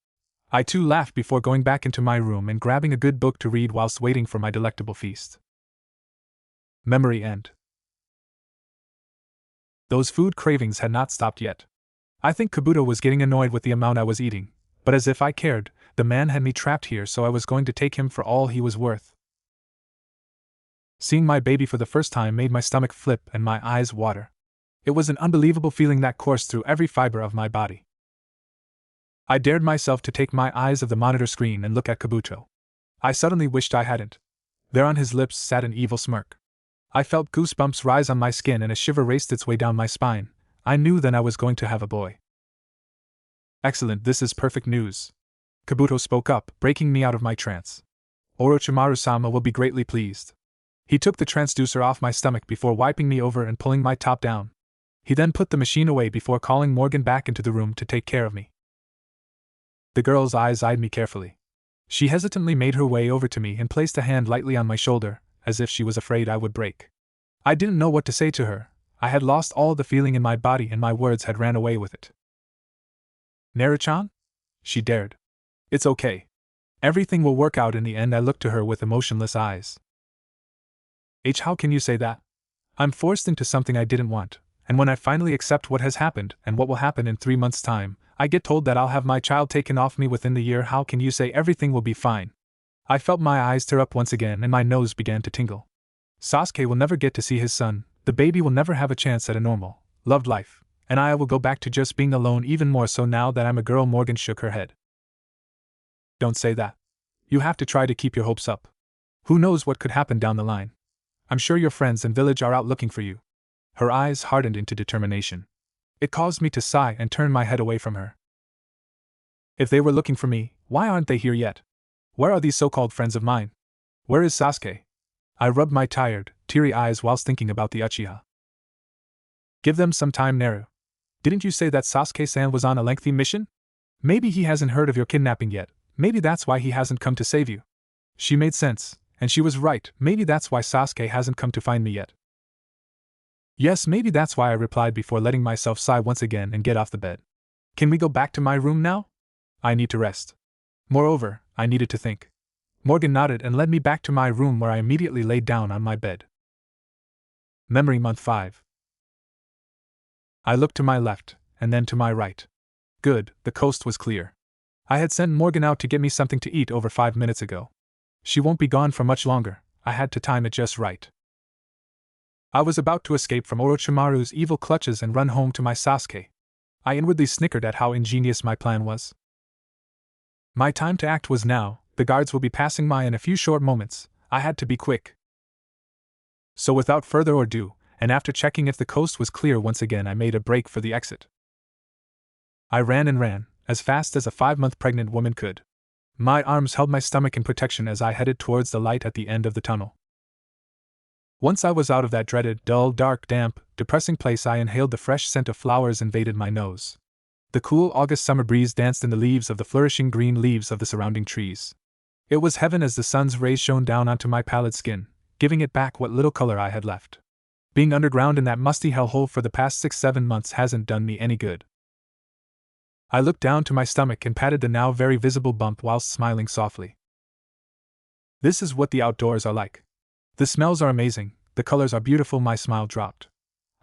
I too laughed before going back into my room and grabbing a good book to read whilst waiting for my delectable feast. Memory End. Those food cravings had not stopped yet. I think Kabuto was getting annoyed with the amount I was eating, but as if I cared, the man had me trapped here, so I was going to take him for all he was worth. Seeing my baby for the first time made my stomach flip and my eyes water. It was an unbelievable feeling that coursed through every fiber of my body. I dared myself to take my eyes off the monitor screen and look at Kabuto. I suddenly wished I hadn't. There on his lips sat an evil smirk. I felt goosebumps rise on my skin and a shiver raced its way down my spine. I knew then I was going to have a boy. Excellent, this is perfect news. Kabuto spoke up, breaking me out of my trance. Orochimaru-sama will be greatly pleased. He took the transducer off my stomach before wiping me over and pulling my top down. He then put the machine away before calling Morgan back into the room to take care of me. The girl's eyes eyed me carefully. She hesitantly made her way over to me and placed a hand lightly on my shoulder, as if she was afraid I would break. I didn't know what to say to her. I had lost all the feeling in my body and my words had ran away with it. Naruto? She dared. It's okay. Everything will work out in the end. I looked to her with emotionless eyes. How can you say that? I'm forced into something I didn't want. And when I finally accept what has happened and what will happen in 3 months' time, I get told that I'll have my child taken off me within the year. How can you say everything will be fine? I felt my eyes tear up once again and my nose began to tingle. Sasuke will never get to see his son, the baby will never have a chance at a normal, loved life, and I will go back to just being alone even more so now that I'm a girl. Morgan shook her head. Don't say that. You have to try to keep your hopes up. Who knows what could happen down the line? I'm sure your friends and village are out looking for you. Her eyes hardened into determination. It caused me to sigh and turn my head away from her. If they were looking for me, why aren't they here yet? Where are these so-called friends of mine? Where is Sasuke? I rubbed my tired, teary eyes whilst thinking about the Uchiha. Give them some time, Naru. Didn't you say that Sasuke-san was on a lengthy mission? Maybe he hasn't heard of your kidnapping yet. Maybe that's why he hasn't come to save you. She made sense, and she was right. Maybe that's why Sasuke hasn't come to find me yet. Yes, maybe that's why, I replied before letting myself sigh once again and get off the bed. Can we go back to my room now? I need to rest. Moreover, I needed to think. Morgan nodded and led me back to my room where I immediately laid down on my bed. Memory Month 5. I looked to my left, and then to my right. Good, the coast was clear. I had sent Morgan out to get me something to eat over 5 minutes ago. She won't be gone for much longer. I had to time it just right. I was about to escape from Orochimaru's evil clutches and run home to my Sasuke. I inwardly snickered at how ingenious my plan was. My time to act was now. The guards will be passing by in a few short moments. I had to be quick. So without further ado, and after checking if the coast was clear once again, I made a break for the exit. I ran and ran, as fast as a 5-month pregnant woman could. My arms held my stomach in protection as I headed towards the light at the end of the tunnel. Once I was out of that dreaded, dull, dark, damp, depressing place, I inhaled the fresh scent of flowers invaded my nose. The cool August summer breeze danced in the leaves of the flourishing green leaves of the surrounding trees. It was heaven as the sun's rays shone down onto my pallid skin, giving it back what little color I had left. Being underground in that musty hellhole for the past 6-7 months hasn't done me any good. I looked down to my stomach and patted the now very visible bump whilst smiling softly. This is what the outdoors are like. The smells are amazing, the colors are beautiful. My smile dropped.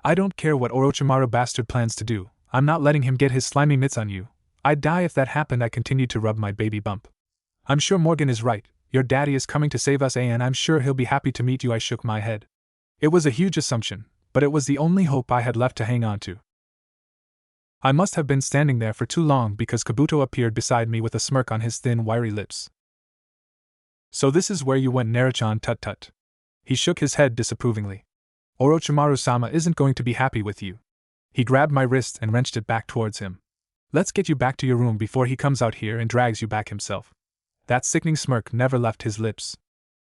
I don't care what Orochimaru bastard plans to do, I'm not letting him get his slimy mitts on you. I'd die if that happened. I continued to rub my baby bump. I'm sure Morgan is right, your daddy is coming to save us, and I'm sure he'll be happy to meet you. I shook my head. It was a huge assumption, but it was the only hope I had left to hang on to. I must have been standing there for too long because Kabuto appeared beside me with a smirk on his thin, wiry lips. So this is where you went, Naruto? Tut tut. He shook his head disapprovingly. Orochimaru-sama isn't going to be happy with you. He grabbed my wrist and wrenched it back towards him. Let's get you back to your room before he comes out here and drags you back himself. That sickening smirk never left his lips.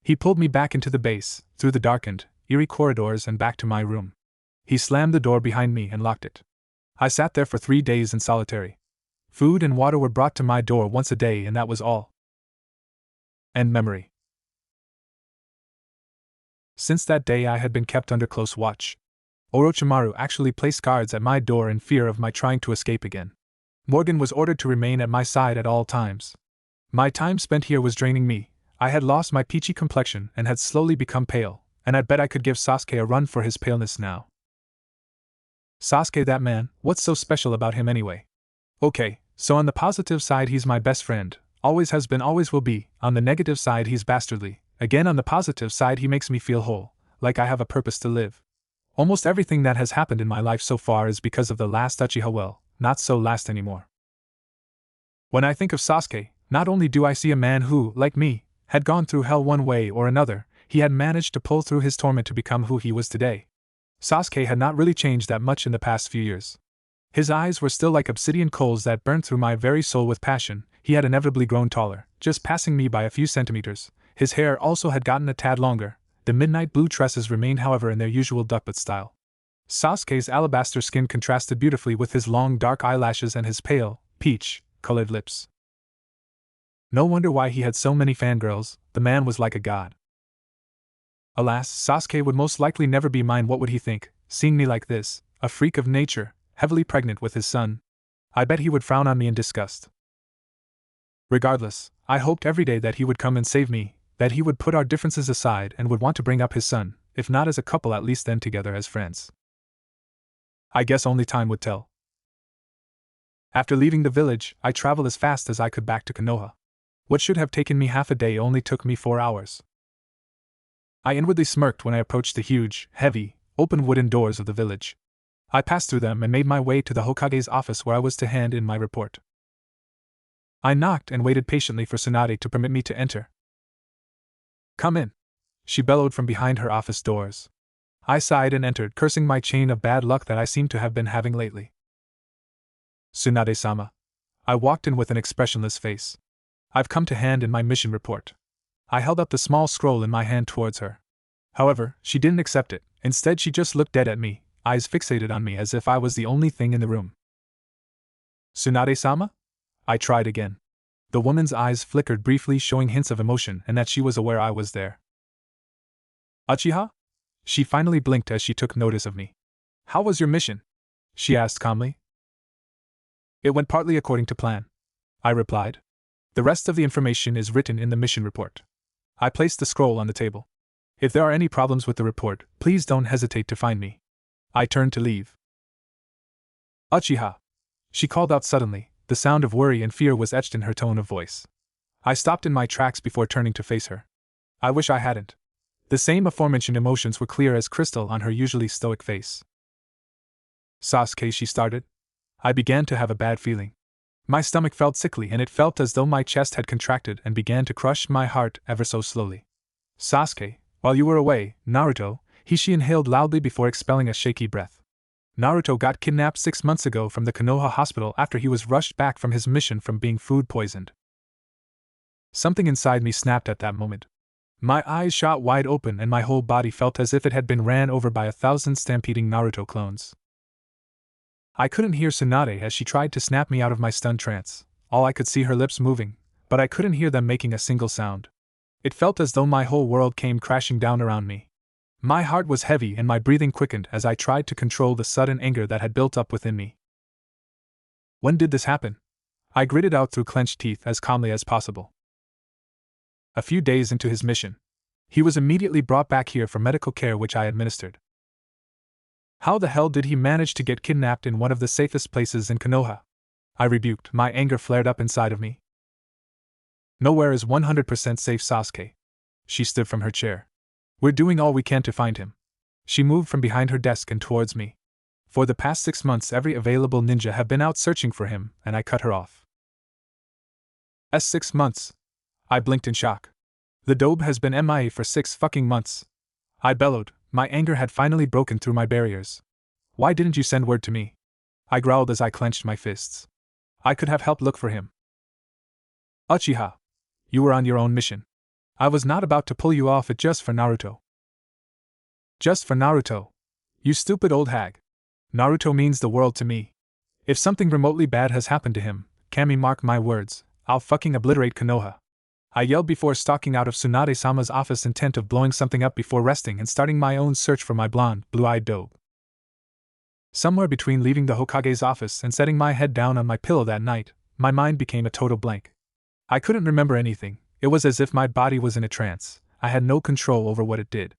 He pulled me back into the base, through the darkened, eerie corridors and back to my room. He slammed the door behind me and locked it. I sat there for 3 days in solitary. Food and water were brought to my door once a day, and that was all. End memory. Since that day I had been kept under close watch. Orochimaru actually placed guards at my door in fear of my trying to escape again. Morgan was ordered to remain at my side at all times. My time spent here was draining me. I had lost my peachy complexion and had slowly become pale, and I bet I could give Sasuke a run for his paleness now. Sasuke, that man, what's so special about him anyway? Okay, so on the positive side he's my best friend, always has been, always will be. On the negative side he's bastardly. Again, on the positive side he makes me feel whole, like I have a purpose to live. Almost everything that has happened in my life so far is because of the last Uchiha. Well, not so last anymore. When I think of Sasuke, not only do I see a man who, like me, had gone through hell one way or another, he had managed to pull through his torment to become who he was today. Sasuke had not really changed that much in the past few years. His eyes were still like obsidian coals that burned through my very soul with passion. He had inevitably grown taller, just passing me by a few centimeters. His hair also had gotten a tad longer. The midnight blue tresses remained, however, in their usual duckbutt style. Sasuke's alabaster skin contrasted beautifully with his long dark eyelashes and his pale, peach-colored lips. No wonder why he had so many fangirls. The man was like a god. Alas, Sasuke would most likely never be mine. What would he think, seeing me like this, a freak of nature, heavily pregnant with his son? I bet he would frown on me in disgust. Regardless, I hoped every day that he would come and save me, that he would put our differences aside and would want to bring up his son, if not as a couple at least then together as friends. I guess only time would tell. After leaving the village, I traveled as fast as I could back to Konoha. What should have taken me half a day only took me 4 hours. I inwardly smirked when I approached the huge, heavy, open wooden doors of the village. I passed through them and made my way to the Hokage's office where I was to hand in my report. I knocked and waited patiently for Tsunade to permit me to enter. "Come in," she bellowed from behind her office doors. I sighed and entered, cursing my chain of bad luck that I seemed to have been having lately. "Tsunade-sama." I walked in with an expressionless face. "I've come to hand in my mission report." I held up the small scroll in my hand towards her. However, she didn't accept it. Instead, she just looked dead at me, eyes fixated on me as if I was the only thing in the room. "Tsunade-sama?" I tried again. The woman's eyes flickered briefly, showing hints of emotion and that she was aware I was there. "Uchiha?" She finally blinked as she took notice of me. "How was your mission?" she asked calmly. "It went partly according to plan," I replied. "The rest of the information is written in the mission report." I placed the scroll on the table. "If there are any problems with the report, please don't hesitate to find me." I turned to leave. "Uchiha!" she called out suddenly. The sound of worry and fear was etched in her tone of voice. I stopped in my tracks before turning to face her. I wish I hadn't. The same aforementioned emotions were clear as crystal on her usually stoic face. "Sasuke," she started. I began to have a bad feeling. My stomach felt sickly and it felt as though my chest had contracted and began to crush my heart ever so slowly. "Sasuke, while you were away, Naruto," she inhaled loudly before expelling a shaky breath. "Naruto got kidnapped 6 months ago from the Konoha hospital after he was rushed back from his mission from being food poisoned." Something inside me snapped at that moment. My eyes shot wide open and my whole body felt as if it had been ran over by 1,000 stampeding Naruto clones. I couldn't hear Tsunade as she tried to snap me out of my stunned trance. All I could see her lips moving, but I couldn't hear them making a single sound. It felt as though my whole world came crashing down around me. My heart was heavy and my breathing quickened as I tried to control the sudden anger that had built up within me. "When did this happen?" I gritted out through clenched teeth as calmly as possible. "A few days into his mission. He was immediately brought back here for medical care which I administered." "How the hell did he manage to get kidnapped in one of the safest places in Konoha?" I rebuked, my anger flared up inside of me. "Nowhere is 100% safe, Sasuke." She stood from her chair. "We're doing all we can to find him." She moved from behind her desk and towards me. "For the past 6 months every available ninja have been out searching for him," and I cut her off. 6 months? I blinked in shock. "The dobe has been MIA for 6 fucking months." I bellowed, my anger had finally broken through my barriers. "Why didn't you send word to me?" I growled as I clenched my fists. "I could have helped look for him." "Uchiha, you were on your own mission. I was not about to pull you off it just for Naruto." "Just for Naruto? You stupid old hag. Naruto means the world to me. If something remotely bad has happened to him, Kami, mark my words, I'll fucking obliterate Konoha." I yelled before stalking out of Tsunade-sama's office, intent of blowing something up before resting and starting my own search for my blonde, blue-eyed dobe. Somewhere between leaving the Hokage's office and setting my head down on my pillow that night, my mind became a total blank. I couldn't remember anything. It was as if my body was in a trance. I had no control over what it did.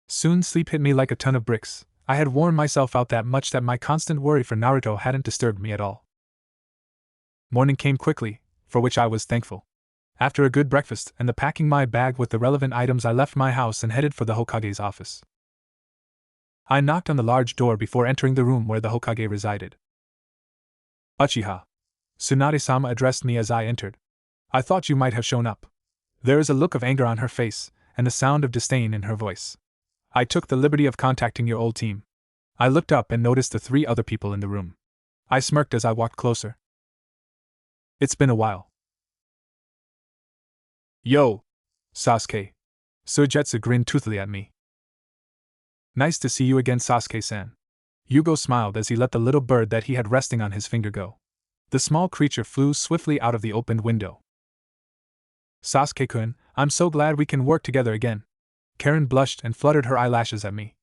Soon sleep hit me like a ton of bricks. I had worn myself out that much that my constant worry for Naruto hadn't disturbed me at all. Morning came quickly, for which I was thankful. After a good breakfast and the packing my bag with the relevant items, I left my house and headed for the Hokage's office. I knocked on the large door before entering the room where the Hokage resided. "Uchiha." Tsunade-sama addressed me as I entered. "I thought you might have shown up." There is a look of anger on her face, and the sound of disdain in her voice. "I took the liberty of contacting your old team." I looked up and noticed the 3 other people in the room. I smirked as I walked closer. "It's been a while." "Yo, Sasuke." Suigetsu grinned toothily at me. "Nice to see you again, Sasuke-san." Yugo smiled as he let the little bird that he had resting on his finger go. The small creature flew swiftly out of the opened window. "Sasuke-kun, I'm so glad we can work together again." Karen blushed and fluttered her eyelashes at me.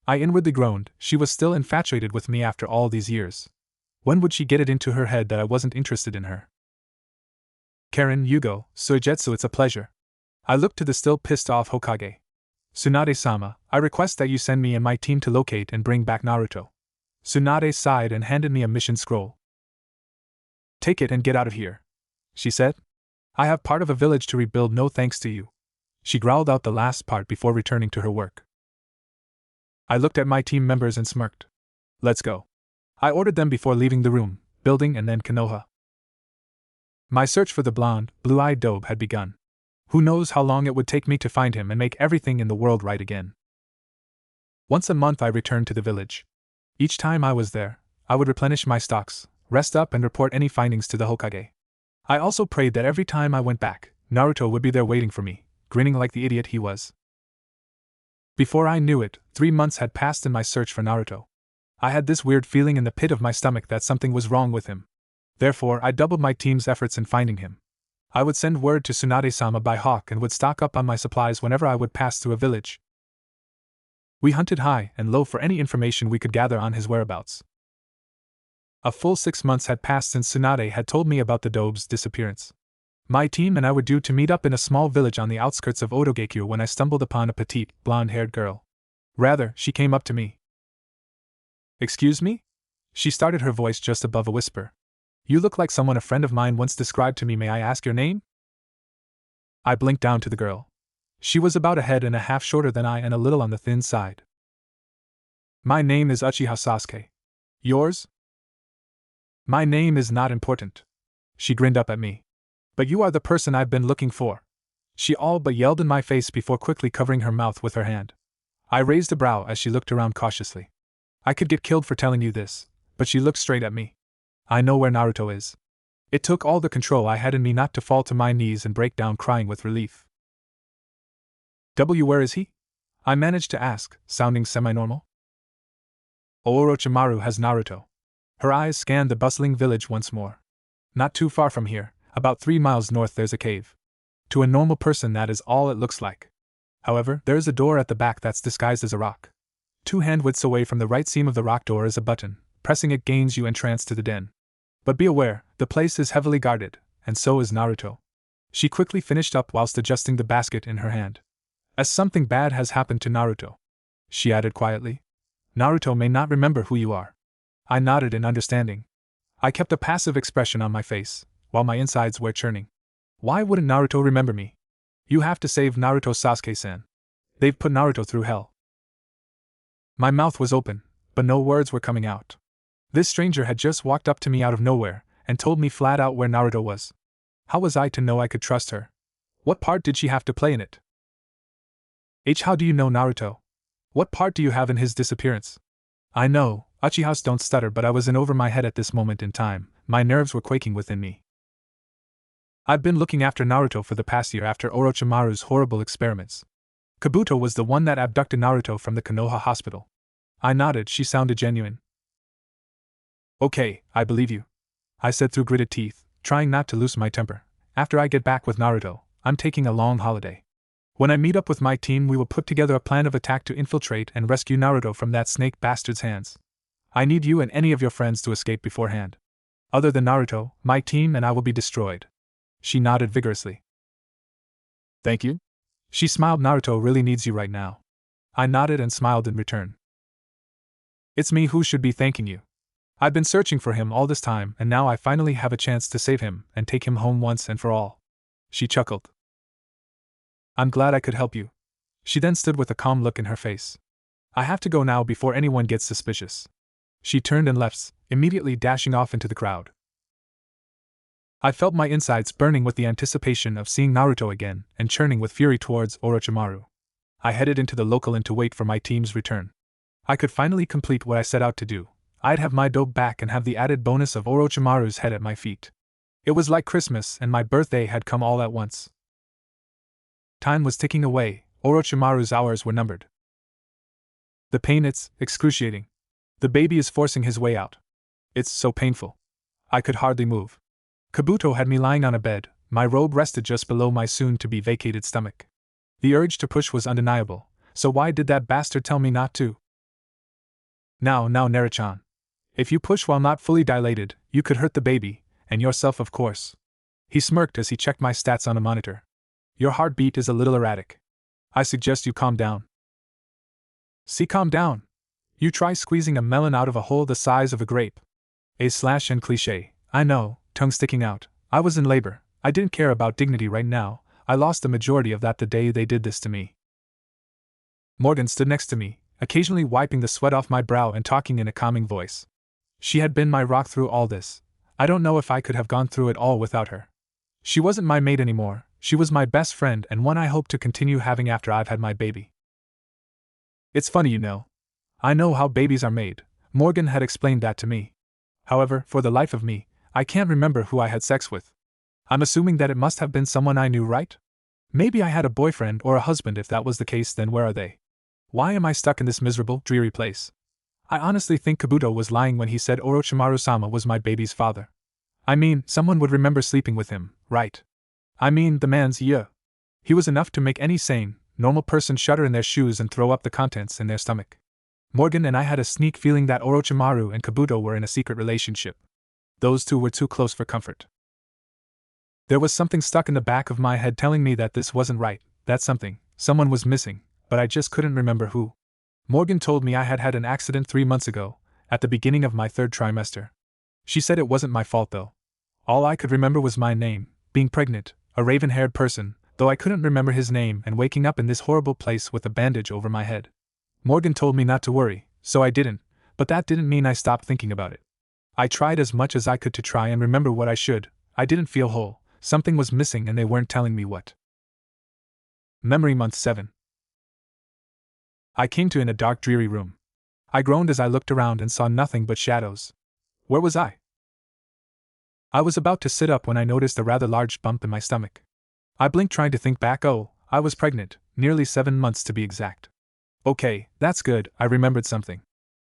I inwardly groaned. She was still infatuated with me after all these years. When would she get it into her head that I wasn't interested in her? "Karen, Yugo, Suigetsu, it's a pleasure." I looked to the still pissed-off Hokage. "Tsunade-sama, I request that you send me and my team to locate and bring back Naruto." Tsunade sighed and handed me a mission scroll. Take it and get out of here, she said. I have part of a village to rebuild, no thanks to you. She growled out the last part before returning to her work. I looked at my team members and smirked. Let's go. I ordered them before leaving the room, building and then Konoha. My search for the blonde, blue-eyed dobe had begun. Who knows how long it would take me to find him and make everything in the world right again. Once a month I returned to the village. Each time I was there, I would replenish my stocks, rest up and report any findings to the Hokage. I also prayed that every time I went back, Naruto would be there waiting for me, grinning like the idiot he was. Before I knew it, 3 months had passed in my search for Naruto. I had this weird feeling in the pit of my stomach that something was wrong with him. Therefore, I doubled my team's efforts in finding him. I would send word to Tsunade-sama by hawk and would stock up on my supplies whenever I would pass through a village. We hunted high and low for any information we could gather on his whereabouts. A full 6 months had passed since Tsunade had told me about the dobe's disappearance. My team and I were due to meet up in a small village on the outskirts of Otogekyo when I stumbled upon a petite, blonde-haired girl. Rather, she came up to me. Excuse me? She started, her voice just above a whisper. You look like someone a friend of mine once described to me. May I ask your name? I blinked down to the girl. She was about a head and a half shorter than I and a little on the thin side. My name is Uchiha Sasuke. Yours? My name is not important. She grinned up at me. But you are the person I've been looking for. She all but yelled in my face before quickly covering her mouth with her hand. I raised a brow as she looked around cautiously. I could get killed for telling you this, but she looked straight at me. I know where Naruto is. It took all the control I had in me not to fall to my knees and break down crying with relief. Where is he? I managed to ask, sounding semi-normal. Orochimaru has Naruto. Her eyes scanned the bustling village once more. Not too far from here, about 3 miles north, there's a cave. To a normal person that is all it looks like. However, there is a door at the back that's disguised as a rock. 2 hand-widths away from the right seam of the rock door is a button. Pressing it gains you entrance to the den. But be aware, the place is heavily guarded, and so is Naruto. She quickly finished up whilst adjusting the basket in her hand. As something bad has happened to Naruto, she added quietly. Naruto may not remember who you are. I nodded in understanding. I kept a passive expression on my face, while my insides were churning. Why wouldn't Naruto remember me? You have to save Naruto, Sasuke-san. They've put Naruto through hell. My mouth was open, but no words were coming out. This stranger had just walked up to me out of nowhere, and told me flat out where Naruto was. How was I to know I could trust her? What part did she have to play in it? How do you know Naruto? What part do you have in his disappearance? I know, Uchihas don't stutter, but I was in over my head at this moment in time. My nerves were quaking within me. I've been looking after Naruto for the past year after Orochimaru's horrible experiments. Kabuto was the one that abducted Naruto from the Konoha hospital. I nodded, she sounded genuine. Okay, I believe you, I said through gritted teeth, trying not to lose my temper. After I get back with Naruto, I'm taking a long holiday. When I meet up with my team, we will put together a plan of attack to infiltrate and rescue Naruto from that snake bastard's hands. I need you and any of your friends to escape beforehand. Other than Naruto, my team and I will be destroyed. She nodded vigorously. Thank you? She smiled. Naruto really needs you right now. I nodded and smiled in return. It's me who should be thanking you. I've been searching for him all this time, and now I finally have a chance to save him and take him home once and for all. She chuckled. I'm glad I could help you. She then stood with a calm look in her face. I have to go now before anyone gets suspicious. She turned and left, immediately dashing off into the crowd. I felt my insides burning with the anticipation of seeing Naruto again and churning with fury towards Orochimaru. I headed into the local inn to wait for my team's return. I could finally complete what I set out to do. I'd have my dope back and have the added bonus of Orochimaru's head at my feet. It was like Christmas, and my birthday had come all at once. Time was ticking away. Orochimaru's hours were numbered. The pain, it's excruciating. The baby is forcing his way out. It's so painful. I could hardly move. Kabuto had me lying on a bed, my robe rested just below my soon-to-be vacated stomach. The urge to push was undeniable, so why did that bastard tell me not to? Now, Naruto-chan. If you push while not fully dilated, you could hurt the baby, and yourself of course. He smirked as he checked my stats on a monitor. Your heartbeat is a little erratic. I suggest you calm down. See, calm down. You try squeezing a melon out of a hole the size of a grape. And cliche, I know, tongue sticking out. I was in labor. I didn't care about dignity right now. I lost the majority of that the day they did this to me. Morgan stood next to me, occasionally wiping the sweat off my brow and talking in a calming voice. She had been my rock through all this. I don't know if I could have gone through it all without her. She wasn't my mate anymore, she was my best friend and one I hope to continue having after I've had my baby. It's funny, you know. I know how babies are made. Morgan had explained that to me. However, for the life of me, I can't remember who I had sex with. I'm assuming that it must have been someone I knew, right? Maybe I had a boyfriend or a husband. If that was the case, then where are they? Why am I stuck in this miserable, dreary place? I honestly think Kabuto was lying when he said Orochimaru-sama was my baby's father. I mean, someone would remember sleeping with him, right? I mean, the man's he was enough to make any sane, normal person shudder in their shoes and throw up the contents in their stomach. Morgan and I had a sneak feeling that Orochimaru and Kabuto were in a secret relationship. Those two were too close for comfort. There was something stuck in the back of my head telling me that this wasn't right, that someone was missing, but I just couldn't remember who. Morgan told me I had had an accident 3 months ago, at the beginning of my 3rd trimester. She said it wasn't my fault though. All I could remember was my name, being pregnant, a raven-haired person, though I couldn't remember his name, and waking up in this horrible place with a bandage over my head. Morgan told me not to worry, so I didn't, but that didn't mean I stopped thinking about it. I tried as much as I could to try and remember what I should. I didn't feel whole, something was missing and they weren't telling me what. Memory Month 7. I came to in a dark, dreary room. I groaned as I looked around and saw nothing but shadows. Where was I? I was about to sit up when I noticed a rather large bump in my stomach. I blinked trying to think back. Oh, I was pregnant, nearly 7 months to be exact. Okay, that's good, I remembered something.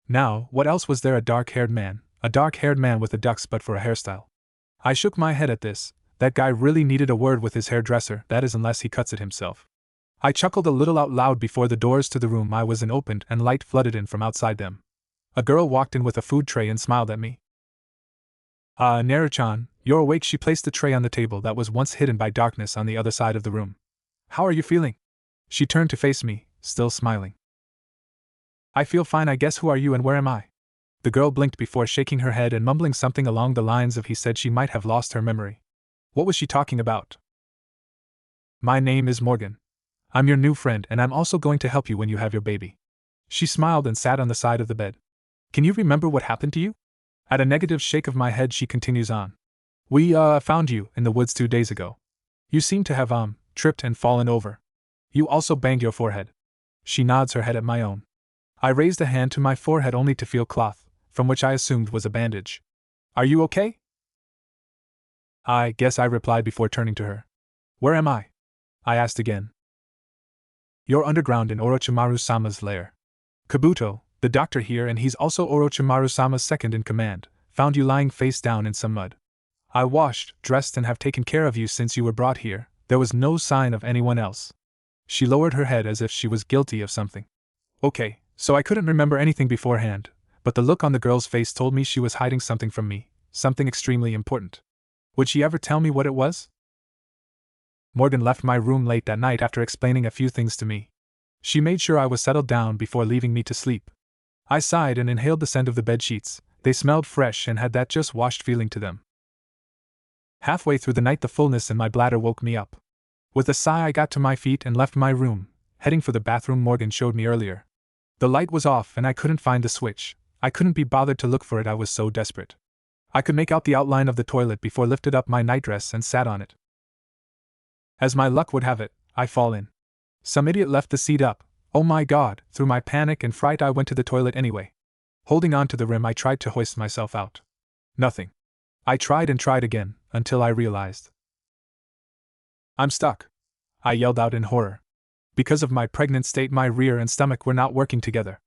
Now, what else was there? A dark-haired man with a duck's butt for a hairstyle. I shook my head at this. That guy really needed a word with his hairdresser, that is, unless he cuts it himself. I chuckled a little out loud before the doors to the room I was in opened and light flooded in from outside them. A girl walked in with a food tray and smiled at me. Naruto-chan, you're awake. She placed the tray on the table that was once hidden by darkness on the other side of the room. How are you feeling? She turned to face me, still smiling. I feel fine, I guess. Who are you and where am I? The girl blinked before shaking her head and mumbling something along the lines of he said she might have lost her memory. What was she talking about? My name is Morgan. I'm your new friend and I'm also going to help you when you have your baby. She smiled and sat on the side of the bed. Can you remember what happened to you? At a negative shake of my head she continues on. We, found you in the woods 2 days ago. You seem to have, tripped and fallen over. You also banged your forehead. She nods her head at my own. I raised a hand to my forehead only to feel cloth, from which I assumed was a bandage. Are you okay? I guess, I replied before turning to her. Where am I? I asked again. You're underground in Orochimaru-sama's lair. Kabuto, the doctor here, and he's also Orochimaru-sama's second in command, found you lying face down in some mud. I washed, dressed, and have taken care of you since you were brought here. There was no sign of anyone else. She lowered her head as if she was guilty of something. Okay, so I couldn't remember anything beforehand, but the look on the girl's face told me she was hiding something from me, something extremely important. Would she ever tell me what it was? Morgan left my room late that night after explaining a few things to me. She made sure I was settled down before leaving me to sleep. I sighed and inhaled the scent of the bed sheets. They smelled fresh and had that just washed feeling to them. Halfway through the night the fullness in my bladder woke me up. With a sigh I got to my feet and left my room, heading for the bathroom Morgan showed me earlier. The light was off and I couldn't find the switch. I couldn't be bothered to look for it, I was so desperate. I could make out the outline of the toilet before lifted up my nightdress and sat on it. As my luck would have it, I fall in. Some idiot left the seat up. Oh my god, through my panic and fright I went to the toilet anyway. Holding on to the rim I tried to hoist myself out. Nothing. I tried and tried again, until I realized. I'm stuck. I yelled out in horror. Because of my pregnant state my rear and stomach were not working together.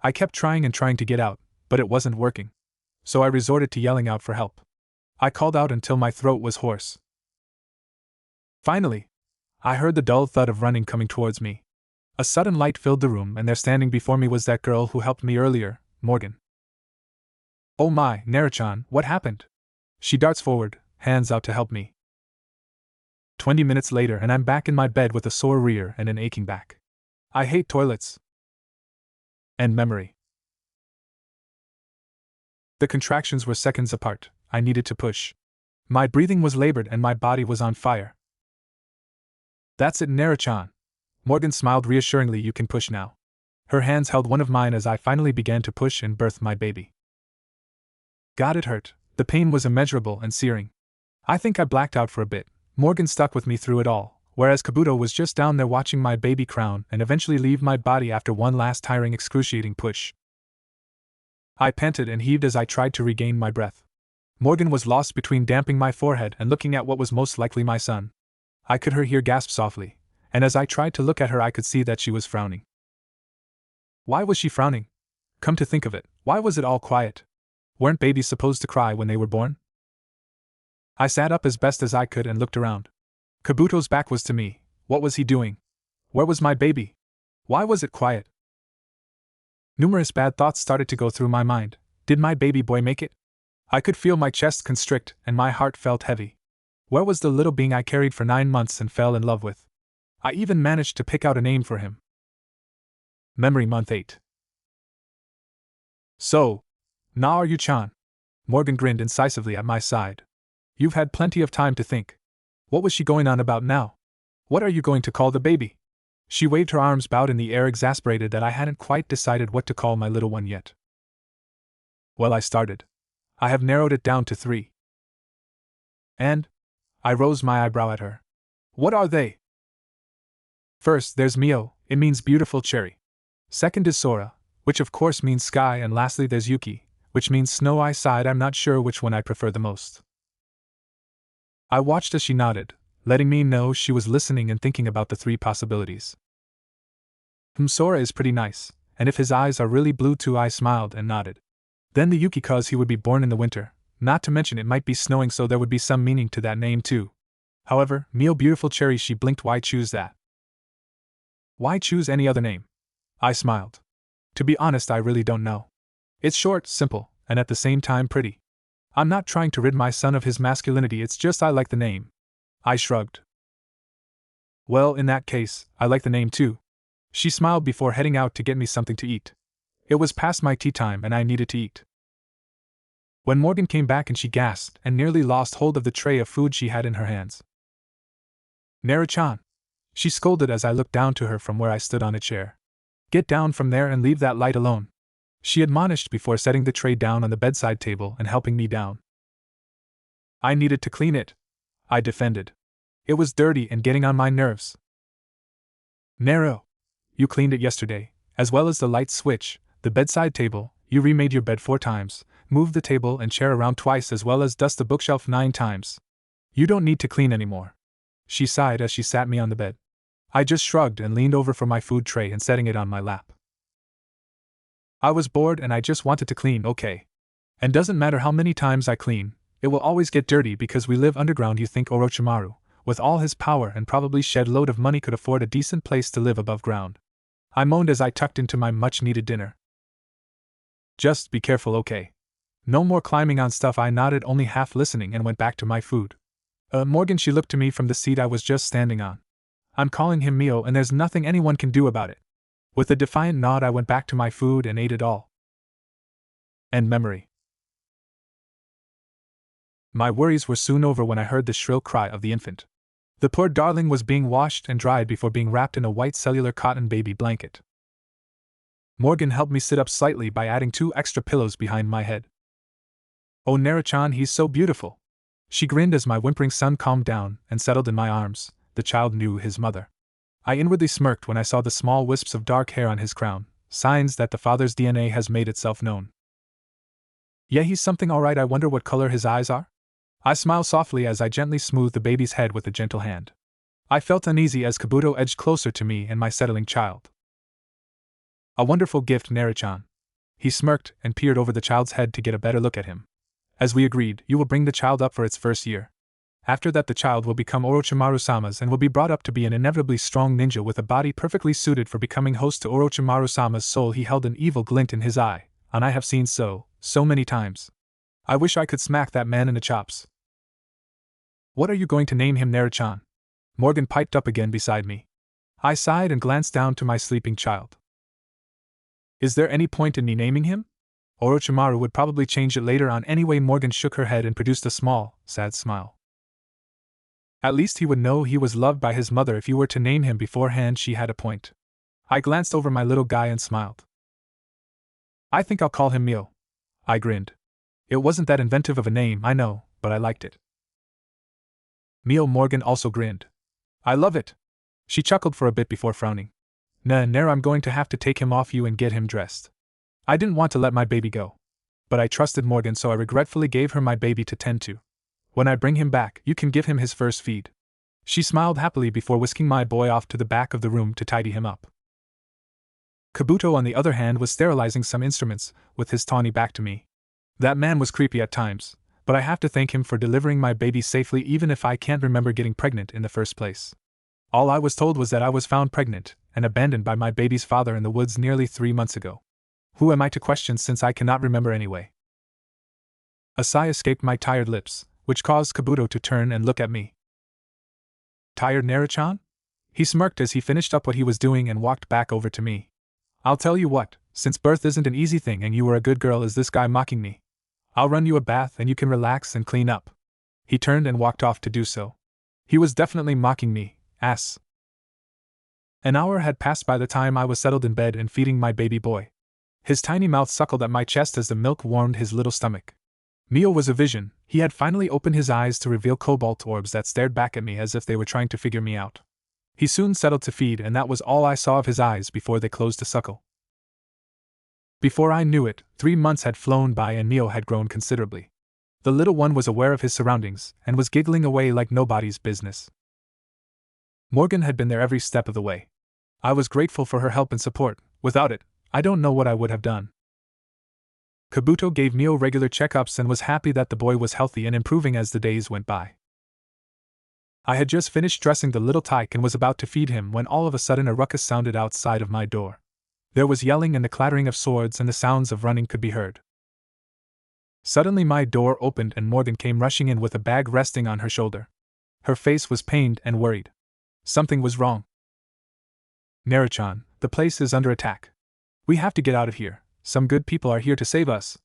I kept trying and trying to get out, but it wasn't working. So I resorted to yelling out for help. I called out until my throat was hoarse. Finally, I heard the dull thud of running coming towards me. A sudden light filled the room and there standing before me was that girl who helped me earlier, Morgan. Oh my, Naruto-chan, what happened? She darts forward, hands out to help me. 20 minutes later and I'm back in my bed with a sore rear and an aching back. I hate toilets. End memory. The contractions were seconds apart. I needed to push. My breathing was labored and my body was on fire. That's it, Naruto-chan. Morgan smiled reassuringly. You can push now. Her hands held one of mine as I finally began to push and birth my baby. God, it hurt. The pain was immeasurable and searing. I think I blacked out for a bit. Morgan stuck with me through it all, whereas Kabuto was just down there watching my baby crown and eventually leave my body after one last tiring, excruciating push. I panted and heaved as I tried to regain my breath. Morgan was lost between damping my forehead and looking at what was most likely my son. I could hear her gasp softly, and as I tried to look at her I could see that she was frowning. Why was she frowning? Come to think of it, why was it all quiet? Weren't babies supposed to cry when they were born? I sat up as best as I could and looked around. Kabuto's back was to me. What was he doing? Where was my baby? Why was it quiet? Numerous bad thoughts started to go through my mind. Did my baby boy make it? I could feel my chest constrict and my heart felt heavy. Where was the little being I carried for 9 months and fell in love with? I even managed to pick out a name for him. Memory Month 8. So, now are you, Chan? Morgan grinned incisively at my side. You've had plenty of time to think. What was she going on about now? What are you going to call the baby? She waved her arms about in the air, exasperated that I hadn't quite decided what to call my little one yet. Well, I started. I have narrowed it down to 3. And? I rose my eyebrow at her. What are they? First, there's Mio, it means beautiful cherry. Second is Sora, which of course means sky, and lastly there's Yuki, which means snow. I sighed. I'm not sure which one I prefer the most. I watched as she nodded, letting me know she was listening and thinking about the 3 possibilities. Sora is pretty nice, and if his eyes are really blue too. I smiled and nodded. Then the Yuki, cause he would be born in the winter, not to mention it might be snowing, so there would be some meaning to that name too. However, Mio beautiful cherry, she blinked. Why choose that? Why choose any other name? I smiled. To be honest, I really don't know. It's short, simple, and at the same time pretty. I'm not trying to rid my son of his masculinity, it's just I like the name. I shrugged. Well, in that case, I like the name too. She smiled before heading out to get me something to eat. It was past my tea time and I needed to eat. When Morgan came back and she gasped and nearly lost hold of the tray of food she had in her hands. Naru-chan, she scolded as I looked down to her from where I stood on a chair. Get down from there and leave that light alone, she admonished before setting the tray down on the bedside table and helping me down. I needed to clean it, I defended. It was dirty and getting on my nerves. Naru, you cleaned it yesterday, as well as the light switch, the bedside table. You remade your bed 4 times, moved the table and chair around twice, as well as dust the bookshelf 9 times. You don't need to clean anymore. She sighed as she sat me on the bed. I just shrugged and leaned over for my food tray and setting it on my lap. I was bored and I just wanted to clean, okay. And doesn't matter how many times I clean, it will always get dirty because we live underground. You think Orochimaru, with all his power and probably shed load of money, could afford a decent place to live above ground? I moaned as I tucked into my much-needed dinner. Just be careful, okay? No more climbing on stuff. I nodded, only half listening, and went back to my food. Morgan, she looked to me from the seat I was just standing on. I'm calling him Mio and there's nothing anyone can do about it. With a defiant nod I went back to my food and ate it all. End memory. My worries were soon over when I heard the shrill cry of the infant. The poor darling was being washed and dried before being wrapped in a white cellular cotton baby blanket. Morgan helped me sit up slightly by adding 2 extra pillows behind my head. Oh, Naru-chan, he's so beautiful. She grinned as my whimpering son calmed down and settled in my arms. The child knew his mother. I inwardly smirked when I saw the small wisps of dark hair on his crown, signs that the father's DNA has made itself known. Yeah, he's something alright. I wonder what color his eyes are? I smiled softly as I gently smoothed the baby's head with a gentle hand. I felt uneasy as Kabuto edged closer to me and my settling child. A wonderful gift, Naru-chan. He smirked and peered over the child's head to get a better look at him. As we agreed, you will bring the child up for its first year. After that, the child will become Orochimaru-sama's and will be brought up to be an inevitably strong ninja with a body perfectly suited for becoming host to Orochimaru-sama's soul. He held an evil glint in his eye, and I have seen so many times. I wish I could smack that man in the chops. What are you going to name him, Naru-chan? Morgan piped up again beside me. I sighed and glanced down to my sleeping child. Is there any point in me naming him? Orochimaru would probably change it later on anyway. Morgan shook her head and produced a small, sad smile. At least he would know he was loved by his mother if you were to name him beforehand. She had a point. I glanced over my little guy and smiled. I think I'll call him Mio. I grinned. It wasn't that inventive of a name, I know, but I liked it. Mio. Morgan also grinned. I love it. She chuckled for a bit before frowning. Naru, I'm going to have to take him off you and get him dressed. I didn't want to let my baby go. But I trusted Morgan, so I regretfully gave her my baby to tend to. When I bring him back, you can give him his first feed. She smiled happily before whisking my boy off to the back of the room to tidy him up. Kabuto, on the other hand, was sterilizing some instruments, with his tawny back to me. That man was creepy at times, but I have to thank him for delivering my baby safely, even if I can't remember getting pregnant in the first place. All I was told was that I was found pregnant and abandoned by my baby's father in the woods nearly 3 months ago. Who am I to question since I cannot remember anyway? A sigh escaped my tired lips, which caused Kabuto to turn and look at me. Tired, Naru-chan? He smirked as he finished up what he was doing and walked back over to me. I'll tell you what, since birth isn't an easy thing and you were a good girl, is this guy mocking me? I'll run you a bath and you can relax and clean up. He turned and walked off to do so. He was definitely mocking me, ass. An hour had passed by the time I was settled in bed and feeding my baby boy. His tiny mouth suckled at my chest as the milk warmed his little stomach. Mio was a vision. He had finally opened his eyes to reveal cobalt orbs that stared back at me as if they were trying to figure me out. He soon settled to feed, and that was all I saw of his eyes before they closed to suckle. Before I knew it, 3 months had flown by and Mio had grown considerably. The little one was aware of his surroundings and was giggling away like nobody's business. Morgan had been there every step of the way. I was grateful for her help and support. Without it, I don't know what I would have done. Kabuto gave Mio regular checkups and was happy that the boy was healthy and improving as the days went by. I had just finished dressing the little tyke and was about to feed him when all of a sudden a ruckus sounded outside of my door. There was yelling and the clattering of swords, and the sounds of running could be heard. Suddenly my door opened and Morgan came rushing in with a bag resting on her shoulder. Her face was pained and worried. Something was wrong. Naru-chan, the place is under attack. We have to get out of here. Some good people are here to save us.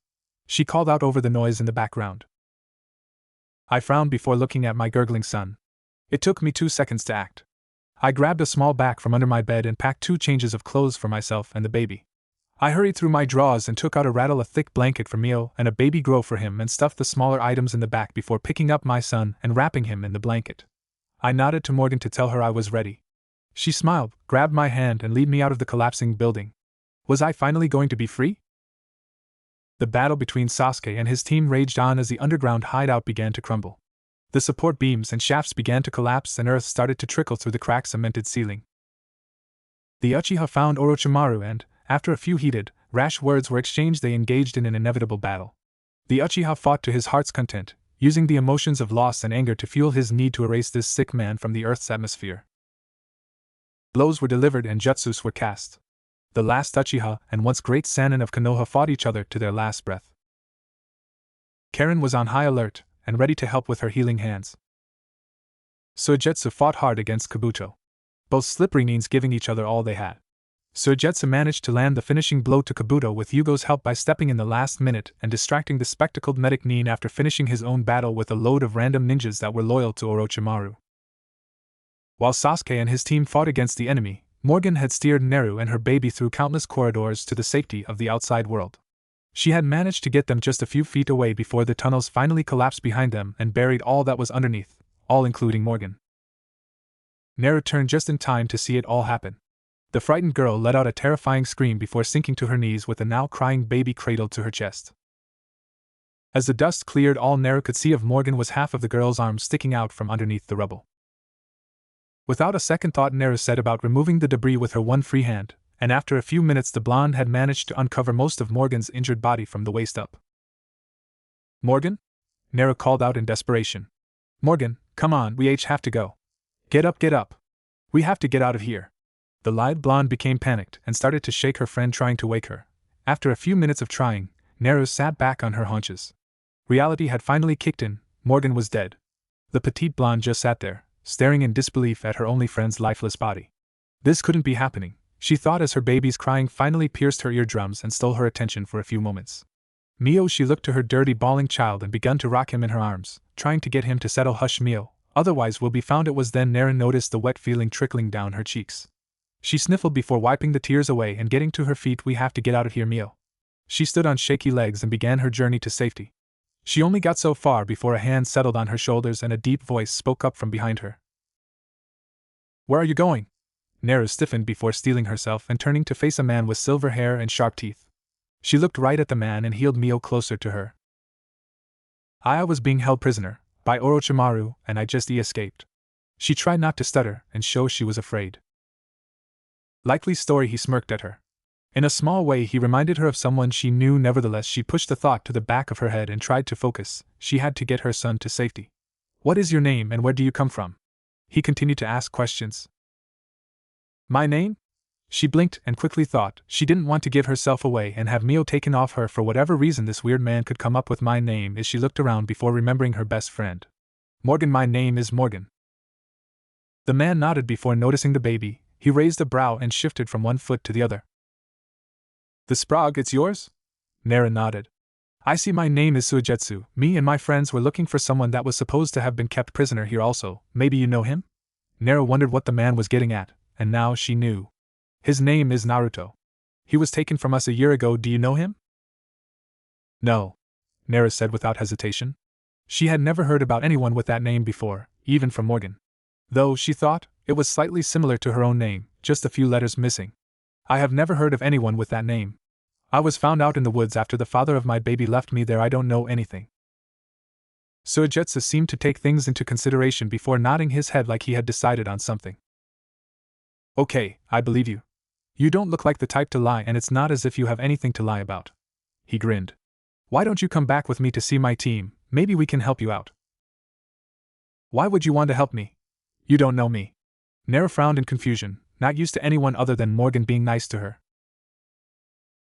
She called out over the noise in the background. I frowned before looking at my gurgling son. It took me 2 seconds to act. I grabbed a small bag from under my bed and packed 2 changes of clothes for myself and the baby. I hurried through my drawers and took out a thick blanket for Mio and a baby grow for him and stuffed the smaller items in the back before picking up my son and wrapping him in the blanket. I nodded to Morgan to tell her I was ready. She smiled, grabbed my hand and led me out of the collapsing building. Was I finally going to be free? The battle between Sasuke and his team raged on as the underground hideout began to crumble. The support beams and shafts began to collapse and earth started to trickle through the cracked cemented ceiling. The Uchiha found Orochimaru and, after a few heated, rash words were exchanged, they engaged in an inevitable battle. The Uchiha fought to his heart's content, using the emotions of loss and anger to fuel his need to erase this sick man from the earth's atmosphere. Blows were delivered and jutsus were cast. The last Uchiha and once great Sannin of Konoha fought each other to their last breath. Karen was on high alert and ready to help with her healing hands. Suigetsu fought hard against Kabuto, both slippery knees giving each other all they had. Suigetsu managed to land the finishing blow to Kabuto with Yugo's help by stepping in the last minute and distracting the spectacled medic Nin after finishing his own battle with a load of random ninjas that were loyal to Orochimaru. While Sasuke and his team fought against the enemy, Morgan had steered Naru and her baby through countless corridors to the safety of the outside world. She had managed to get them just a few feet away before the tunnels finally collapsed behind them and buried all that was underneath, all including Morgan. Naru turned just in time to see it all happen. The frightened girl let out a terrifying scream before sinking to her knees with the now crying baby cradled to her chest. As the dust cleared, all Naru could see of Morgan was half of the girl's arm sticking out from underneath the rubble. Without a second thought, Naru set about removing the debris with her one free hand, and after a few minutes the blonde had managed to uncover most of Morgan's injured body from the waist up. "Morgan?" Naru called out in desperation. "Morgan, come on, we have to go. Get up, get up. We have to get out of here." The light blonde became panicked and started to shake her friend, trying to wake her. After a few minutes of trying, Naru sat back on her haunches. Reality had finally kicked in. Morgan was dead. The petite blonde just sat there, staring in disbelief at her only friend's lifeless body. This couldn't be happening, she thought as her baby's crying finally pierced her eardrums and stole her attention for a few moments. Mio, she looked to her dirty bawling child and begun to rock him in her arms, trying to get him to settle. Hush, Mio, otherwise we'll be found. It was then Nara noticed the wet feeling trickling down her cheeks. She sniffled before wiping the tears away and getting to her feet. We have to get out of here, Mio. She stood on shaky legs and began her journey to safety. She only got so far before a hand settled on her shoulders and a deep voice spoke up from behind her. Where are you going? Nara stiffened before steeling herself and turning to face a man with silver hair and sharp teeth. She looked right at the man and heeled Mio closer to her. I was being held prisoner by Orochimaru, and I just escaped. She tried not to stutter and show she was afraid. Likely story, he smirked at her. In a small way he reminded her of someone she knew. Nevertheless, she pushed the thought to the back of her head and tried to focus. She had to get her son to safety. What is your name and where do you come from? He continued to ask questions. My name? She blinked and quickly thought she didn't want to give herself away and have Mio taken off her for whatever reason this weird man could come up with. My name is. She looked around before remembering her best friend. Morgan. My name is Morgan. The man nodded before noticing the baby. He raised a brow and shifted from one foot to the other. The Sprague, it's yours? Nara nodded. I see. My name is Suigetsu. Me and my friends were looking for someone that was supposed to have been kept prisoner here also. Maybe you know him? Nara wondered what the man was getting at, and now she knew. His name is Naruto. He was taken from us a year ago. Do you know him? No, Nara said without hesitation. She had never heard about anyone with that name before, even from Morgan. Though, she thought, it was slightly similar to her own name, just a few letters missing. I have never heard of anyone with that name. I was found out in the woods after the father of my baby left me there. I don't know anything. Suigetsu seemed to take things into consideration before nodding his head like he had decided on something. Okay, I believe you. You don't look like the type to lie, and it's not as if you have anything to lie about. He grinned. Why don't you come back with me to see my team? Maybe we can help you out. Why would you want to help me? You don't know me. Nara frowned in confusion, not used to anyone other than Morgan being nice to her.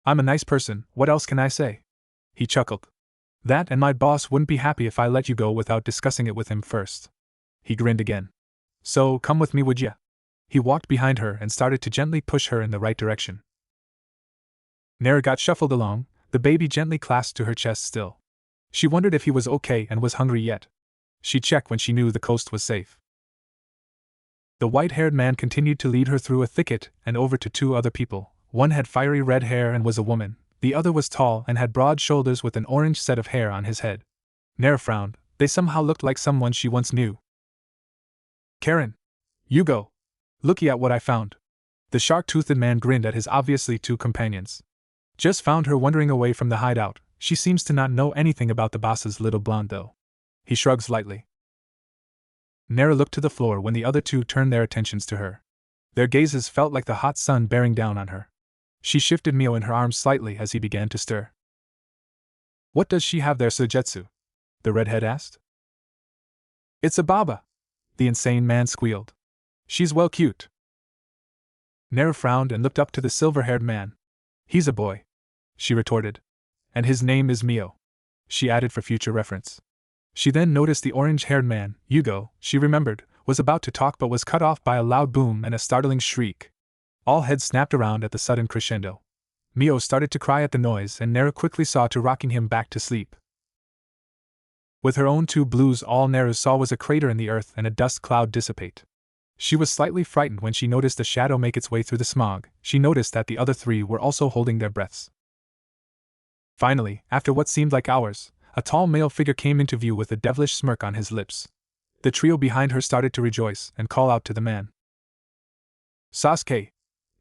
I'm a nice person, what else can I say? He chuckled. That and my boss wouldn't be happy if I let you go without discussing it with him first. He grinned again. So, come with me, would ya? He walked behind her and started to gently push her in the right direction. Nara got shuffled along, the baby gently clasped to her chest still. She wondered if he was okay and was hungry yet. She'd check when she knew the coast was safe. The white-haired man continued to lead her through a thicket and over to two other people. One had fiery red hair and was a woman, the other was tall and had broad shoulders with an orange set of hair on his head. Nara frowned, they somehow looked like someone she once knew. Karen! Yugo! Looky at what I found. The shark-toothed man grinned at his obviously two companions. Just found her wandering away from the hideout. She seems to not know anything about the boss's little blonde though. He shrugs lightly. Nara looked to the floor when the other two turned their attentions to her. Their gazes felt like the hot sun bearing down on her. She shifted Mio in her arms slightly as he began to stir. What does she have there, Suigetsu? The redhead asked. It's a baba, the insane man squealed. She's well cute. Nara frowned and looked up to the silver-haired man. He's a boy, she retorted. And his name is Mio, she added for future reference. She then noticed the orange-haired man, Yugo, she remembered, was about to talk but was cut off by a loud boom and a startling shriek. All heads snapped around at the sudden crescendo. Mio started to cry at the noise and Nara quickly saw to rocking him back to sleep. With her own two blues, all Nara saw was a crater in the earth and a dust cloud dissipate. She was slightly frightened when she noticed a shadow make its way through the smog. She noticed that the other three were also holding their breaths. Finally, after what seemed like hours, a tall male figure came into view with a devilish smirk on his lips. The trio behind her started to rejoice and call out to the man. Sasuke!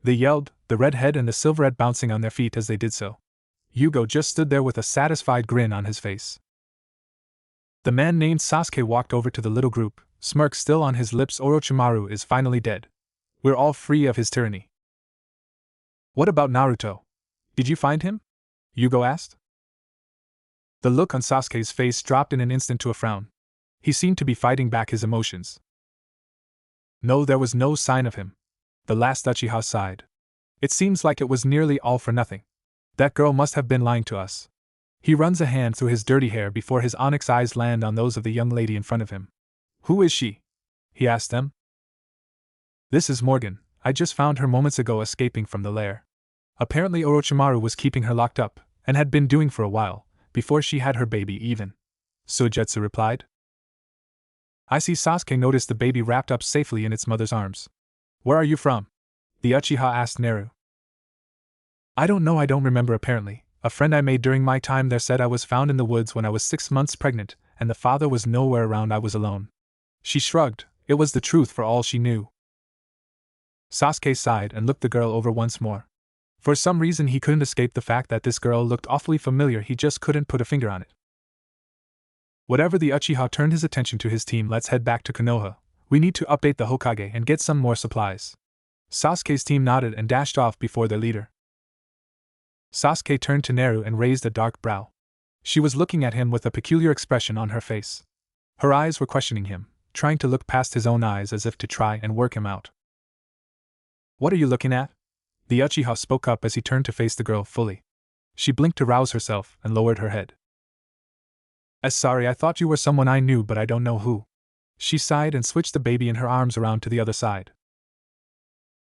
They yelled, the redhead and the silverhead bouncing on their feet as they did so. Yugo just stood there with a satisfied grin on his face. The man named Sasuke walked over to the little group, smirk still on his lips. Orochimaru is finally dead. We're all free of his tyranny. What about Naruto? Did you find him? Yugo asked. The look on Sasuke's face dropped in an instant to a frown. He seemed to be fighting back his emotions. No, there was no sign of him. The last Uchiha sighed. It seems like it was nearly all for nothing. That girl must have been lying to us. He runs a hand through his dirty hair before his onyx eyes land on those of the young lady in front of him. Who is she? He asked them. This is Morgan. I just found her moments ago escaping from the lair. Apparently Orochimaru was keeping her locked up, and had been doing for a while. before she had her baby even. Suigetsu replied. I see. Sasuke noticed the baby wrapped up safely in its mother's arms. Where are you from? The Uchiha asked Naru. I don't know. I don't remember. Apparently, a friend I made during my time there said I was found in the woods when I was 6 months pregnant, and the father was nowhere around. I was alone. She shrugged. It was the truth for all she knew. Sasuke sighed and looked the girl over once more. For some reason he couldn't escape the fact that this girl looked awfully familiar. He just couldn't put a finger on it. Whatever, the Uchiha turned his attention to his team. Let's head back to Konoha. We need to update the Hokage and get some more supplies. Sasuke's team nodded and dashed off before their leader. Sasuke turned to Naru and raised a dark brow. She was looking at him with a peculiar expression on her face. Her eyes were questioning him, trying to look past his own eyes as if to try and work him out. What are you looking at? The Uchiha spoke up as he turned to face the girl fully. She blinked to rouse herself and lowered her head. Sorry, I thought you were someone I knew, but I don't know who. She sighed and switched the baby in her arms around to the other side.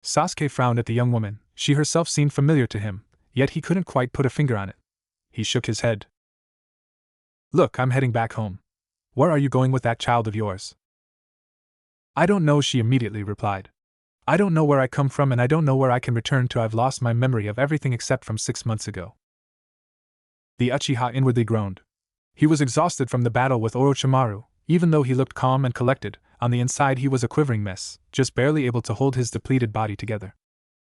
Sasuke frowned at the young woman. She herself seemed familiar to him, yet he couldn't quite put a finger on it. He shook his head. Look, I'm heading back home. Where are you going with that child of yours? I don't know, she immediately replied. I don't know where I come from and I don't know where I can return to. I've lost my memory of everything except from 6 months ago. The Uchiha inwardly groaned. He was exhausted from the battle with Orochimaru. Even though he looked calm and collected, on the inside he was a quivering mess, just barely able to hold his depleted body together.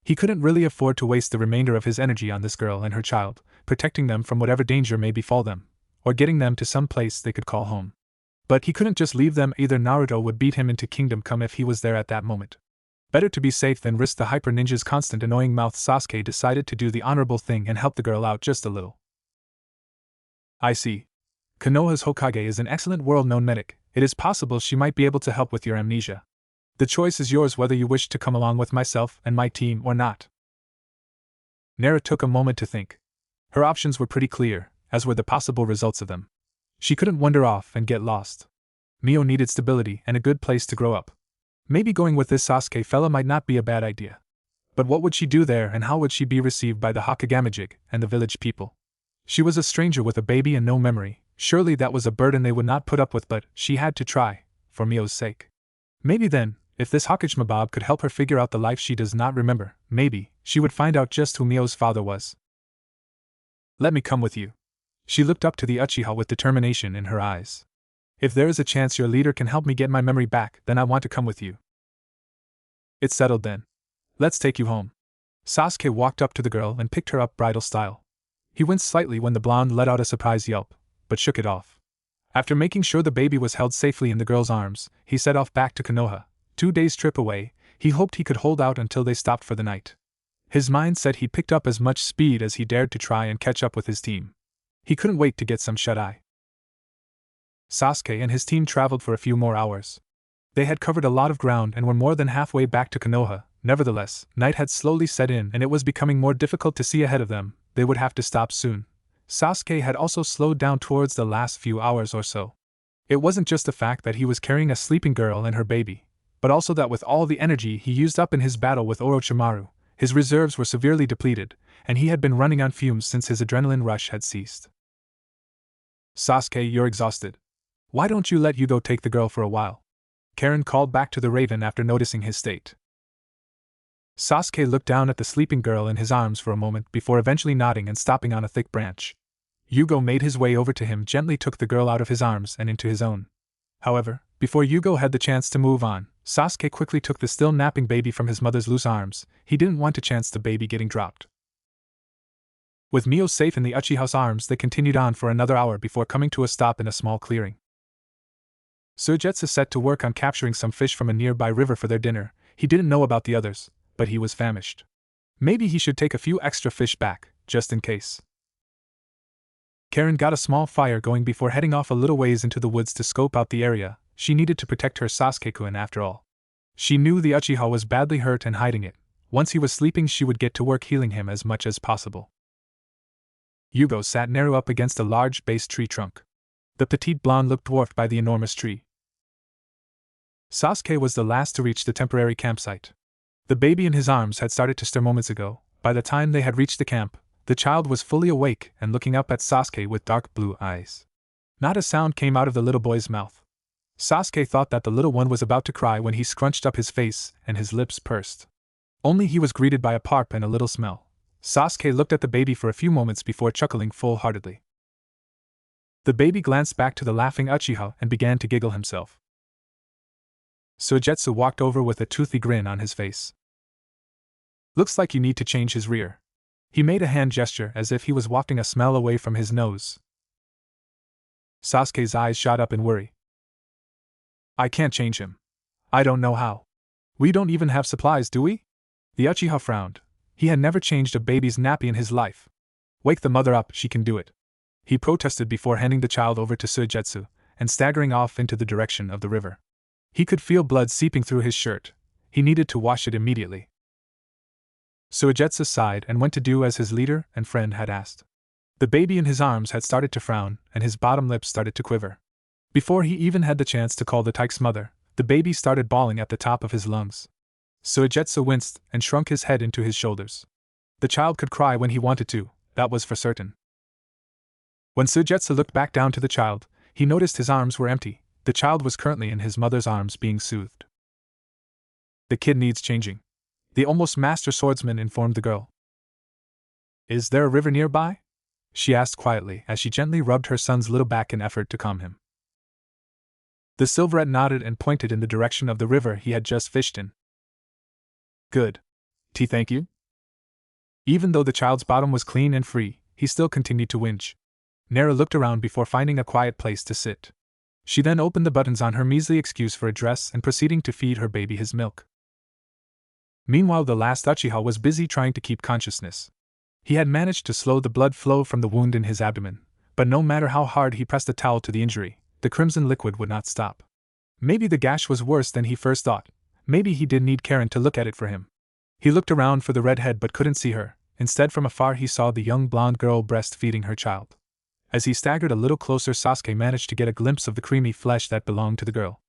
He couldn't really afford to waste the remainder of his energy on this girl and her child, protecting them from whatever danger may befall them, or getting them to some place they could call home. But he couldn't just leave them either. Naruto would beat him into Kingdom Come if he was there at that moment. Better to be safe than risk the Hyper Ninja's constant annoying mouth. Sasuke decided to do the honorable thing and help the girl out just a little. I see. Konoha's Hokage is an excellent world-known medic. It is possible she might be able to help with your amnesia. The choice is yours whether you wish to come along with myself and my team or not. Naru took a moment to think. Her options were pretty clear, as were the possible results of them. She couldn't wander off and get lost. Mio needed stability and a good place to grow up. Maybe going with this Sasuke fella might not be a bad idea. But what would she do there and how would she be received by the Hakagamijig and the village people? She was a stranger with a baby and no memory. Surely that was a burden they would not put up with, but she had to try, for Mio's sake. Maybe then, if this Hokage Mabob could help her figure out the life she does not remember, maybe she would find out just who Mio's father was. Let me come with you. She looked up to the Uchiha with determination in her eyes. If there is a chance your leader can help me get my memory back, then I want to come with you. It's settled then. Let's take you home. Sasuke walked up to the girl and picked her up bridal style. He winced slightly when the blonde let out a surprised yelp, but shook it off. After making sure the baby was held safely in the girl's arms, he set off back to Konoha. 2 days' trip away, he hoped he could hold out until they stopped for the night. His mind said he picked up as much speed as he dared to try and catch up with his team. He couldn't wait to get some shut-eye. Sasuke and his team traveled for a few more hours. They had covered a lot of ground and were more than halfway back to Konoha. Nevertheless, night had slowly set in and it was becoming more difficult to see ahead of them. They would have to stop soon. Sasuke had also slowed down towards the last few hours or so. It wasn't just the fact that he was carrying a sleeping girl and her baby, but also that with all the energy he used up in his battle with Orochimaru, his reserves were severely depleted, and he had been running on fumes since his adrenaline rush had ceased. Sasuke, you're exhausted. Why don't you let Yugo take the girl for a while? Karen called back to the Raven after noticing his state. Sasuke looked down at the sleeping girl in his arms for a moment before eventually nodding and stopping on a thick branch. Yugo made his way over to him, gently took the girl out of his arms and into his own. However, before Yugo had the chance to move on, Sasuke quickly took the still napping baby from his mother's loose arms. He didn't want to chance the baby getting dropped. With Mio safe in the Uchiha's arms, they continued on for another hour before coming to a stop in a small clearing. Suigetsu set to work on capturing some fish from a nearby river for their dinner. He didn't know about the others, but he was famished. Maybe he should take a few extra fish back, just in case. Karen got a small fire going before heading off a little ways into the woods to scope out the area. She needed to protect her Sasuke-kun after all. She knew the Uchiha was badly hurt and hiding it. Once he was sleeping, she would get to work healing him as much as possible. Yugo sat Naru up against a large base tree trunk. The petite blonde looked dwarfed by the enormous tree. Sasuke was the last to reach the temporary campsite. The baby in his arms had started to stir moments ago. By the time they had reached the camp, The child was fully awake and looking up at Sasuke with dark blue eyes. Not a sound came out of the little boy's mouth. Sasuke thought that the little one was about to cry when he scrunched up his face and his lips pursed. Only he was greeted by a parp and a little smell. Sasuke looked at the baby for a few moments before chuckling full-heartedly. The baby glanced back to the laughing Uchiha and began to giggle himself. Suigetsu walked over with a toothy grin on his face. Looks like you need to change his rear. He made a hand gesture as if he was wafting a smell away from his nose. Sasuke's eyes shot up in worry. I can't change him. I don't know how. We don't even have supplies, do we? The Uchiha frowned. He had never changed a baby's nappy in his life. Wake the mother up, she can do it. He protested before handing the child over to Suigetsu and staggering off into the direction of the river. He could feel blood seeping through his shirt. He needed to wash it immediately. Suigetsu sighed and went to do as his leader and friend had asked. The baby in his arms had started to frown, and his bottom lip started to quiver. Before he even had the chance to call the Taike's mother, the baby started bawling at the top of his lungs. Suigetsu winced and shrunk his head into his shoulders. The child could cry when he wanted to, that was for certain. When Suigetsu looked back down to the child, he noticed his arms were empty. The child was currently in his mother's arms being soothed. The kid needs changing, the almost master swordsman informed the girl. Is there a river nearby? She asked quietly as she gently rubbed her son's little back in effort to calm him. The silverette nodded and pointed in the direction of the river he had just fished in. Good. Thank you? Even though the child's bottom was clean and free, he still continued to whinge. Nara looked around before finding a quiet place to sit. She then opened the buttons on her measly excuse for a dress and proceeding to feed her baby his milk. Meanwhile, the last Uchiha was busy trying to keep consciousness. He had managed to slow the blood flow from the wound in his abdomen, but no matter how hard he pressed a towel to the injury, the crimson liquid would not stop. Maybe the gash was worse than he first thought. Maybe he did need Karen to look at it for him. He looked around for the redhead but couldn't see her. Instead, from afar he saw the young blonde girl breastfeeding her child. As he staggered a little closer, Sasuke managed to get a glimpse of the creamy flesh that belonged to the girl.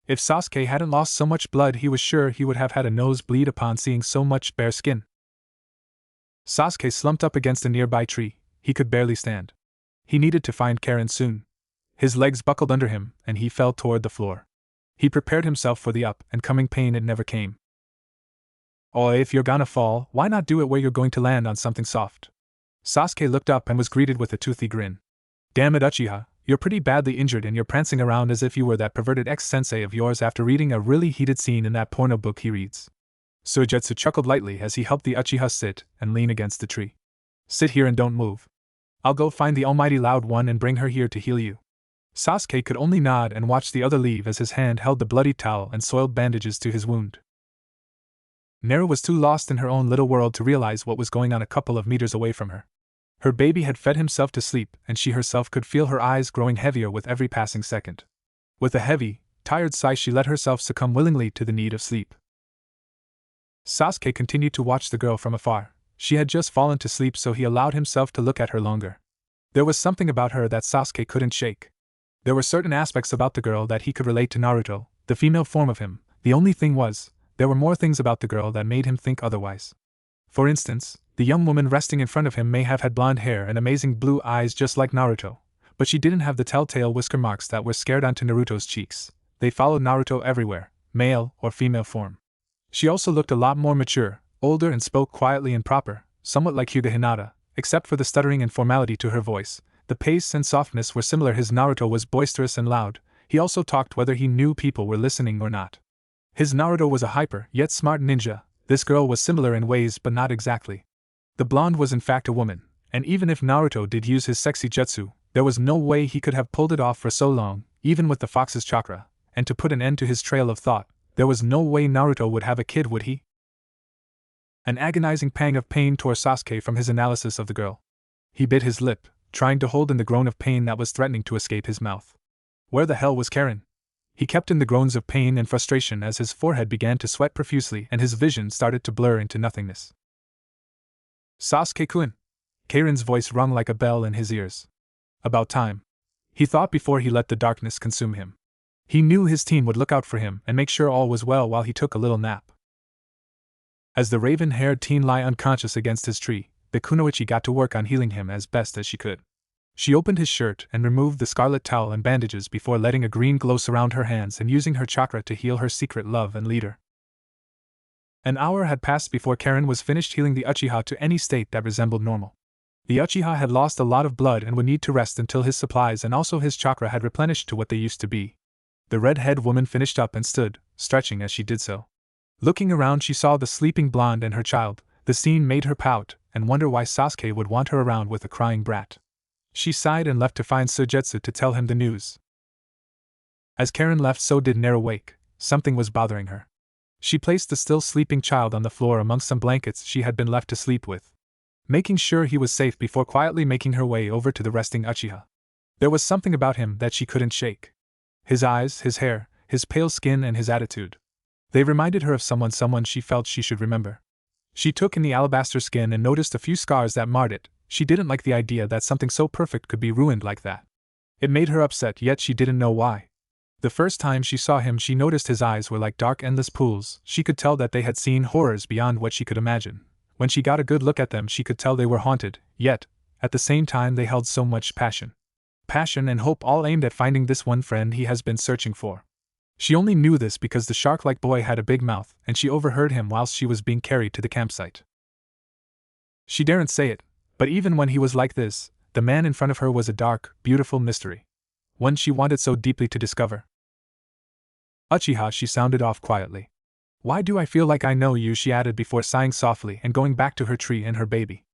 If Sasuke hadn't lost so much blood, he was sure he would have had a nosebleed upon seeing so much bare skin. Sasuke slumped up against a nearby tree. He could barely stand. He needed to find Karen soon. His legs buckled under him, and he fell toward the floor. He prepared himself for the up and coming pain. It never came. Oh, if you're gonna fall, why not do it where you're going to land on something soft? Sasuke looked up and was greeted with a toothy grin. Damn it, Uchiha, you're pretty badly injured and you're prancing around as if you were that perverted ex-sensei of yours after reading a really heated scene in that porno book he reads. Suigetsu chuckled lightly as he helped the Uchiha sit and lean against the tree. Sit here and don't move. I'll go find the almighty loud one and bring her here to heal you. Sasuke could only nod and watch the other leave as his hand held the bloody towel and soiled bandages to his wound. Nara was too lost in her own little world to realize what was going on a couple of meters away from her. Her baby had fed himself to sleep, and she herself could feel her eyes growing heavier with every passing second. With a heavy, tired sigh, she let herself succumb willingly to the need of sleep. Sasuke continued to watch the girl from afar. She had just fallen to sleep, so he allowed himself to look at her longer. There was something about her that Sasuke couldn't shake. There were certain aspects about the girl that he could relate to Naruto, the female form of him. The only thing was, there were more things about the girl that made him think otherwise. For instance, the young woman resting in front of him may have had blonde hair and amazing blue eyes just like Naruto, but she didn't have the telltale whisker marks that were scared onto Naruto's cheeks. They followed Naruto everywhere, male or female form. She also looked a lot more mature, older, and spoke quietly and proper, somewhat like Hyuga Hinata, except for the stuttering and formality to her voice. The pace and softness were similar. His Naruto was boisterous and loud. He also talked whether he knew people were listening or not. His Naruto was a hyper, yet smart ninja. This girl was similar in ways but not exactly. The blonde was in fact a woman, and even if Naruto did use his sexy jutsu, there was no way he could have pulled it off for so long, even with the fox's chakra, and to put an end to his trail of thought, there was no way Naruto would have a kid, would he? An agonizing pang of pain tore Sasuke from his analysis of the girl. He bit his lip, trying to hold in the groan of pain that was threatening to escape his mouth. Where the hell was Karen? He kept in the groans of pain and frustration as his forehead began to sweat profusely and his vision started to blur into nothingness. Sasuke-kun! Karen's voice rung like a bell in his ears. About time. He thought before he let the darkness consume him. He knew his team would look out for him and make sure all was well while he took a little nap. As the raven-haired teen lay unconscious against his tree, the kunoichi got to work on healing him as best as she could. She opened his shirt and removed the scarlet towel and bandages before letting a green glow surround her hands and using her chakra to heal her secret love and leader. An hour had passed before Karen was finished healing the Uchiha to any state that resembled normal. The Uchiha had lost a lot of blood and would need to rest until his supplies and also his chakra had replenished to what they used to be. The red-haired woman finished up and stood, stretching as she did so. Looking around, she saw the sleeping blonde and her child. The scene made her pout and wonder why Sasuke would want her around with a crying brat. She sighed and left to find Suigetsu to tell him the news. As Karen left, so did Naru wake. Something was bothering her. She placed the still sleeping child on the floor among some blankets she had been left to sleep with, making sure he was safe before quietly making her way over to the resting Uchiha. There was something about him that she couldn't shake. His eyes, his hair, his pale skin, and his attitude. They reminded her of someone she felt she should remember. She took in the alabaster skin and noticed a few scars that marred it. She didn't like the idea that something so perfect could be ruined like that. It made her upset, yet she didn't know why. The first time she saw him, she noticed his eyes were like dark, endless pools. She could tell that they had seen horrors beyond what she could imagine. When she got a good look at them, she could tell they were haunted, yet, at the same time, they held so much passion. Passion and hope, all aimed at finding this one friend he has been searching for. She only knew this because the shark-like boy had a big mouth, and she overheard him whilst she was being carried to the campsite. She daren't say it, but even when he was like this, the man in front of her was a dark, beautiful mystery. One she wanted so deeply to discover. Uchiha, she sounded off quietly. Why do I feel like I know you, she added before sighing softly and going back to her tree and her baby.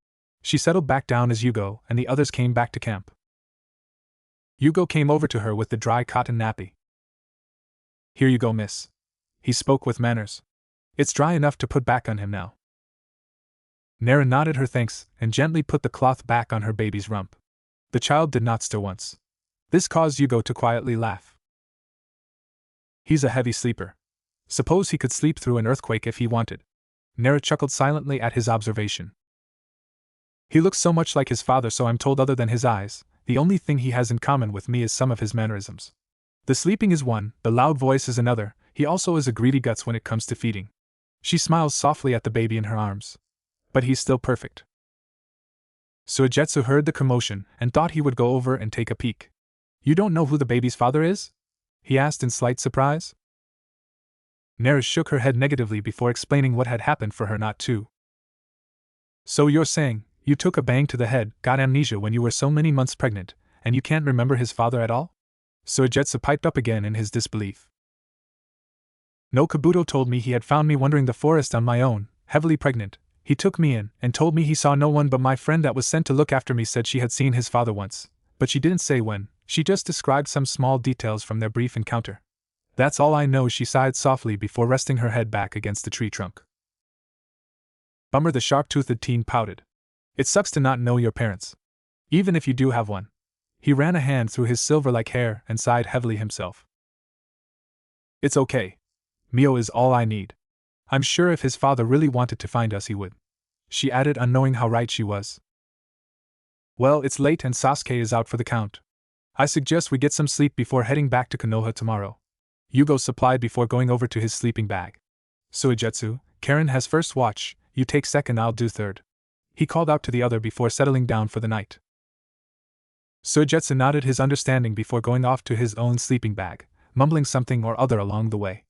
She settled back down as Yugo and the others came back to camp. Yugo came over to her with the dry cotton nappy. Here you go, miss. He spoke with manners. It's dry enough to put back on him now. Nara nodded her thanks and gently put the cloth back on her baby's rump. The child did not stir once. This caused Yugo to quietly laugh. He's a heavy sleeper. Suppose he could sleep through an earthquake if he wanted. Nara chuckled silently at his observation. He looks so much like his father, so I'm told, other than his eyes. The only thing he has in common with me is some of his mannerisms. The sleeping is one, the loud voice is another, he also is a greedy guts when it comes to feeding. She smiles softly at the baby in her arms. But he's still perfect. Suigetsu heard the commotion and thought he would go over and take a peek. You don't know who the baby's father is? He asked in slight surprise. Nara shook her head negatively before explaining what had happened for her not to. So you're saying, you took a bang to the head, got amnesia when you were so many months pregnant, and you can't remember his father at all? Suigetsu piped up again in his disbelief. No, Kabuto told me he had found me wandering the forest on my own, heavily pregnant. He took me in, and told me he saw no one but my friend that was sent to look after me said she had seen his father once, but she didn't say when, she just described some small details from their brief encounter. That's all I know, she sighed softly before resting her head back against the tree trunk. Bummer, the sharp-toothed teen pouted. It sucks to not know your parents. Even if you do have one. He ran a hand through his silver-like hair and sighed heavily himself. It's okay. Mio is all I need. I'm sure if his father really wanted to find us he would. She added, unknowing how right she was. Well, it's late and Sasuke is out for the count. I suggest we get some sleep before heading back to Konoha tomorrow. Yugo supplied before going over to his sleeping bag. Suigetsu, Karen has first watch, you take second, I'll do third. He called out to the other before settling down for the night. Suigetsu nodded his understanding before going off to his own sleeping bag, mumbling something or other along the way.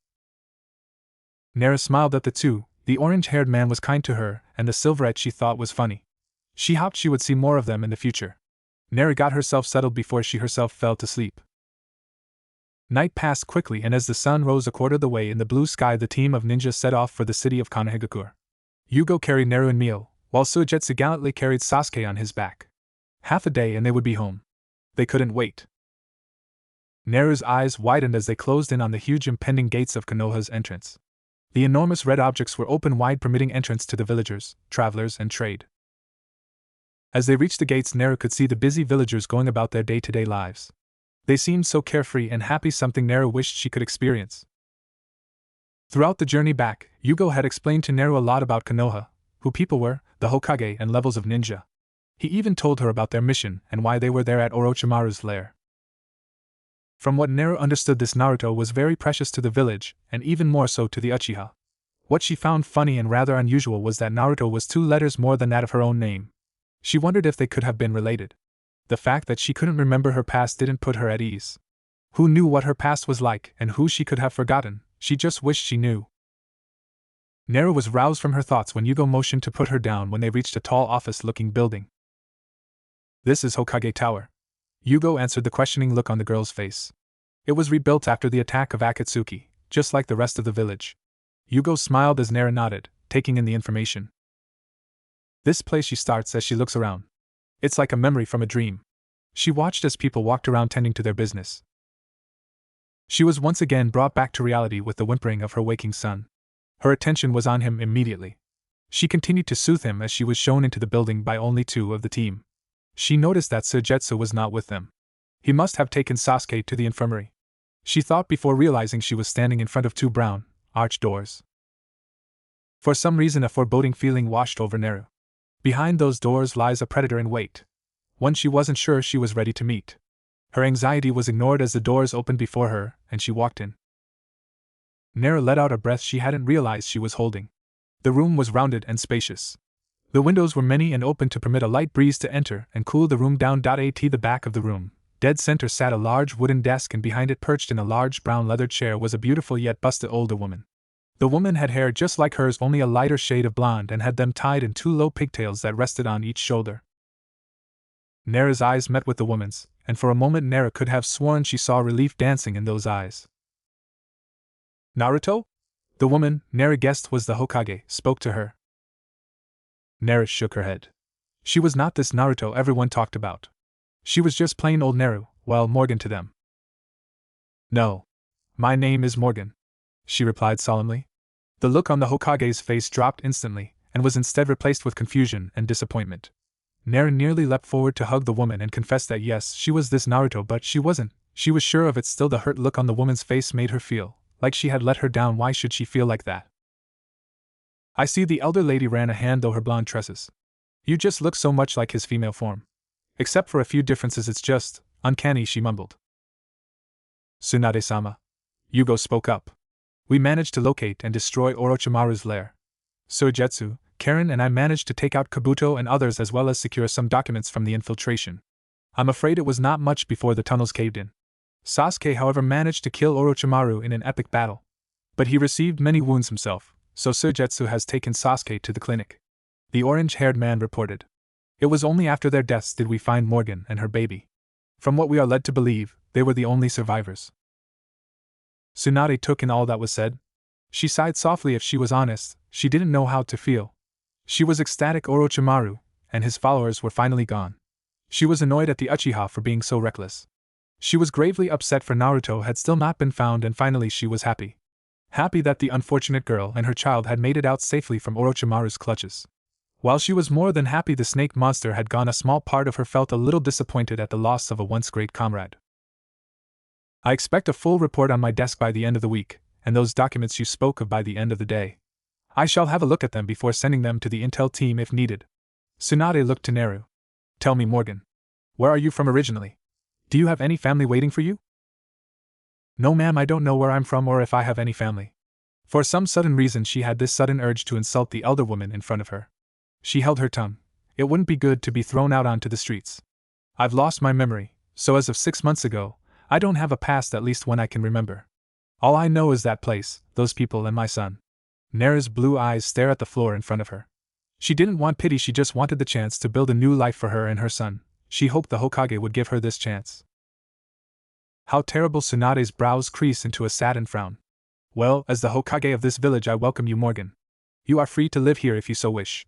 Nara smiled at the two. The orange-haired man was kind to her, and the silverette she thought was funny. She hoped she would see more of them in the future. Nara got herself settled before she herself fell to sleep. Night passed quickly, and as the sun rose a quarter of the way in the blue sky, the team of ninjas set off for the city of Konohagakure. Yugo carried Naru and Mio, while Suigetsu gallantly carried Sasuke on his back. Half a day and they would be home. They couldn't wait. Naru's eyes widened as they closed in on the huge impending gates of Konoha's entrance. The enormous red objects were open wide, permitting entrance to the villagers, travelers, and trade. As they reached the gates, Naru could see the busy villagers going about their day-to-day lives. They seemed so carefree and happy, something Naru wished she could experience. Throughout the journey back, Yugo had explained to Naru a lot about Konoha, who people were, the Hokage, and levels of ninja. He even told her about their mission and why they were there at Orochimaru's lair. From what Naru understood, this Naruto was very precious to the village, and even more so to the Uchiha. What she found funny and rather unusual was that Naruto was 2 letters more than that of her own name, She wondered if they could have been related. The fact that she couldn't remember her past didn't put her at ease. Who knew what her past was like and who she could have forgotten? She just wished she knew. Neru was roused from her thoughts when Yugo motioned to put her down when they reached a tall office-looking building. This is Hokage Tower. Yugo answered the questioning look on the girl's face. It was rebuilt after the attack of Akatsuki, just like the rest of the village. Yugo smiled as Neru nodded, taking in the information. This place, she starts as she looks around. It's like a memory from a dream. She watched as people walked around tending to their business. She was once again brought back to reality with the whimpering of her waking son. Her attention was on him immediately. She continued to soothe him as she was shown into the building by only 2 of the team. She noticed that Suigetsu was not with them. He must have taken Sasuke to the infirmary. She thought before realizing she was standing in front of 2 brown, arched doors. For some reason a foreboding feeling washed over Neru. Behind those doors lies a predator in wait. One she wasn't sure she was ready to meet. Her anxiety was ignored as the doors opened before her, and she walked in. Neru let out a breath she hadn't realized she was holding. The room was rounded and spacious. The windows were many and open to permit a light breeze to enter and cool the room down. At the back of the room, dead center sat a large wooden desk, and behind it, perched in a large brown leather chair, was a beautiful yet busted older woman. The woman had hair just like hers, only a lighter shade of blonde, and had them tied in 2 low pigtails that rested on each shoulder. Neru's eyes met with the woman's, and for a moment Neru could have sworn she saw relief dancing in those eyes. Naruto? The woman, Neru guessed was the Hokage, spoke to her. Neru shook her head. She was not this Naruto everyone talked about. She was just plain old Neru, well, Morgan to them. No. My name is Morgan, she replied solemnly. The look on the Hokage's face dropped instantly, and was instead replaced with confusion and disappointment. Neru nearly leapt forward to hug the woman and confess that yes, she was this Naruto, but she wasn't. She was sure of it. Still, the hurt look on the woman's face made her feel like she had let her down. Why should she feel like that? I see, the elder lady ran a hand through her blonde tresses. You just look so much like his female form. Except for a few differences, it's just uncanny, she mumbled. Tsunade-sama. Yugo spoke up. We managed to locate and destroy Orochimaru's lair. Suigetsu, Karen and I managed to take out Kabuto and others, as well as secure some documents from the infiltration. I'm afraid it was not much before the tunnels caved in. Sasuke, however, managed to kill Orochimaru in an epic battle. But he received many wounds himself, so Suigetsu has taken Sasuke to the clinic. The orange-haired man reported. It was only after their deaths did we find Morgan and her baby. From what we are led to believe, they were the only survivors. Tsunade took in all that was said. She sighed softly. If she was honest, she didn't know how to feel. She was ecstatic Orochimaru and his followers were finally gone. She was annoyed at the Uchiha for being so reckless. She was gravely upset for Naruto had still not been found, and finally she was happy. Happy that the unfortunate girl and her child had made it out safely from Orochimaru's clutches. While she was more than happy the snake monster had gone, a small part of her felt a little disappointed at the loss of a once great comrade. I expect a full report on my desk by the end of the week, and those documents you spoke of by the end of the day. I shall have a look at them before sending them to the intel team if needed. Tsunade looked to Neru. Tell me, Morgan. Where are you from originally? Do you have any family waiting for you? No, ma'am, I don't know where I'm from or if I have any family. For some sudden reason she had this sudden urge to insult the elder woman in front of her. She held her tongue. It wouldn't be good to be thrown out onto the streets. I've lost my memory, so as of 6 months ago, I don't have a past, at least one I can remember. All I know is that place, those people, and my son. Neru's blue eyes stare at the floor in front of her. She didn't want pity, she just wanted the chance to build a new life for her and her son. She hoped the Hokage would give her this chance. How terrible! Tsunade's brows creased into a saddened frown. Well, as the Hokage of this village, I welcome you, Morgan. You are free to live here if you so wish.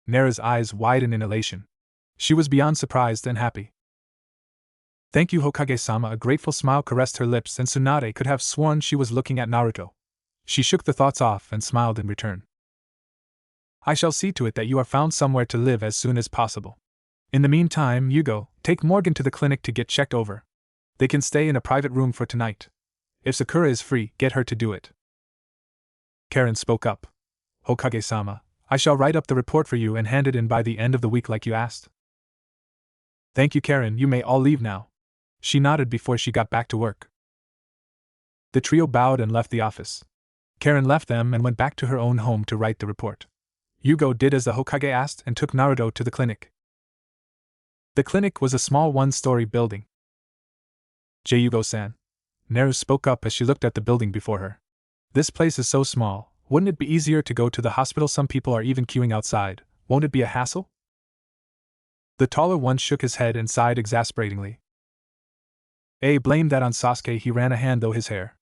Neru's eyes widened in elation. She was beyond surprised and happy. Thank you, Hokage-sama. A grateful smile caressed her lips, and Tsunade could have sworn she was looking at Naruto. She shook the thoughts off and smiled in return. I shall see to it that you are found somewhere to live as soon as possible. In the meantime, Yugo, take Morgan to the clinic to get checked over. They can stay in a private room for tonight. If Sakura is free, get her to do it. Karen spoke up. Hokage-sama, I shall write up the report for you and hand it in by the end of the week like you asked. Thank you, Karen, you may all leave now. She nodded before she got back to work. The trio bowed and left the office. Karen left them and went back to her own home to write the report. Yugo did as the Hokage asked and took Naruto to the clinic. The clinic was a small one-story building. Yugo-san. Naru spoke up as she looked at the building before her. This place is so small, wouldn't it be easier to go to the hospital? Some people are even queuing outside, won't it be a hassle? The taller one shook his head and sighed exasperatingly. Blame that on Sasuke. He ran a hand through his hair.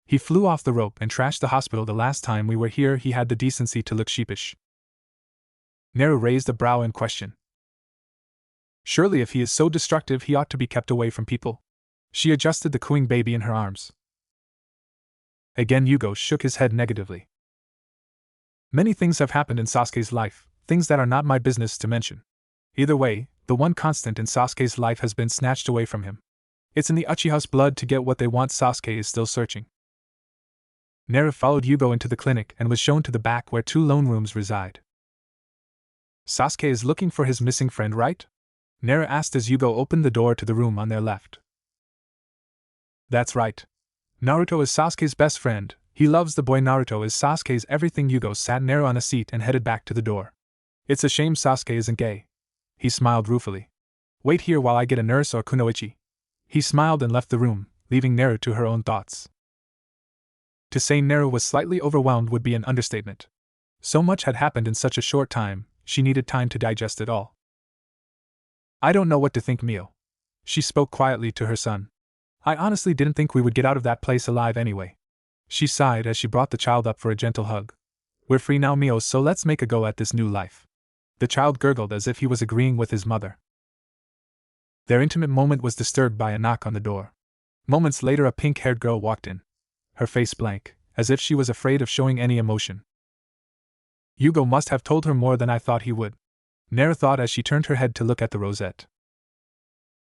He flew off the rope and trashed the hospital. The last time we were here he had the decency to look sheepish. Naru raised a brow in question. Surely if he is so destructive he ought to be kept away from people. She adjusted the cooing baby in her arms. Again Yugo shook his head negatively. Many things have happened in Sasuke's life, things that are not my business to mention. Either way, the one constant in Sasuke's life has been snatched away from him. It's in the Uchiha's blood to get what they want. Sasuke is still searching. Naru followed Yugo into the clinic and was shown to the back where 2 lone rooms reside. Sasuke is looking for his missing friend, right? Naru asked as Yugo opened the door to the room on their left. That's right. Naruto is Sasuke's best friend. He loves the boy. Naruto is Sasuke's everything. Yugo sat Naru on a seat and headed back to the door. It's a shame Sasuke isn't gay. He smiled ruefully. Wait here while I get a nurse or kunoichi. He smiled and left the room, leaving Naru to her own thoughts. To say Naru was slightly overwhelmed would be an understatement. So much had happened in such a short time, she needed time to digest it all. I don't know what to think, Mio. She spoke quietly to her son. I honestly didn't think we would get out of that place alive anyway. She sighed as she brought the child up for a gentle hug. We're free now, Mio, so let's make a go at this new life. The child gurgled as if he was agreeing with his mother. Their intimate moment was disturbed by a knock on the door. Moments later, a pink-haired girl walked in. Her face blank, as if she was afraid of showing any emotion. Yugo must have told her more than I thought he would. Naru thought as she turned her head to look at the rosette.